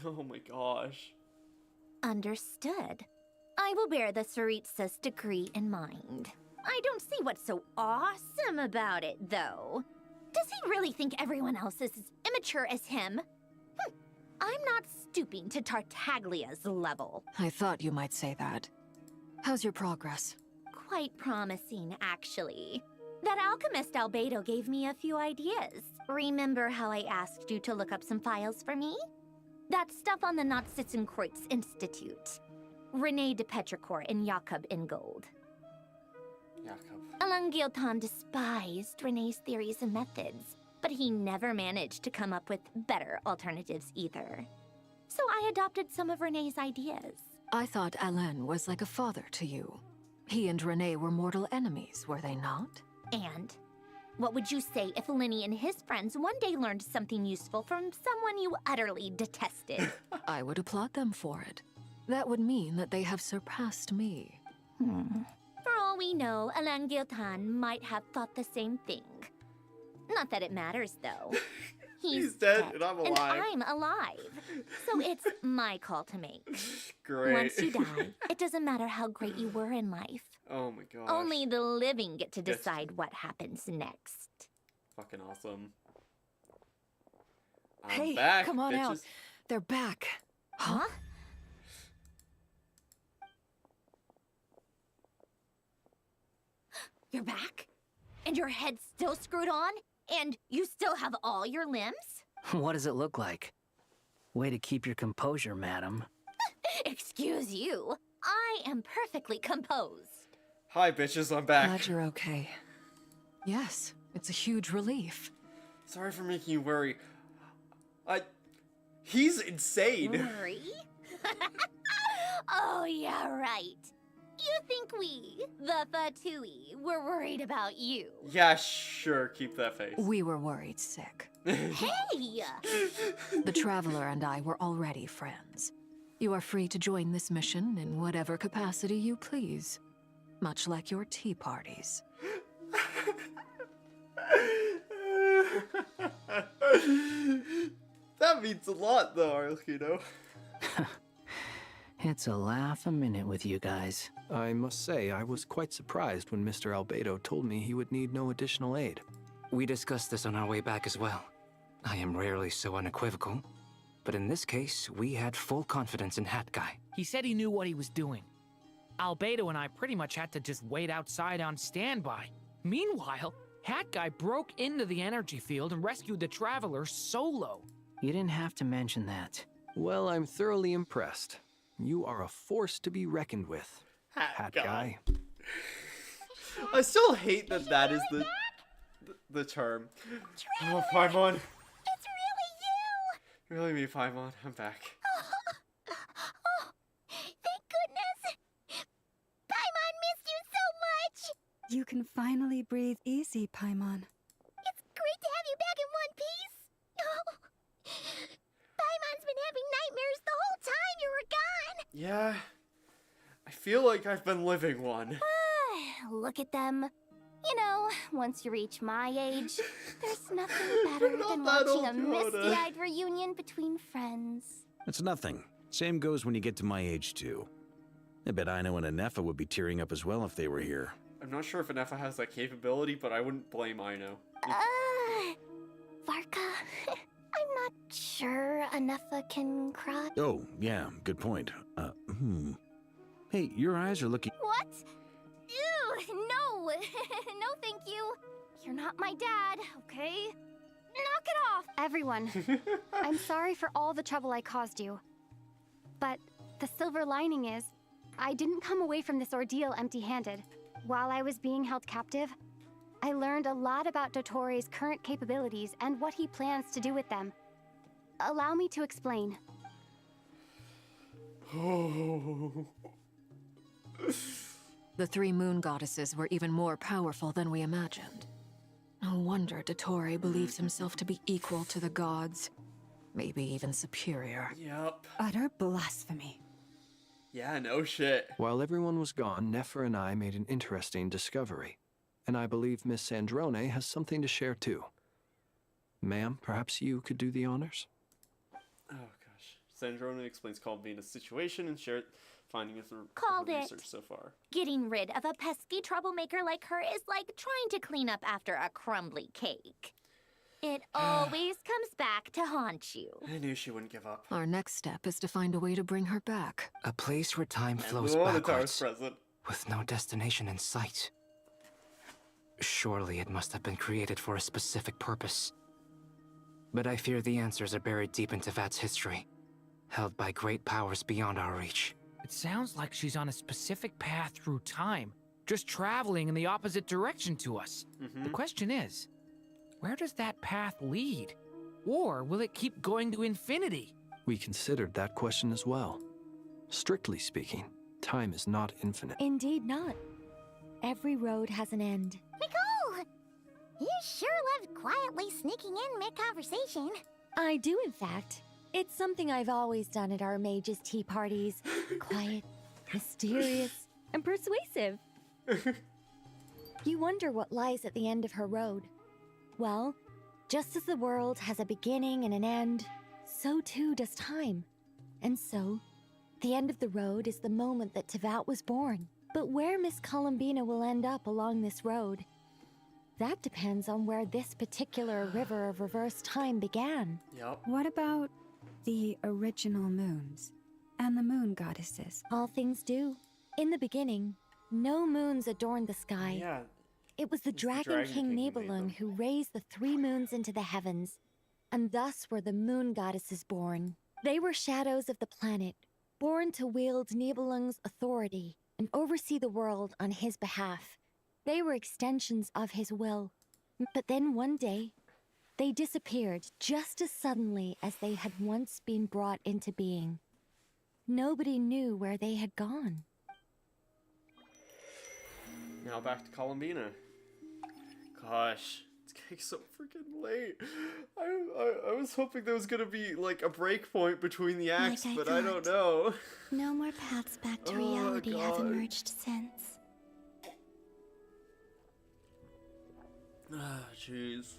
Oh my gosh. Understood. I will bear the Tsaritsa's decree in mind. I don't see what's so awesome about it, though. Does he really think everyone else is as immature as him? I'm not stooping to Tartaglia's level. I thought you might say that. How's your progress? Quite promising, actually. That alchemist Albedo gave me a few ideas. Remember how I asked you to look up some files for me? That stuff on the Nachtschitzenkreuz Institute. René de Petrichor and Jakob Ingold. Alain Guillotin despised René's theories and methods, but he never managed to come up with better alternatives either. So I adopted some of René's ideas. I thought Alain was like a father to you. He and René were mortal enemies, were they not? And what would you say if Linny and his friends one day learned something useful from someone you utterly detested? I would applaud them for it. That would mean that they have surpassed me. For all we know, Alain Guillotin might have thought the same thing. Not that it matters, though. He's dead and I'm alive. And I'm alive. So it's my call to make. Great. Once you die, it doesn't matter how great you were in life. Oh my gosh. Only the living get to decide what happens next. Fucking awesome. I'm Hey, back, come on bitches. out. They're back. Huh? You're back? And your head's still screwed on? And you still have all your limbs? What does it look like? Way to keep your composure, madam. Excuse you. I am perfectly composed. Hi, bitches, I'm back. Glad you're okay. Yes, it's a huge relief. Sorry for making you worry. He's insane. Worry? Oh, yeah, right. You think we, the Fatui, were worried about you? Yeah, sure, keep that face. We were worried sick. Hey! The Traveler and I were already friends. You are free to join this mission in whatever capacity you please. Much like your tea parties. That means a lot, though, Arlecchino. It's a laugh a minute with you guys. I must say, I was quite surprised when Mr. Albedo told me he would need no additional aid. We discussed this on our way back as well. I am rarely so unequivocal, but in this case, we had full confidence in Hat Guy. He said he knew what he was doing. Albedo and I pretty much had to just wait outside on standby. Meanwhile, Hat Guy broke into the energy field and rescued the Traveler solo. You didn't have to mention that. Well, I'm thoroughly impressed. You are a force to be reckoned with, Hat Guy. I still hate that that is the term. Oh, Paimon. It's really you! Really me, Paimon. I'm back. Oh, thank goodness! Paimon missed you so much! You can finally breathe easy, Paimon. It's great to have you back in one piece! Oh, Paimon's been having nightmares the whole time you were gone! Yeah, I feel like I've been living one. Look at them. You know, once you reach my age, there's nothing better than watching a misty-eyed reunion between friends. That's nothing. Same goes when you get to my age, too. I bet Aino and Anefa would be tearing up as well if they were here. I'm not sure if Anefa has that capability, but I wouldn't blame Aino. Varka, I'm not sure Anefa can cry. Oh, yeah, good point. Hey, your eyes are looking... What? Ew, no. No, thank you. You're not my dad, okay? Knock it off! Everyone, I'm sorry for all the trouble I caused you. But the silver lining is, I didn't come away from this ordeal empty-handed. While I was being held captive, I learned a lot about Dottore's current capabilities and what he plans to do with them. Allow me to explain. The three moon goddesses were even more powerful than we imagined. No wonder Dottore believes himself to be equal to the gods. Maybe even superior. Yep. Utter blasphemy. Yeah, no shit. While everyone was gone, Nefer and I made an interesting discovery. And I believe Miss Sandrone has something to share too. Ma'am, perhaps you could do the honors? Oh gosh. Sandrone explains Call Me in a situation and finding as a Called it. research so far. Getting rid of a pesky troublemaker like her is like trying to clean up after a crumbly cake. It always comes back to haunt you. I knew she wouldn't give up. Our next step is to find a way to bring her back. A place where time flows the backwards, present. with no destination in sight. Surely it must have been created for a specific purpose. But I fear the answers are buried deep in Tevat's history, held by great powers beyond our reach. It sounds like she's on a specific path through time, just traveling in the opposite direction to us. The question is, where does that path lead? Or will it keep going to infinity? We considered that question as well. Strictly speaking, time is not infinite. Indeed not. Every road has an end. Nicole! You sure love quietly sneaking in mid-conversation. I do, in fact. It's something I've always done at our mages' tea parties. Quiet, mysterious, and persuasive. You wonder what lies at the end of her road. Well, just as the world has a beginning and an end, so too does time. And so, the end of the road is the moment that Tevat was born. But where Miss Columbina will end up along this road, that depends on where this particular river of reverse time began. Yep. What about the original moons and the moon goddesses? All things do. In the beginning, no moons adorned the sky. Yeah. It was the Dragon King King who made Nibelung them. who raised the 3 moons into the heavens, and thus were the moon goddesses born. They were shadows of the planet, born to wield Nibelung's authority and oversee the world on his behalf. They were extensions of his will. But then one day, they disappeared just as suddenly as they had once been brought into being. Nobody knew where they had gone. Now back to Columbina. Gosh, it's getting so freaking late. I was hoping there was gonna be like a break point between the acts, Like I but I don't thought. know. No more paths back to Oh, reality have God. emerged since. Ah, jeez.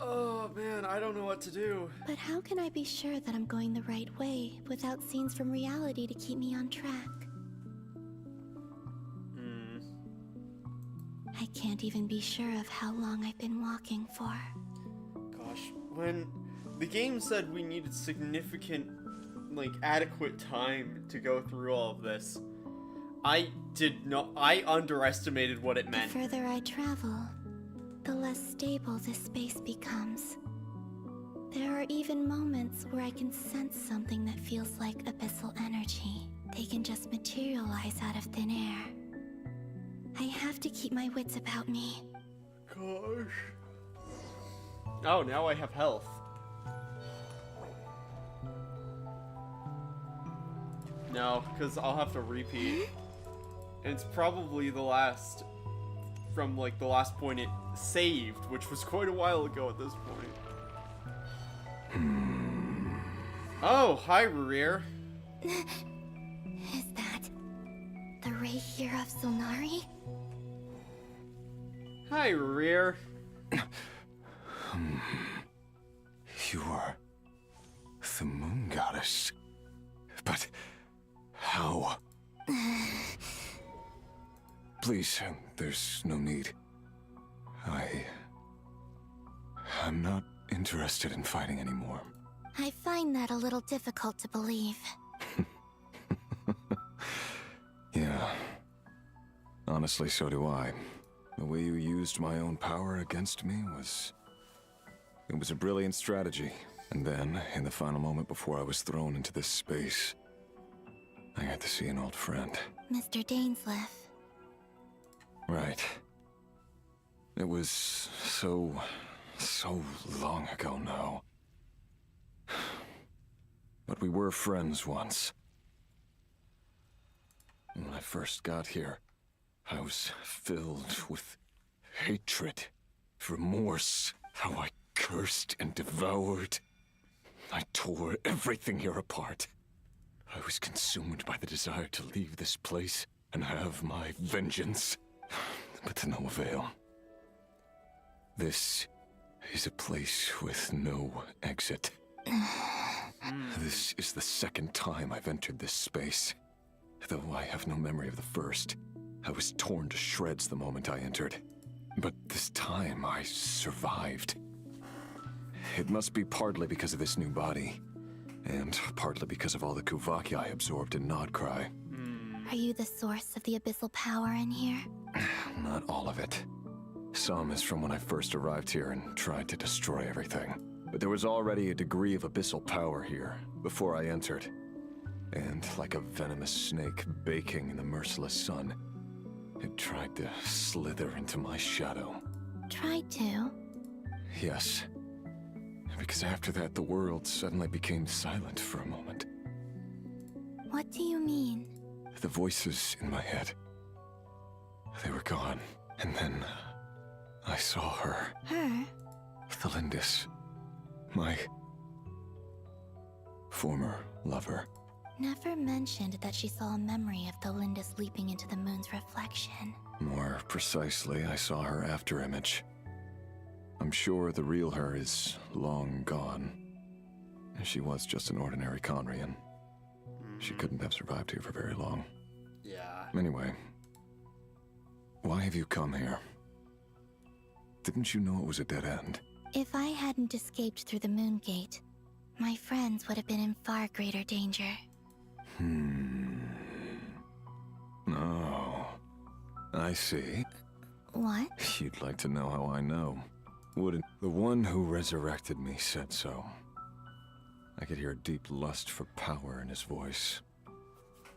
Oh man, I don't know what to do. But how can I be sure that I'm going the right way without scenes from reality to keep me on track? I can't even be sure of how long I've been walking for. Gosh, when the game said we needed significant, like, adequate time to go through all of this, I underestimated what it The meant. further I travel, the less stable this space becomes. There are even moments where I can sense something that feels like abyssal energy. They can just materialize out of thin air. I have to keep my wits about me. Gosh. Oh, now I have health. No, because I'll have to repeat. And it's probably the last, from like the last point it saved, which was quite a while ago at this point. Oh, hi, Rear. Is that the Ray-Here of Solnari? Hi, Rear. You are the moon goddess. But how? Please, there's no need. I'm not interested in fighting anymore. I find that a little difficult to believe. Yeah. Honestly, so do I. The way you used my own power against me was... It was a brilliant strategy. And then, in the final moment before I was thrown into this space, I got to see an old friend. Mr. Dainsleif. Right. It was so long ago now. But we were friends once. When I first got here, I was filled with hatred, remorse, how I cursed and devoured. I tore everything here apart. I was consumed by the desire to leave this place and have my vengeance, but to no avail. This is a place with no exit. This is the second time I've entered this space. Though I have no memory of the first. I was torn to shreds the moment I entered. But this time I survived. It must be partly because of this new body, and partly because of all the Kuvaki I absorbed in Nodcry. Are you the source of the abyssal power in here? Not all of it. Some is from when I first arrived here and tried to destroy everything. But there was already a degree of abyssal power here before I entered. And like a venomous snake baking in the merciless sun, it tried to slither into my shadow. Tried to? Yes. Because after that, the world suddenly became silent for a moment. What do you mean? The voices in my head, they were gone. And then I saw her. Her? Thalindis. My former lover. Never mentioned that she saw a memory of Thalindis leaping into the moon's reflection. More precisely, I saw her afterimage. I'm sure the real her is long gone. She was just an ordinary Conrian. She couldn't have survived here for very long. Yeah. Anyway, why have you come here? Didn't you know it was a dead end? If I hadn't escaped through the moon gate, my friends would have been in far greater danger. Oh, I see. What? You'd like to know how I know, wouldn't? The one who resurrected me said so. I could hear a deep lust for power in his voice.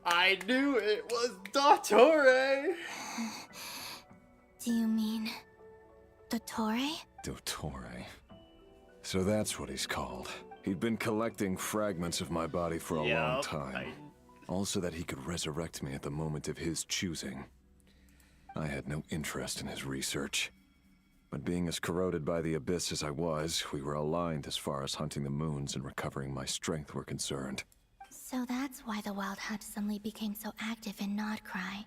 I knew it was Dottore! Do you mean... Dottore? Dottore. So that's what he's called. He'd been collecting fragments of my body for a long time. Also that he could resurrect me at the moment of his choosing. I had no interest in his research. But being as corroded by the abyss as I was, we were aligned as far as hunting the moons and recovering my strength were concerned. So that's why the Wild Hunt suddenly became so active in Nodcry.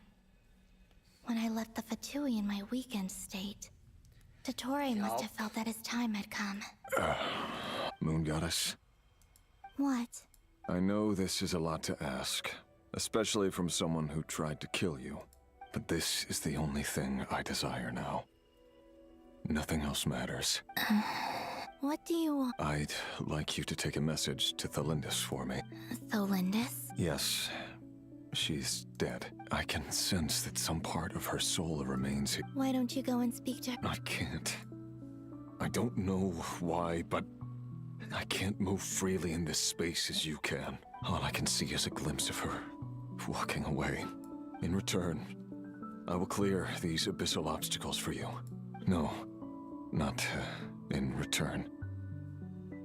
When I left the Fatui in my weakened state, Dottore must have felt that his time had come. Moon Goddess? What? I know this is a lot to ask, especially from someone who tried to kill you. But this is the only thing I desire now. Nothing else matters. What do you want? I'd like you to take a message to Thalindis for me. Thalindis? Yes. She's dead. I can sense that some part of her soul remains here. Why don't you go and speak to her? I can't. I don't know why, but I can't move freely in this space as you can. All I can see is a glimpse of her walking away. In return, I will clear these abyssal obstacles for you. No, not in return.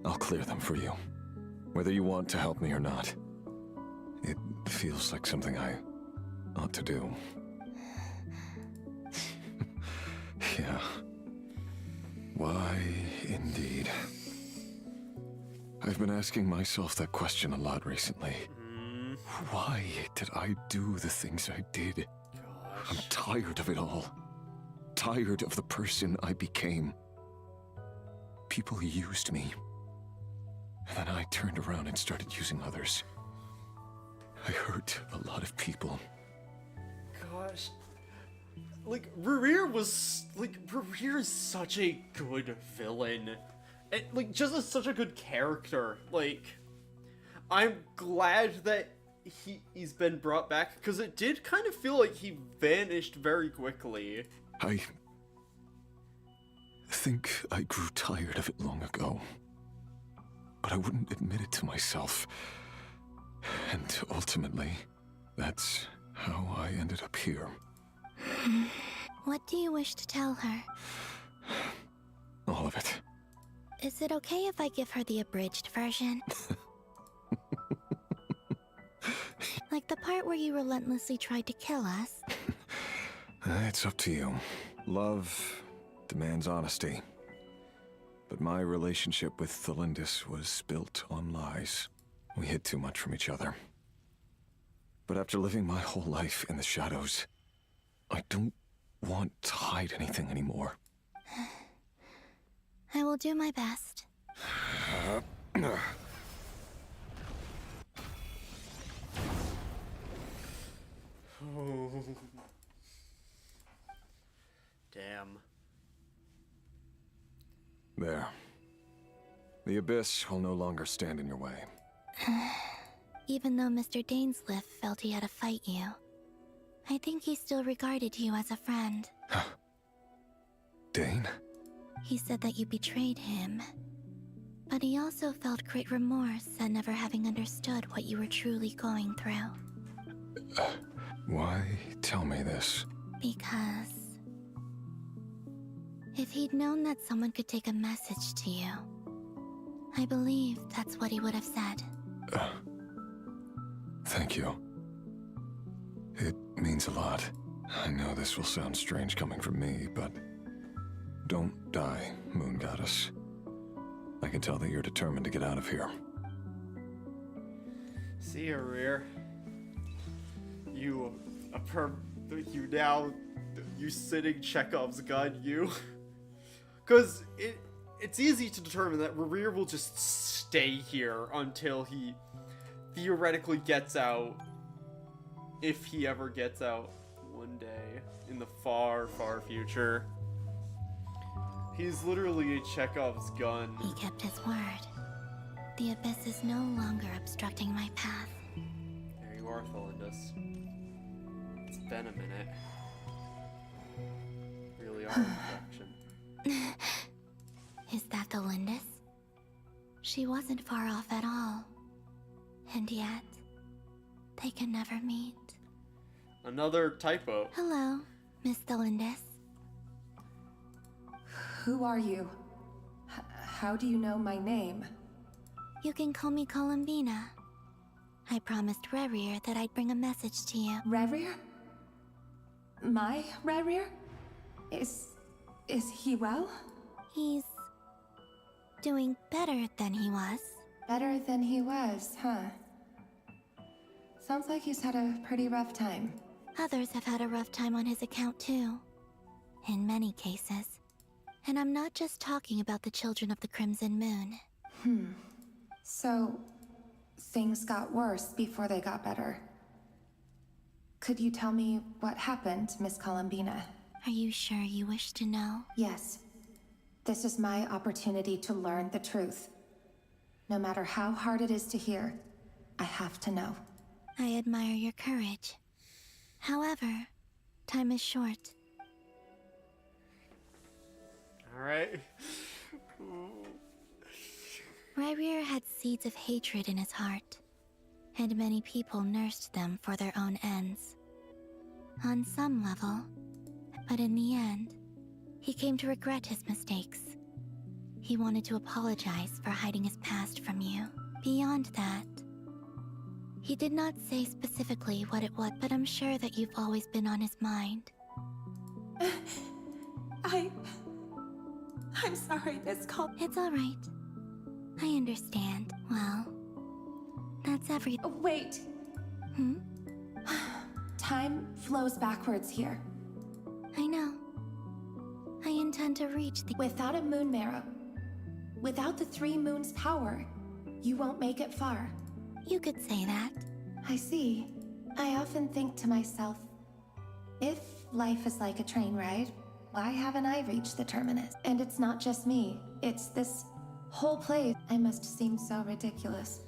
I'll clear them for you, whether you want to help me or not. It feels like something I ought to do. Yeah. Why, indeed. I've been asking myself that question a lot recently. Why did I do the things I did? I'm tired of it all. Tired of the person I became. People used me. And then I turned around and started using others. I hurt a lot of people. Gosh. Like, Rurir is such a good villain. And, like, just such a good character. Like, I'm glad that he's been brought back, because it did kind of feel like he vanished very quickly. I think I grew tired of it long ago. But I wouldn't admit it to myself. And ultimately, that's how I ended up here. What do you wish to tell her? All of it. Is it okay if I give her the abridged version? Like the part where you relentlessly tried to kill us? It's up to you. Love demands honesty. But my relationship with Thalindis was built on lies. We hid too much from each other. But after living my whole life in the shadows, I don't want to hide anything anymore. I will do my best. Oh. Damn. There. The Abyss will no longer stand in your way. Even though Mr. Dainsleif felt he had to fight you, I think he still regarded you as a friend. Dane? He said that you betrayed him, but he also felt great remorse at never having understood what you were truly going through. Why tell me this? Because if he'd known that someone could take a message to you, I believe that's what he would have said. Thank you. It means a lot. I know this will sound strange coming from me, but don't die, Moon Goddess. I can tell that you're determined to get out of here. See ya, Rear. You sitting Chekhov's gun, you. Because it's easy to determine that Rear will just stay here until he theoretically gets out. If he ever gets out one day in the far, far future. He's literally a Chekhov's gun. He kept his word. The Abyss is no longer obstructing my path. There you are, Thalindus. It's been a minute. Really are reflection. Is that the Lindis? She wasn't far off at all. And yet, they can never meet. Another typo. Hello, Miss Thalindis. Who are you? How do you know my name? You can call me Columbina. I promised Rerir that I'd bring a message to you. Rerir? My Rerir? Is he well? He's doing better than he was. Better than he was, huh? Sounds like he's had a pretty rough time. Others have had a rough time on his account too. In many cases. And I'm not just talking about the children of the Crimson Moon. So, things got worse before they got better. Could you tell me what happened, Miss Columbina? Are you sure you wish to know? Yes. This is my opportunity to learn the truth. No matter how hard it is to hear, I have to know. I admire your courage. However, time is short. Alright. Rerir had seeds of hatred in his heart, and many people nursed them for their own ends. On some level, but in the end, he came to regret his mistakes. He wanted to apologize for hiding his past from you. Beyond that, he did not say specifically what it was, but I'm sure that you've always been on his mind. I'm sorry, Miss Col- It's alright. I understand. Well, that's everything. Wait. Time flows backwards here. I know. I intend to reach the— Without a moon marrow, without the 3 moons' power, you won't make it far. You could say that. I see. I often think to myself, if life is like a train ride, why haven't I reached the terminus? And it's not just me, it's this whole place. I must seem so ridiculous.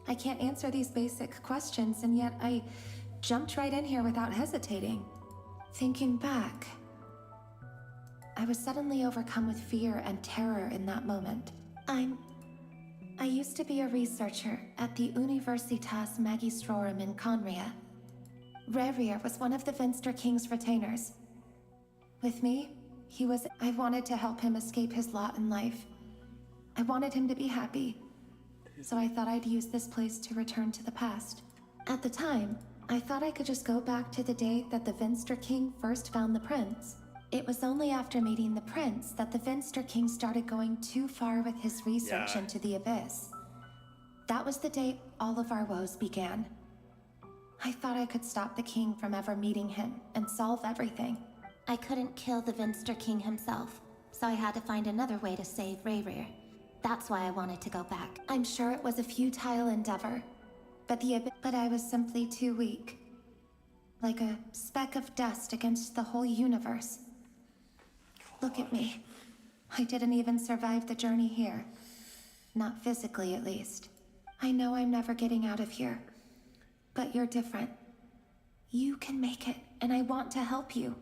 I can't answer these basic questions, and yet I jumped right in here without hesitating. Thinking back, I was suddenly overcome with fear and terror in that moment. I used to be a researcher at the Universitas Magistrorum in Conria. Rerir was one of the Venster King's retainers. With me, I wanted to help him escape his lot in life. I wanted him to be happy. So I thought I'd use this place to return to the past. At the time, I thought I could just go back to the day that the Venster King first found the prince. It was only after meeting the prince that the Venster King started going too far with his research into the Abyss. That was the day all of our woes began. I thought I could stop the king from ever meeting him and solve everything. I couldn't kill the Venster King himself, so I had to find another way to save Rayrir. That's why I wanted to go back. I'm sure it was a futile endeavor, but I was simply too weak. Like a speck of dust against the whole universe. Look at me. I didn't even survive the journey here. Not physically, at least. I know I'm never getting out of here. But you're different. You can make it, and I want to help you.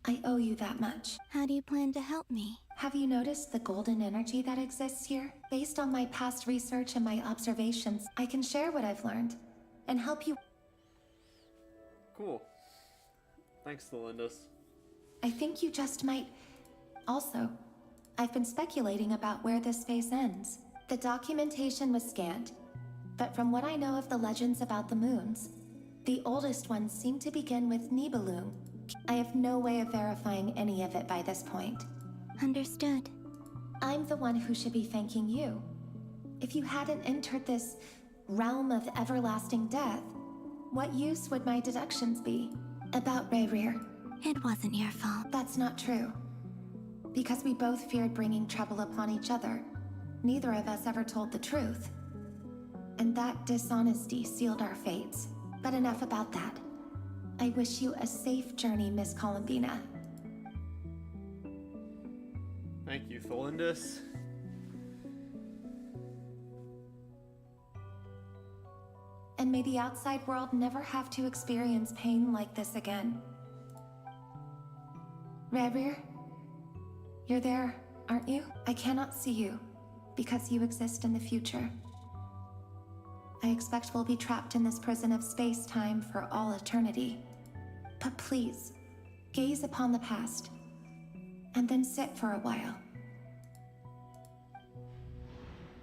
I owe you that much. How do you plan to help me? Have you noticed the golden energy that exists here? Based on my past research and my observations, I can share what I've learned and help you. Cool. Thanks, Thelindis. I think you just might... Also, I've been speculating about where this phase ends. The documentation was scanned, but from what I know of the legends about the moons, the oldest ones seem to begin with Nibelung. I have no way of verifying any of it by this point. Understood. I'm the one who should be thanking you. If you hadn't entered this realm of everlasting death, what use would my deductions be? About Rayrir. It wasn't your fault. That's not true. Because we both feared bringing trouble upon each other, neither of us ever told the truth. And that dishonesty sealed our fates. But enough about that. I wish you a safe journey, Miss Columbina. Thank you, Thelindis. And may the outside world never have to experience pain like this again. Rayrir, you're there, aren't you? I cannot see you, because you exist in the future. I expect we'll be trapped in this prison of space-time for all eternity. But please, gaze upon the past, and then sit for a while.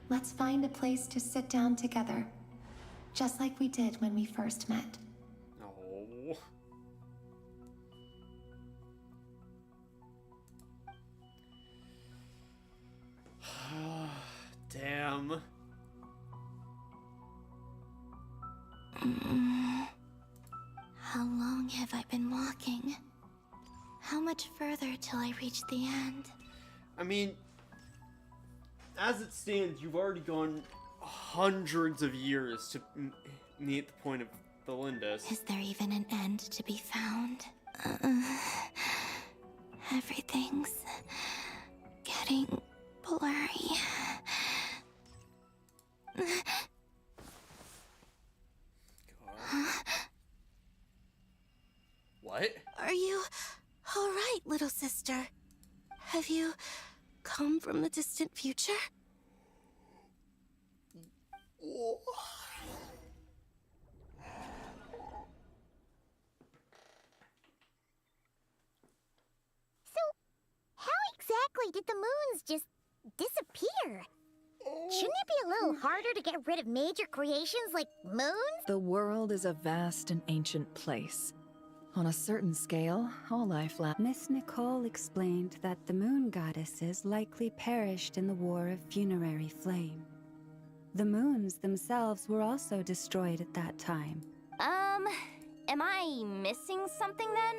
Let's find a place to sit down together, just like we did when we first met. Oh. Damn. How long have I been walking? How much further till I reach the end? I mean, as it stands, you've already gone hundreds of years to meet the point of Thelindis. Is there even an end to be found? Everything's getting blurry. What? Are you all right, little sister? Have you come from the distant future? So, how exactly did the moons just disappear? Shouldn't it be a little harder to get rid of major creations like moons? The world is a vast and ancient place. On a certain scale, all life Miss Nicole explained that the moon goddesses likely perished in the War of Funerary Flame. The moons themselves were also destroyed at that time. Am I missing something then?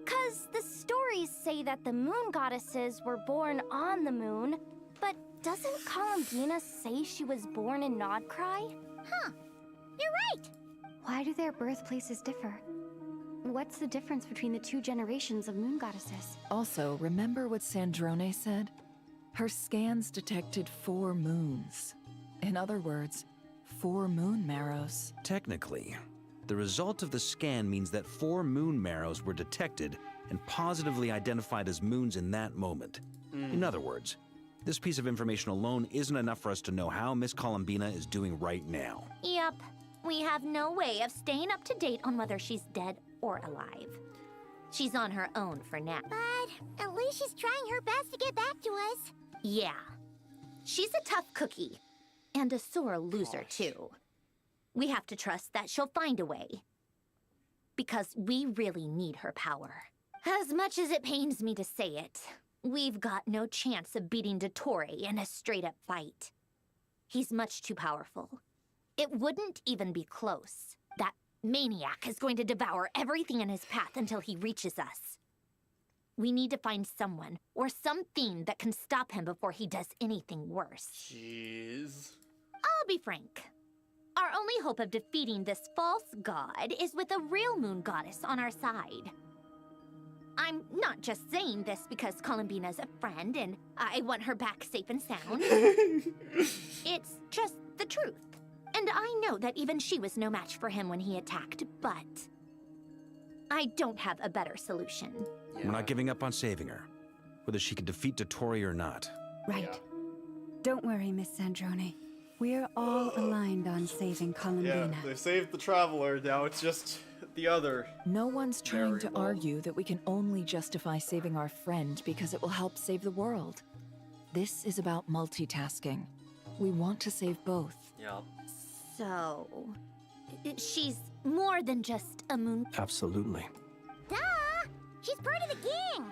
'Cause the stories say that the moon goddesses were born on the moon, but doesn't Columbina say she was born in Nodcry? Huh, you're right! Why do their birthplaces differ? What's the difference between the two generations of moon goddesses? Also, remember what Sandrone said? Her scans detected 4 moons. In other words, 4 moon marrows. Technically, the result of the scan means that 4 moon marrows were detected and positively identified as moons in that moment. In other words, this piece of information alone isn't enough for us to know how Miss Columbina is doing right now. Yep. We have no way of staying up to date on whether she's dead or alive. She's on her own for now. But at least she's trying her best to get back to us. Yeah. She's a tough cookie. And a sore loser, too. We have to trust that she'll find a way. Because we really need her power. As much as it pains me to say it, we've got no chance of beating Dottore in a straight-up fight. He's much too powerful. It wouldn't even be close. That maniac is going to devour everything in his path until he reaches us. We need to find someone or something that can stop him before he does anything worse. Jeez. I'll be frank. Our only hope of defeating this false god is with a real moon goddess on our side. I'm not just saying this because Columbina's a friend and I want her back safe and sound. It's just the truth. And I know that even she was no match for him when he attacked, but I don't have a better solution. Yeah. We're not giving up on saving her, whether she can defeat Dottore or not. Right. Yeah. Don't worry, Miss Sandrone. We're all aligned on saving Columbina. Yeah, they saved the Traveler, now it's just the other. No one's trying to variable. argue that we can only justify saving our friend because it will help save the world. This is about multitasking. We want to save both. Yeah. So, she's more than just a moon. Absolutely. Duh! She's part of the gang!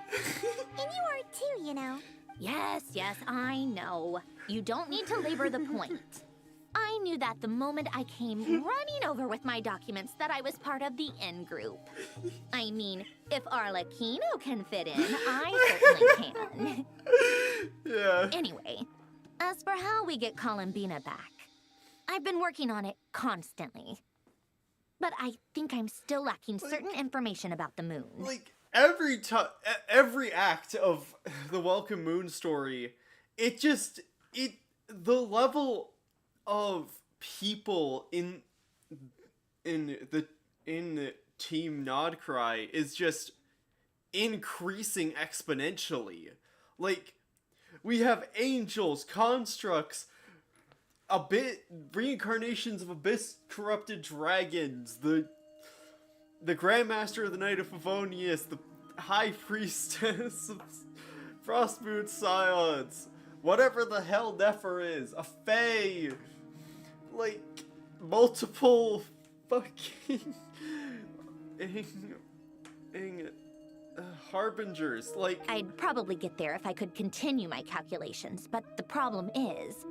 And you are too, you know. Yes, I know. You don't need to labor the point. I knew that the moment I came running over with my documents that I was part of the in-group. I mean, if Arlecchino can fit in, I certainly can. Yeah. Anyway, as for how we get Columbina back, I've been working on it constantly. But I think I'm still lacking certain information about the moon. Like, every act of the Welcome Moon story, the level of people in Team Nodcry is just increasing exponentially. Like, we have angels, constructs, reincarnations of abyss-corrupted dragons, the Grandmaster of the Knight of Favonius, the High Priestess of Frostmoon Scions, whatever the hell Nefer is, a Fae, like, multiple fucking harbingers, like... I'd probably get there if I could continue my calculations, but the problem is,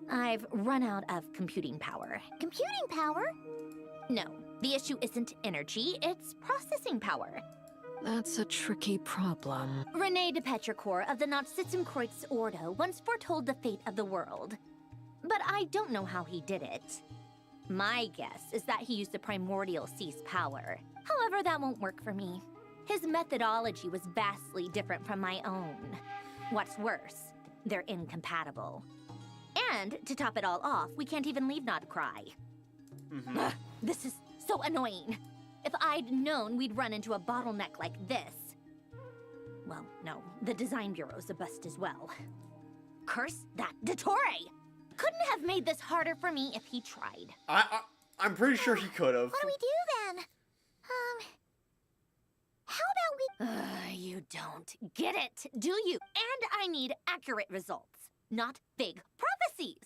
I've run out of computing power. Computing power? No, the issue isn't energy, it's processing power. That's a tricky problem. René de Petrichor of the Nazissenkreuz Ordo once foretold the fate of the world. But I don't know how he did it. My guess is that he used the primordial sea's power. However, that won't work for me. His methodology was vastly different from my own. What's worse, they're incompatible. And, to top it all off, we can't even leave Nodcry. Ugh, this is so annoying. If I'd known we'd run into a bottleneck like this... Well, no, the design bureau's a bust as well. Curse that Dottore! Couldn't have made this harder for me if he tried. I'm pretty sure he could have. What do we do then? How about we... You don't get it, do you? And I need accurate results, not vague prophecies.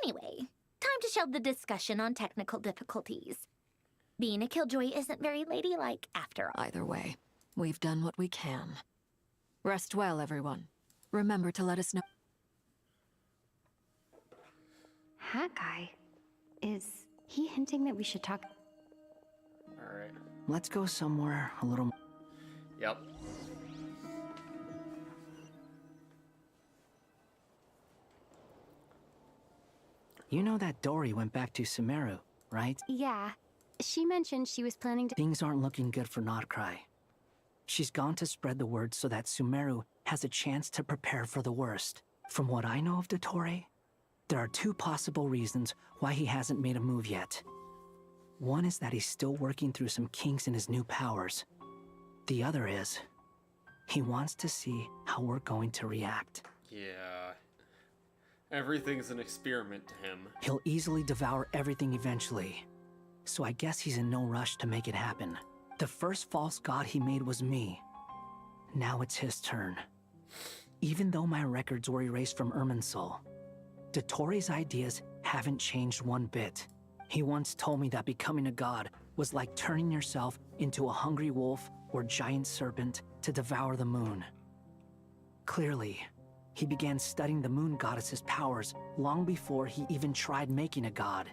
Anyway, time to shelve the discussion on technical difficulties. Being a killjoy isn't very ladylike after all. Either way, we've done what we can. Rest well, everyone. Remember to let us know. Hawkeye? Is he hinting that we should talk? Alright. Let's go somewhere a little... Yep. You know that Dory went back to Sumeru, right? Yeah. She mentioned she was planning to... Things aren't looking good for Nodcry. She's gone to spread the word so that Sumeru has a chance to prepare for the worst. From what I know of Dottore, there are two possible reasons why he hasn't made a move yet. One is that he's still working through some kinks in his new powers. The other is, he wants to see how we're going to react. Yeah. Everything's an experiment to him. He'll easily devour everything eventually. So I guess he's in no rush to make it happen. The first false god he made was me. Now it's his turn. Even though my records were erased from Irminsul, Dottore's ideas haven't changed one bit. He once told me that becoming a god was like turning yourself into a hungry wolf or giant serpent to devour the moon. Clearly, he began studying the moon goddess's powers long before he even tried making a god.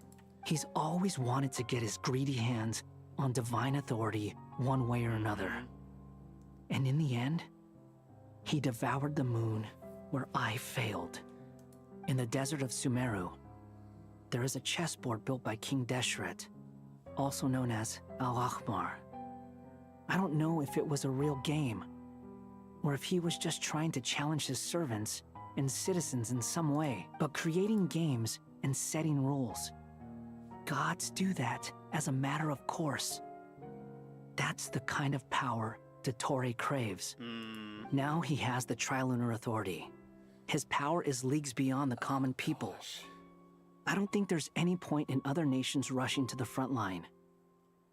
He's always wanted to get his greedy hands on divine authority one way or another. And in the end, he devoured the moon where I failed. In the desert of Sumeru, there is a chessboard built by King Deshret, also known as Al-Ahmar. I don't know if it was a real game, or if he was just trying to challenge his servants and citizens in some way, but creating games and setting rules. Gods do that as a matter of course. That's the kind of power Dottore craves. Now he has the Trilunar Authority. His power is leagues beyond the common people. I don't think there's any point in other nations rushing to the front line.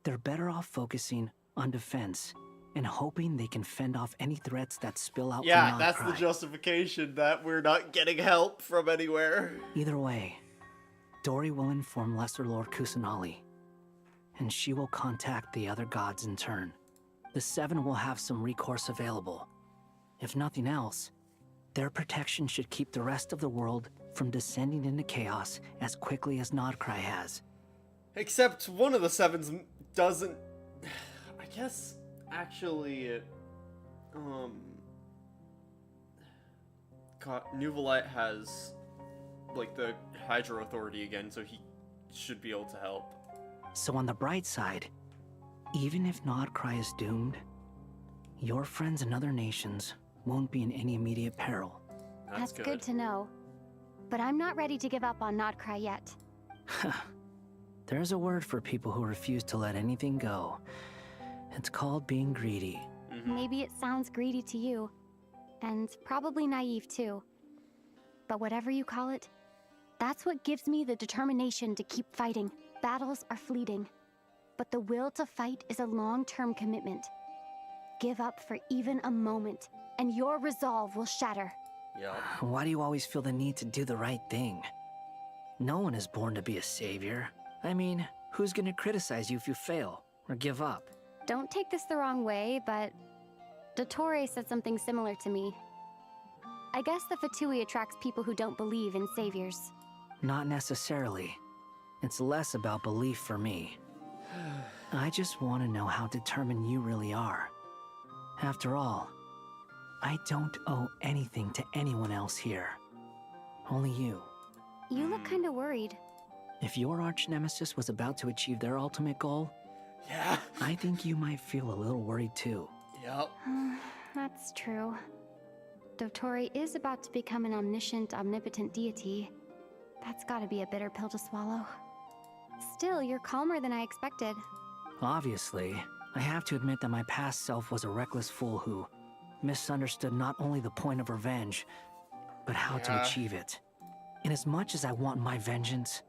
They're better off focusing on defense and hoping they can fend off any threats that spill out. Yeah, that's the justification, that we're not getting help from anywhere. Either way, Dori will inform Lesser Lord Kusanali, and she will contact the other gods in turn. The Seven will have some recourse available. If nothing else, their protection should keep the rest of the world from descending into chaos as quickly as Nodcry has. Except one of the Sevens doesn't... I guess, actually, Nuvolite has, like, the Hydro Authority again, so he should be able to help. So on the bright side, even if Nodcry is doomed, your friends in other nations won't be in any immediate peril. That's good to know. But I'm not ready to give up on Nodcry yet. There's a word for people who refuse to let anything go. It's called being greedy. Maybe it sounds greedy to you, and probably naive too. But whatever you call it, that's what gives me the determination to keep fighting. Battles are fleeting, but the will to fight is a long-term commitment. Give up for even a moment, and your resolve will shatter. Why do you always feel the need to do the right thing? No one is born to be a savior. I mean, who's gonna criticize you if you fail or give up? Don't take this the wrong way, but Dottore said something similar to me. I guess the Fatui attracts people who don't believe in saviors. Not necessarily. It's less about belief for me. I just want to know how determined you really are. After all, I don't owe anything to anyone else here. Only you. You look kinda worried. If your arch-nemesis was about to achieve their ultimate goal, I think you might feel a little worried too. That's true. Dottore is about to become an omniscient, omnipotent deity. That's gotta be a bitter pill to swallow. Still, you're calmer than I expected. Obviously, I have to admit that my past self was a reckless fool who misunderstood not only the point of revenge, but how to achieve it. And as much as I want my vengeance,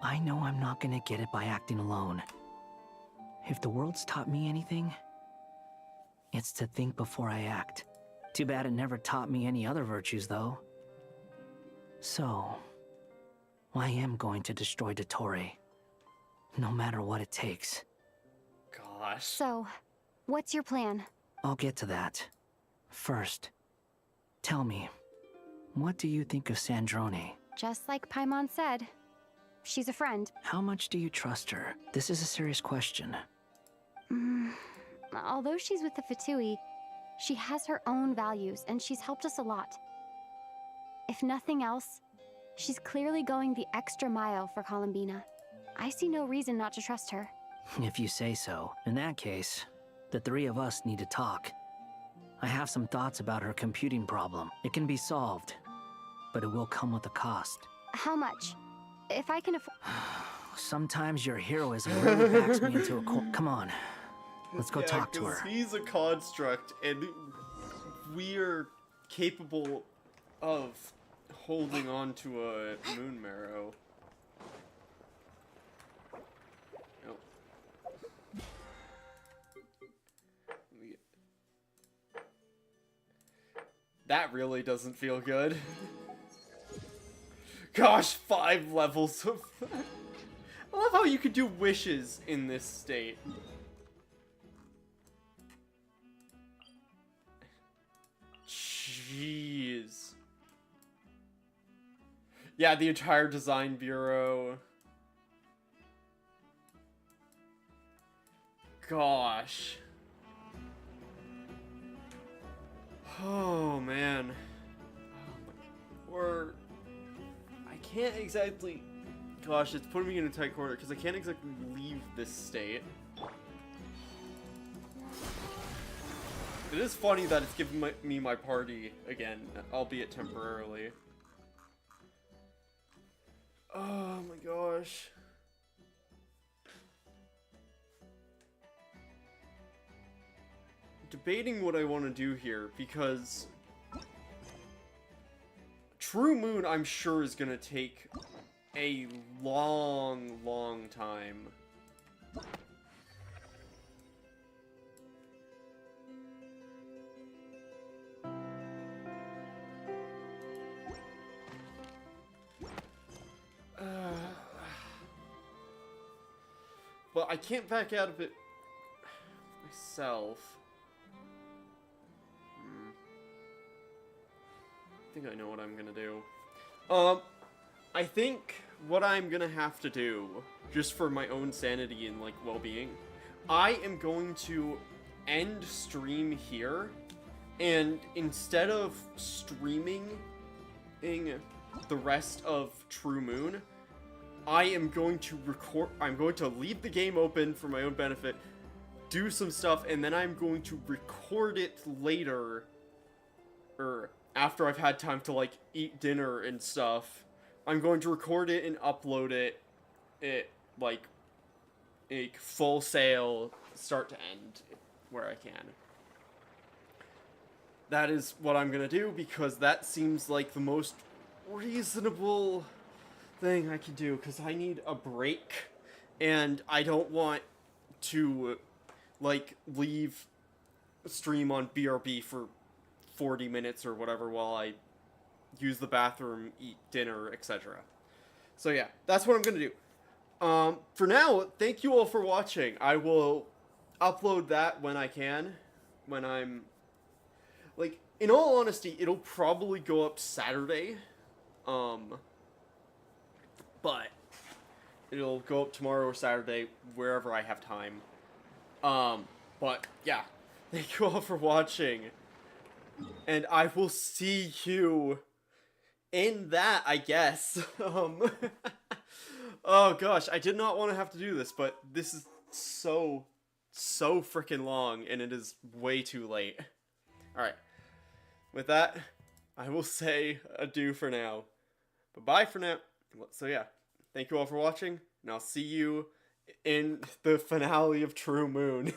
I know I'm not gonna get it by acting alone. If the world's taught me anything, it's to think before I act. Too bad it never taught me any other virtues, though. So, I am going to destroy Dottore, no matter what it takes. Gosh. So, what's your plan? I'll get to that. First, tell me, what do you think of Sandrone? Just like Paimon said, she's a friend. How much do you trust her? This is a serious question. Although she's with the Fatui, she has her own values, and she's helped us a lot. If nothing else, she's clearly going the extra mile for Columbina. I see no reason not to trust her. If you say so. In that case, the three of us need to talk. I have some thoughts about her computing problem. It can be solved, but it will come with a cost. How much? If I can afford... Sometimes your heroism really backs me into a corner. Come on, let's go talk to her. He's a construct, and we're capable of holding on to a moon marrow. That really doesn't feel good. Gosh, 5 levels of... I love how you could do wishes in this state. Jeez. Yeah, the entire design bureau. gosh. Oh man. Or I can't exactly. Gosh, it's putting me in a tight corner because I can't exactly leave this state. It is funny that it's giving me my party again, albeit temporarily. Oh my gosh. Debating what I want to do here because True Moon, I'm sure, is gonna take a long time. But I can't back out of it myself. I think I know what I'm gonna do. I think what I'm gonna have to do, just for my own sanity and, like, well-being, I am going to end stream here, and instead of streaming the rest of True Moon, I am going to I'm going to leave the game open for my own benefit, do some stuff, and then I'm going to record it later, or after I've had time to, like, eat dinner and stuff. I'm going to record it and upload it like, a full sail, start to end, where I can. That is what I'm gonna do, because that seems like the most reasonable thing I can do, because I need a break, and I don't want to, like, leave stream on BRB for 40 minutes or whatever while I use the bathroom, eat dinner, etc. So yeah, that's what I'm gonna do. For now, thank you all for watching. I will upload that when I can, when I'm, like, in all honesty, it'll probably go up Saturday, but it'll go up tomorrow or Saturday, wherever I have time. But yeah, thank you all for watching, and I will see you in that, I guess. Oh gosh, I did not want to have to do this, but this is so freaking long, and it is way too late. Alright, with that, I will say adieu for now. Bye-bye for now. So yeah, thank you all for watching, and I'll see you in the finale of True Moon.